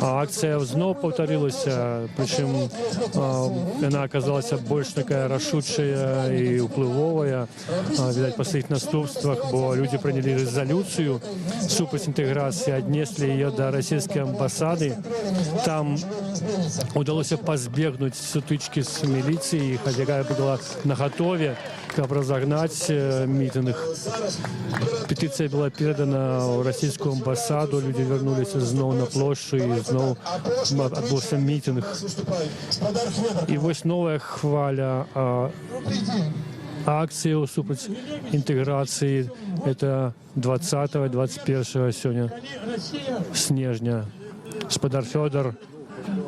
акція знову повторилася, причому вона оказалася більш така рішуча і впливова, видать, по своїх наступствах, бо люди прийняли резолюцію супроть інтеграції, віднесли її до російської амбасади. Там удалося позбегнуть сутички з міліцією, яка була наготові, щоб розогнати мітинг. Петиція була передана в російську амбасаду, люди вернулися знову на площу і знову відбувся мітинг. І ось нова хвиля акції супроть інтеграції. Це 20-21 сьогодні снежня. Господар Федор,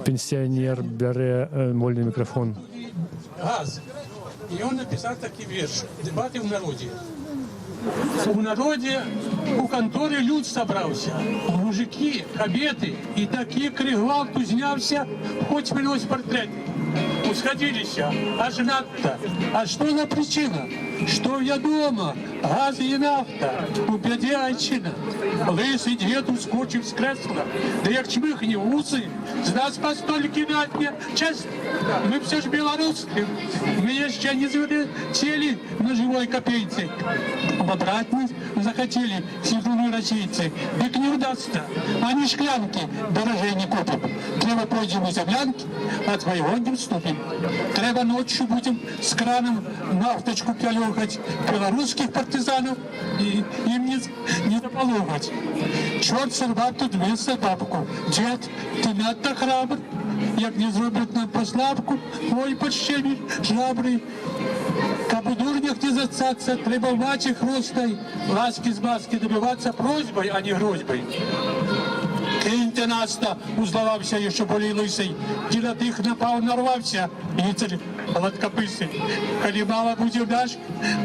пенсіонер, бере вольний мікрофон. Газ. І він написав такий вірш. Дебати в народі. У народі у конторі люд собрався. Мужики, кабети і такі кригвалту знявся, хоч принось портрети. Усходилися, аж надто. А что за причина? Что я дома? Газ и нафта. У беде айчина. Лысый дед ускочив с кресла. Да як чмыхни в усы. З нас по стольки на дня. Честно, мы все ж белорусские. Мы еще не залетели на живой копейце. Обобрать нас захотели сидуны российцы. Так не удастся. Они шклянки дорожей не купят. Треба пойдем из землянки, от своего не вступим. Треба ночью будем с краном нафточку пялёхать белорусских партизанов и им не заполовать. Черт сорвал тут вместо бабку. Дед, ты надто храбр, як не зробить нам послабку, ой, подщемі жабри. Каб у дурнях не зацаться, треба мачі хрустой, ласки з маски добиваться просьбой, а не грозьбой. Киньте нас-то, узловався еще более лысый, ті на тих напав, нарвався, лицарь гладкописый. Коли мало будем наш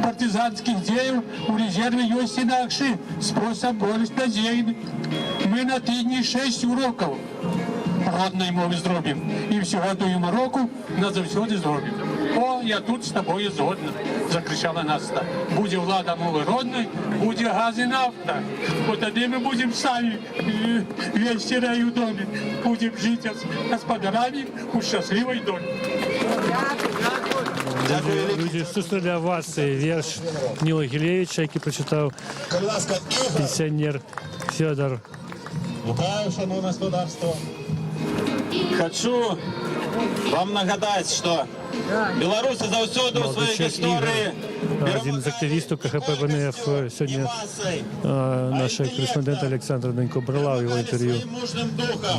партизанских деев, у резерве есть инакши, способ более надзейный. Мы на тижні 6 уроків родної мови зробимо. І всього тую мороку назавсьоди зробимо. О, я тут з тобою згодна, закричала Наста. Буде влада мови родної, буде газ і нафта. Бо тоді ми будемо самі вещі раю домі. Будемо жити з господарами у щасливій долі. Люди, слушали для вас вірш Ніла Гілевича, який прочитав пенсіонер Федор. Вітаю, шановне господарство. Хочу вам нагадати, що білоруси завсюди у своїй історії. Один з активістів КХП ВНФ сьогодні наш кореспондент Олександр Денько брала його інтерв'ю.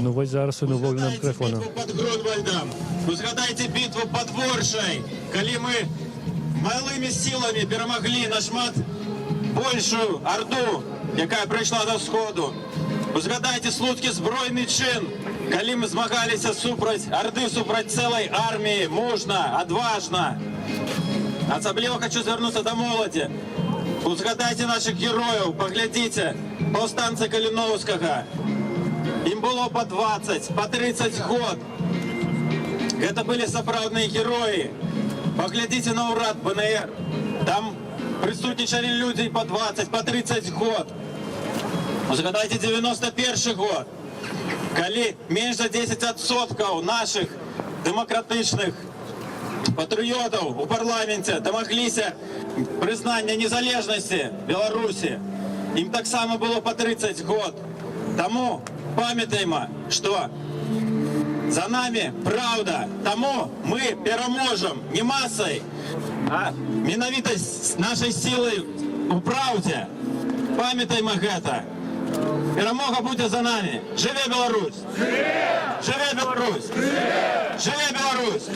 Ну ось зараз він у вольному мікрофону. Ви згадайте битву під Воршей, коли ми малими силами перемогли на шмат більшу орду, яка прийшла до Сходу. Ви згадайте Слуцький збройний чин, коли ми змагалися супроть орди, супроть цілої армії, мужно, одважно. Особливо хочу звернутися до молоді. Згадайте наших героїв, поглядите, повстанці Калиновського. Им было по 20, по 30 год. Это были сапраўдные герои. Поглядите на уряд БНР. Там присутничали люди по 20, по 30 год. Згадайте 91 год, коли меньше за 10% наших демократичних патріотів у парламенті домоглися признання незалежності Білорусі. Їм так само було по 30 год. Тому пам'ятаємо, що за нами правда. Тому ми переможемо не масою, а менавіта нашою силою у правді. Пам'ятаємо це. Перемога буде за нами. Живе Білорусь! Живе Білорусь! Живе Білорусь!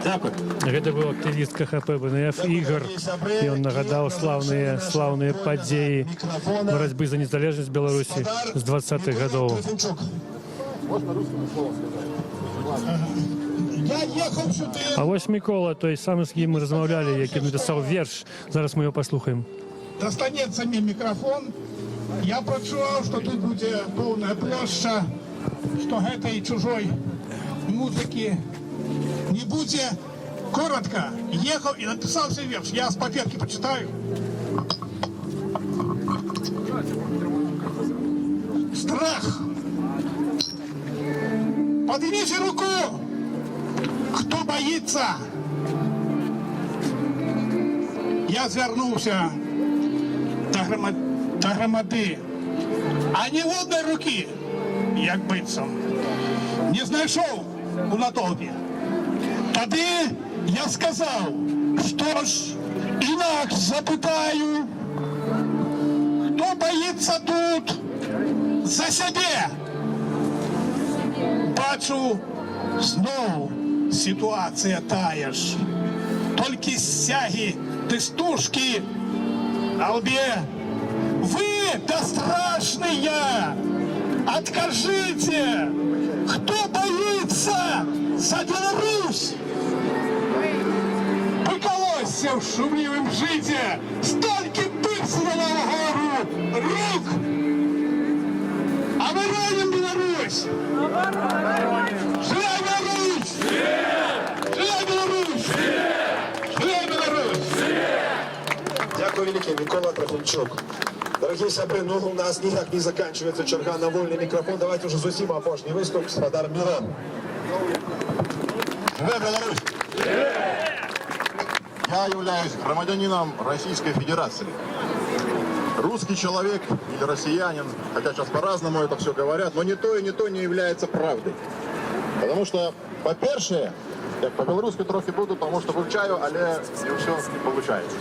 Дякую. Гэта быў актывіст КХП БНФ Ігор, і ён нагадаў слаўныя падзеі барацьбы за незалежнасць Беларусі з 20-х гадоў. А вось Мікола, той самы, з кім мы размаўлялі, які напісаў верш. Зараз мы його паслухаем. Достанецца мне мікрафон. Я прачуваў, што тут будзе поўная плошча, што гэтай чужой музыкі не будзе. Коротко ехал и написал себе верш. Я с паперки почитаю. Страх. Поднимите руку, кто боится. Я звернулся до громады, а не водной руки, як быццам, не знайшов у натовпі. Тады я сказав, що ж, інакш запитаю, хто боїться тут за себе. Бачу, знову ситуація тая ж. Тільки стяги, тистушки, а обе вы, да страшные, откажите, кто боится за Беларусь. Поколосся в шумливом житті, стільки писано вгору рук. А ми раним Білорусь! Живе Білорусь! Живе Білорусь! Живе Білорусь! Дякую велике, Микола Трохимчук. Дорогие сябры, ну у нас никак не заканчивается черга на вольный микрофон. Давайте уже зусім опошний выступ с Фадар Мирон. Живе Беларусь! Я являюсь громадянином Российской Федерации. Русский человек или россиянин, хотя сейчас по-разному это все говорят, но ни то и не является правдой. Потому что, по-перше, я по-белорусски трохи буду, потому что вивчаю, але не все не получается.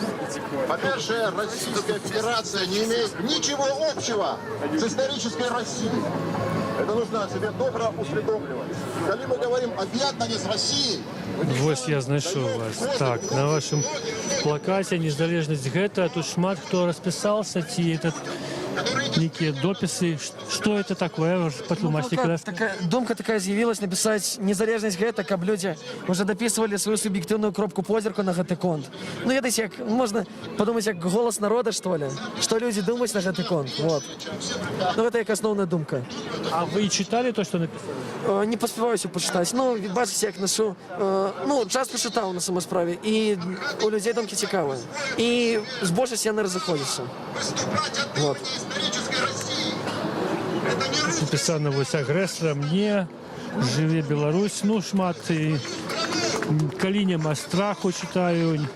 По-перше, Российская Федерация не имеет ничего общего с исторической Россией. Это нужно себе добро усведомливать. Когда мы говорим об'єднання з Россией, Вось я знайшов вас. Так, на вашем плакате «Незалежность гэта», тут шмат хто распісаўся, ці этот некие дописы. Что это такое? Патлумачьте. Думка такая з'явилась написать «Незалежность гэта», каб люди уже дописывали свою субъективную кропку позірку на гэты конт. Ну, я десь як, можно подумать, як голос народа, что ли? Что люди думают на гэты конт. Вот. Ну, это як основная думка. А вы читали то, что написали? Не поспеваю все почитать. Ну, бачите, як ношу. Ну, час почитав на самой справе. И у людей думки цікаві. И с большей я не разыходишься. Вот. Написано вось агрэсарам не, жыве Беларусь, ну шмат і калі няма страху читаю,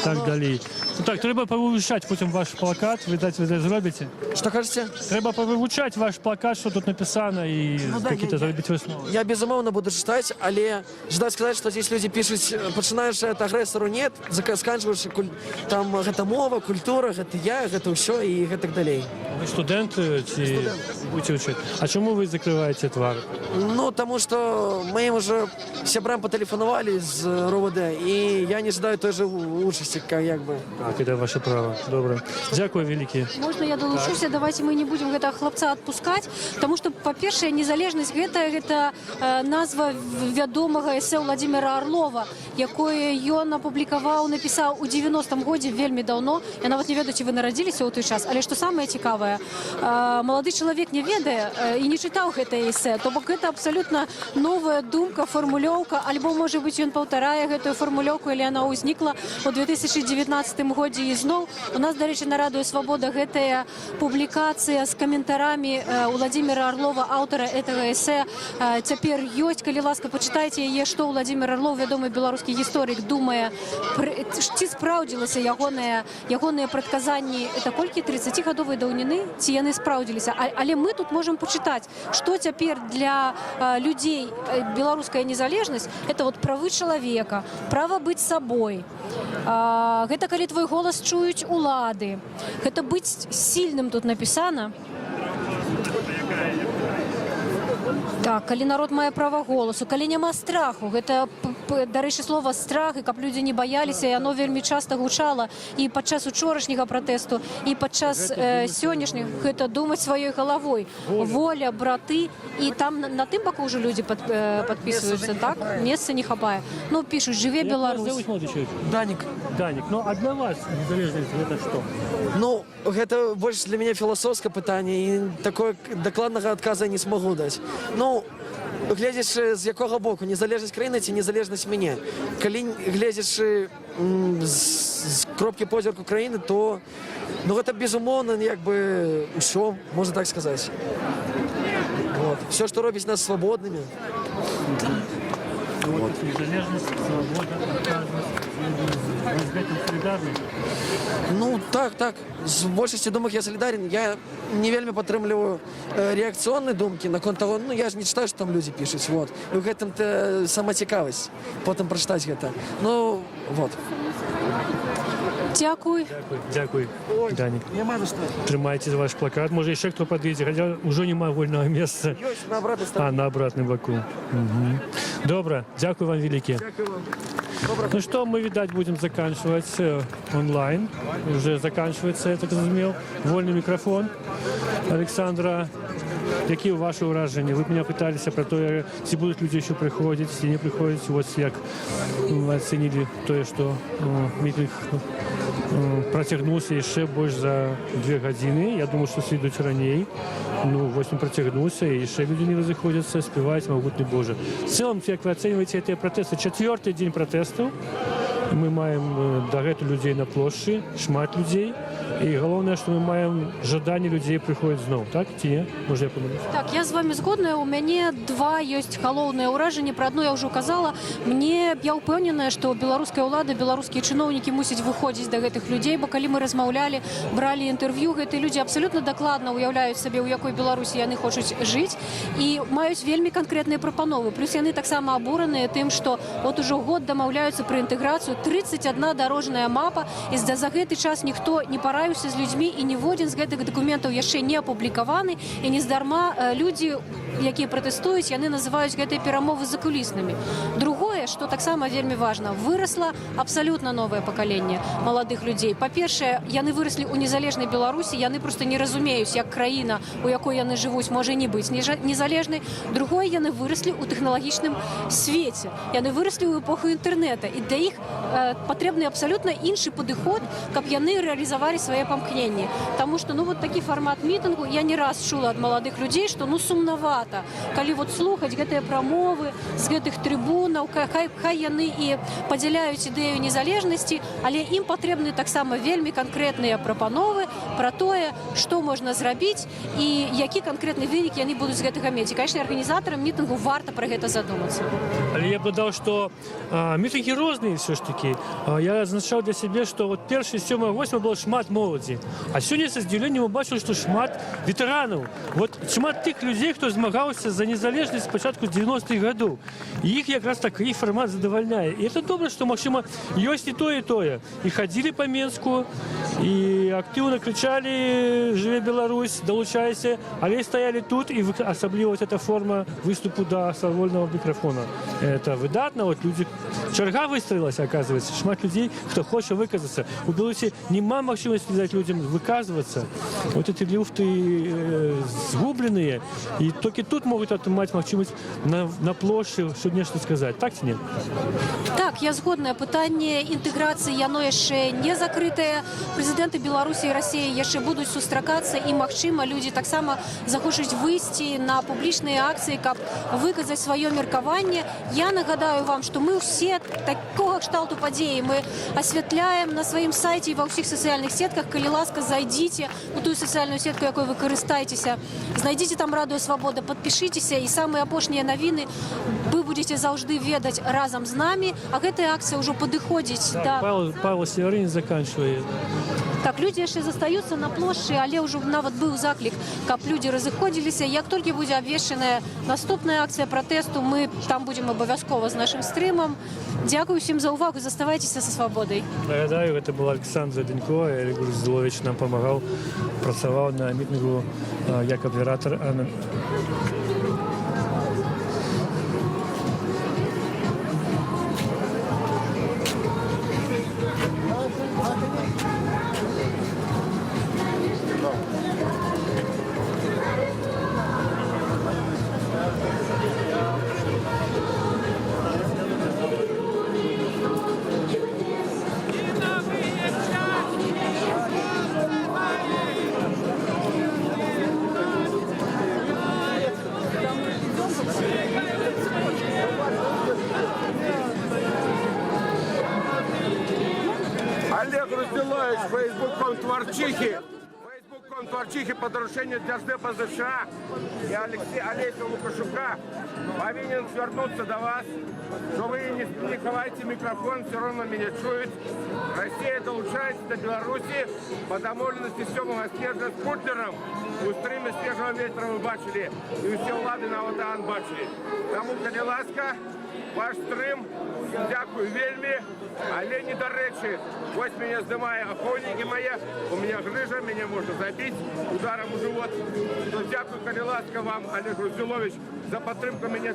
так далей. Ну, так, трэба павывучаць потым ваш плакат, відаць, вы зробіце. Что кажете? Трэба павывучаць ваш плакат, что тут написано, и какие-то зробіць высновы. Я безумоўно буду читать, але ждать сказать, что здесь люди пишут, починаешь от агрессору нет, заканчиваешь там гэта мова, культура, гэта я, гэта ўсё и гэтак далей. Вы студент ці будете учить? А чему вы закрываете твар? Ну, потому что мы им уже сябрам потелефоновали из РОВД, и я не ожидаю той же участи, как бы. Так, это ваше право. Добре. Дякую, великі. Можна я долучуся? Давайте мы не будем гэтага хлопца отпускать, потому что, по-першае, незалежнасць гэта назва вядомага эсэ Владимира Орлова, якое ён напісаў у 90-м годзе вельмі даўно. Я нават не ведаю, ці вы нарадзіліся ў той час, але што самае цікавае, малады чалавек не ведае і не чытаў гэтае эсэ, то бок гэта абсалютна новая думка, фармулёўка, альбо, можа быць, ён паўтарае гэтую фармулёўку, или яна ўзнікла ў 2019 годзе ізноў. У нас, дарэчі, на Радыё Свабода гэтая публікацыя з каментарамі Владимира Орлова, аўтара гэтага эсэ, цяпер ёсць. Калі ласка, пачытайце яе, што Владимир Орлов, вядомы беларускі гісторык, думае, ці спраўдзілася ягоныя прадказанні. Это колькі 30-гадовай даўніны, ці яны спраўдзіліся. Але мы тут можам пачытаць, што цяпер для людзей беларуская незалежнасць — это вот правы чалавека, права быць сабой. Гэта калі твой голас чуюць улады. Гэта быць сильным тут напісана. Так, калі народ мае права голосу, калі няма страху, гэта, дарэчы, слова страх, і каб людзі не баяліся, і оно вельмі часта гучала і падчас учорашняга пратэсту, і падчас сённяшняга, гэта думаць сваёй галавой. Воля, браты, і там на тым баку ўжо людзі падпісваюцца, так? Месца не хапае. Ну, пішуць, жыве Беларусь. Данік. Данік, ну, а для вас незалежнасць гэта што? Ну, гэта больш для мяне філасофскае пытанне, і такое дакладнага адказа не смогу даць. Ну, гледзячы з якога боку, незалежнасць краіны ці незалежнасць мяне. Калі гледзячы з кропкі позірку краіны, то гэта безумоўна як бы ўсё, можна так сказаць. Все, што робіць нас свабоднымі. Незалежнасць, свабода, адказнасць, вы з гэтым салідарны? Ну, так. З большасці думак я солідарен. Я не вельмі падтрымліваю рэакцыйныя думкі наконт таго, ну, я ж не читаю, што там людзі пішуць, вот. І ў гэтым-то сама цікавасць, потым прачытаць гэта. Ну, вот. Дякуй. Дякуй, Данік. Няма за што. Трымайце ваш плакат. Можа, яшчэ хто падыдзе, хаця ўжо няма вольнага месца. Ёсць на абратнай стороне. На абратным баку. Добра, дзякуй вам вялікі. Дякую вам. Ну что, мы, видать, будем заканчивать онлайн. Уже заканчивается, я так разумел. Вольный микрофон. Александра, какие ваши уражения? Вы меня пытались про то, ці будут люди еще приходить, ці не приходить. Вот як оценили то, что митинг протягнуўся яшчэ больш за 2 гадзіны. Я думаю, што слідуць раней. Ну, вось он протягнуўся, і яшчэ людзі не разыходзяцца, спяваюць «Могутны Боже». В целом, як вы оцениваете эти протесты? 4-й день протестов. Мы маем дагэтуль людзей на плошчы, шмат людзей. І галоўнае, што мы маем жаданне людзей прыходзіць зноў, так ці не? Можа, я памылюсь? Так, я з вами згодная. У мяне 2 ёсць галоўныя ўражанні. Пра адно я ўжо казала. Я ўпэўненая, што беларуская ўлада, беларускія чыноўнікі мусяць выходзіць да гэтых людзей, бо калі мы размаўлялі, бралі інтэрв'ю, гэтыя людзі абсалютна дакладна ўяўляюць сабе, у якой Беларусі яны хочуць жыць, і маюць вельмі канкрэтныя прапановы. Плюс яны таксама абураныя тым, што от ужо год дамаўляюцца пра інтэграцыю, 31 дарожная мапа, і за гэты час ніхто не параіўся з людзьмі, і ніводзін з гэтых дакументаў яшчэ не апублікаваны, і нездарма людзі, якія пратэстуюць, яны называюць гэтыя перамовы закуліснымі. Другое, што таксама вельмі важна, вырасла абсалютна новае пакаленне маладых людзей. Па-першае, яны выраслі ў незалежнай Беларусі, яны проста не разумеюць, як краіна, у якой яны жывуць, можа не быць незалежнай. Другое, яны выраслі ў тэхналагічным свеце. Яны выраслі ў эпоху інтэрнэта, і для іх патрэбны абсалютна іншы падыход, каб яны рэалізавалі свае памкненні. Таму што, ну, вот такі фармат мітынгу я не раз чула ад маладых людзей, што, ну, сумнавата, калі вот слухаць гэтыя прамовы з гэтых трыбунаў, хай яны і падзяляюць ідэю незалежнасці, але ім патрэбны таксама вельмі канкрэтныя прапановы пра тое, што можна зрабіць і які канкрэтны вынік яны будуць з гэтага мець. І, канешне, арганізатарам мітынгу варта пра гэта задумацца. Але я б дадаў, што мітынгі розныя все ж таки. Я азначаў для сябе, што вот першы, 7-8 было шмат моладзі. А сёння са здзіўленнем убачыў, што шмат ветэранаў. Вот шмат тых людзей, хто змагаў змагаўся за незалежнасць спачатку з 90-х гадоў. І іх якраз такі фармат задавальняе. І это добра, што, магчыма, ёсць і тое. І хадзілі па Менску, і актыўна крычалі «Жыве Беларусь», «Долучайся», але стаялі тут, і асабліва вот эта форма выступу да свавольнага мікрафона. Это выдатна, вот люди... Чарга выстроилась, оказывается, шмат людей, кто хочет выказаться. У Беларуси нема магчымасці даць людям выказываться. Вот эти люфты сгубленные, и только тут могут атрымаць магчымасць на плошчы, что нешта сказать. Так ці не? Так, я згодная. Пытанне інтэграцыі, яно яшчэ не закрытае. Прэзідэнты Беларусі і Расіі яшчэ будуць сустракацца, і, магчыма, людзі таксама захочуць выйсці на публічныя акцыі, каб выказаць сваё меркаванне. Я нагадаю вам, што мы ўсе такога кшталту падзеі мы асвятляем на сваім сайце і ва ўсіх сацыяльных сетках. Калі ласка, зайдзіце у тую сацыяльную сетку, якой вы карыстаецеся, знайдзіце там Радыё Свабода, падпішыцеся, і самыя апошнія навіны вы будзеце заўжды ведаць разам з намі, а гэтая акцыя ўжо падыходзіць да... Павел Северин заканчивает. Так, людзі яшчэ застаюцца на плошчы, але ўжо нават быў заклік, каб людзі разыходзіліся. Як толькі будзе абвешчаная наступная акцыя пратэсту, мы там будзем абавязкова з нашым стрымам. Дзякую всім за ўвагу, заставайцеся са свабодай. Нагадаю, гэта был Александр Денько, Олег Груздилович нам памагаў, працаваў на мітынгу як аператор. Олег Груздилович, фейсбуком Творчихи по нарушению Держдепа США и Олеся Лукашука повинен свернуться до вас, но вы не ховайте микрофон, все равно меня чуют. Россия долучается до Беларуси по домовлености 7 снежня з Путлером. У стримі свіжого ветра ви бачили, і усі влади на ОТАН бачили. Тому, коли ласка, ваш стрим, дякую вельми, але не до речі. Ось мене здимає охотники моє, у мене грижа, мене можна забити ударом у живот. То дякую, коли ласка, вам, Олег Груздилович, за підтримку мене.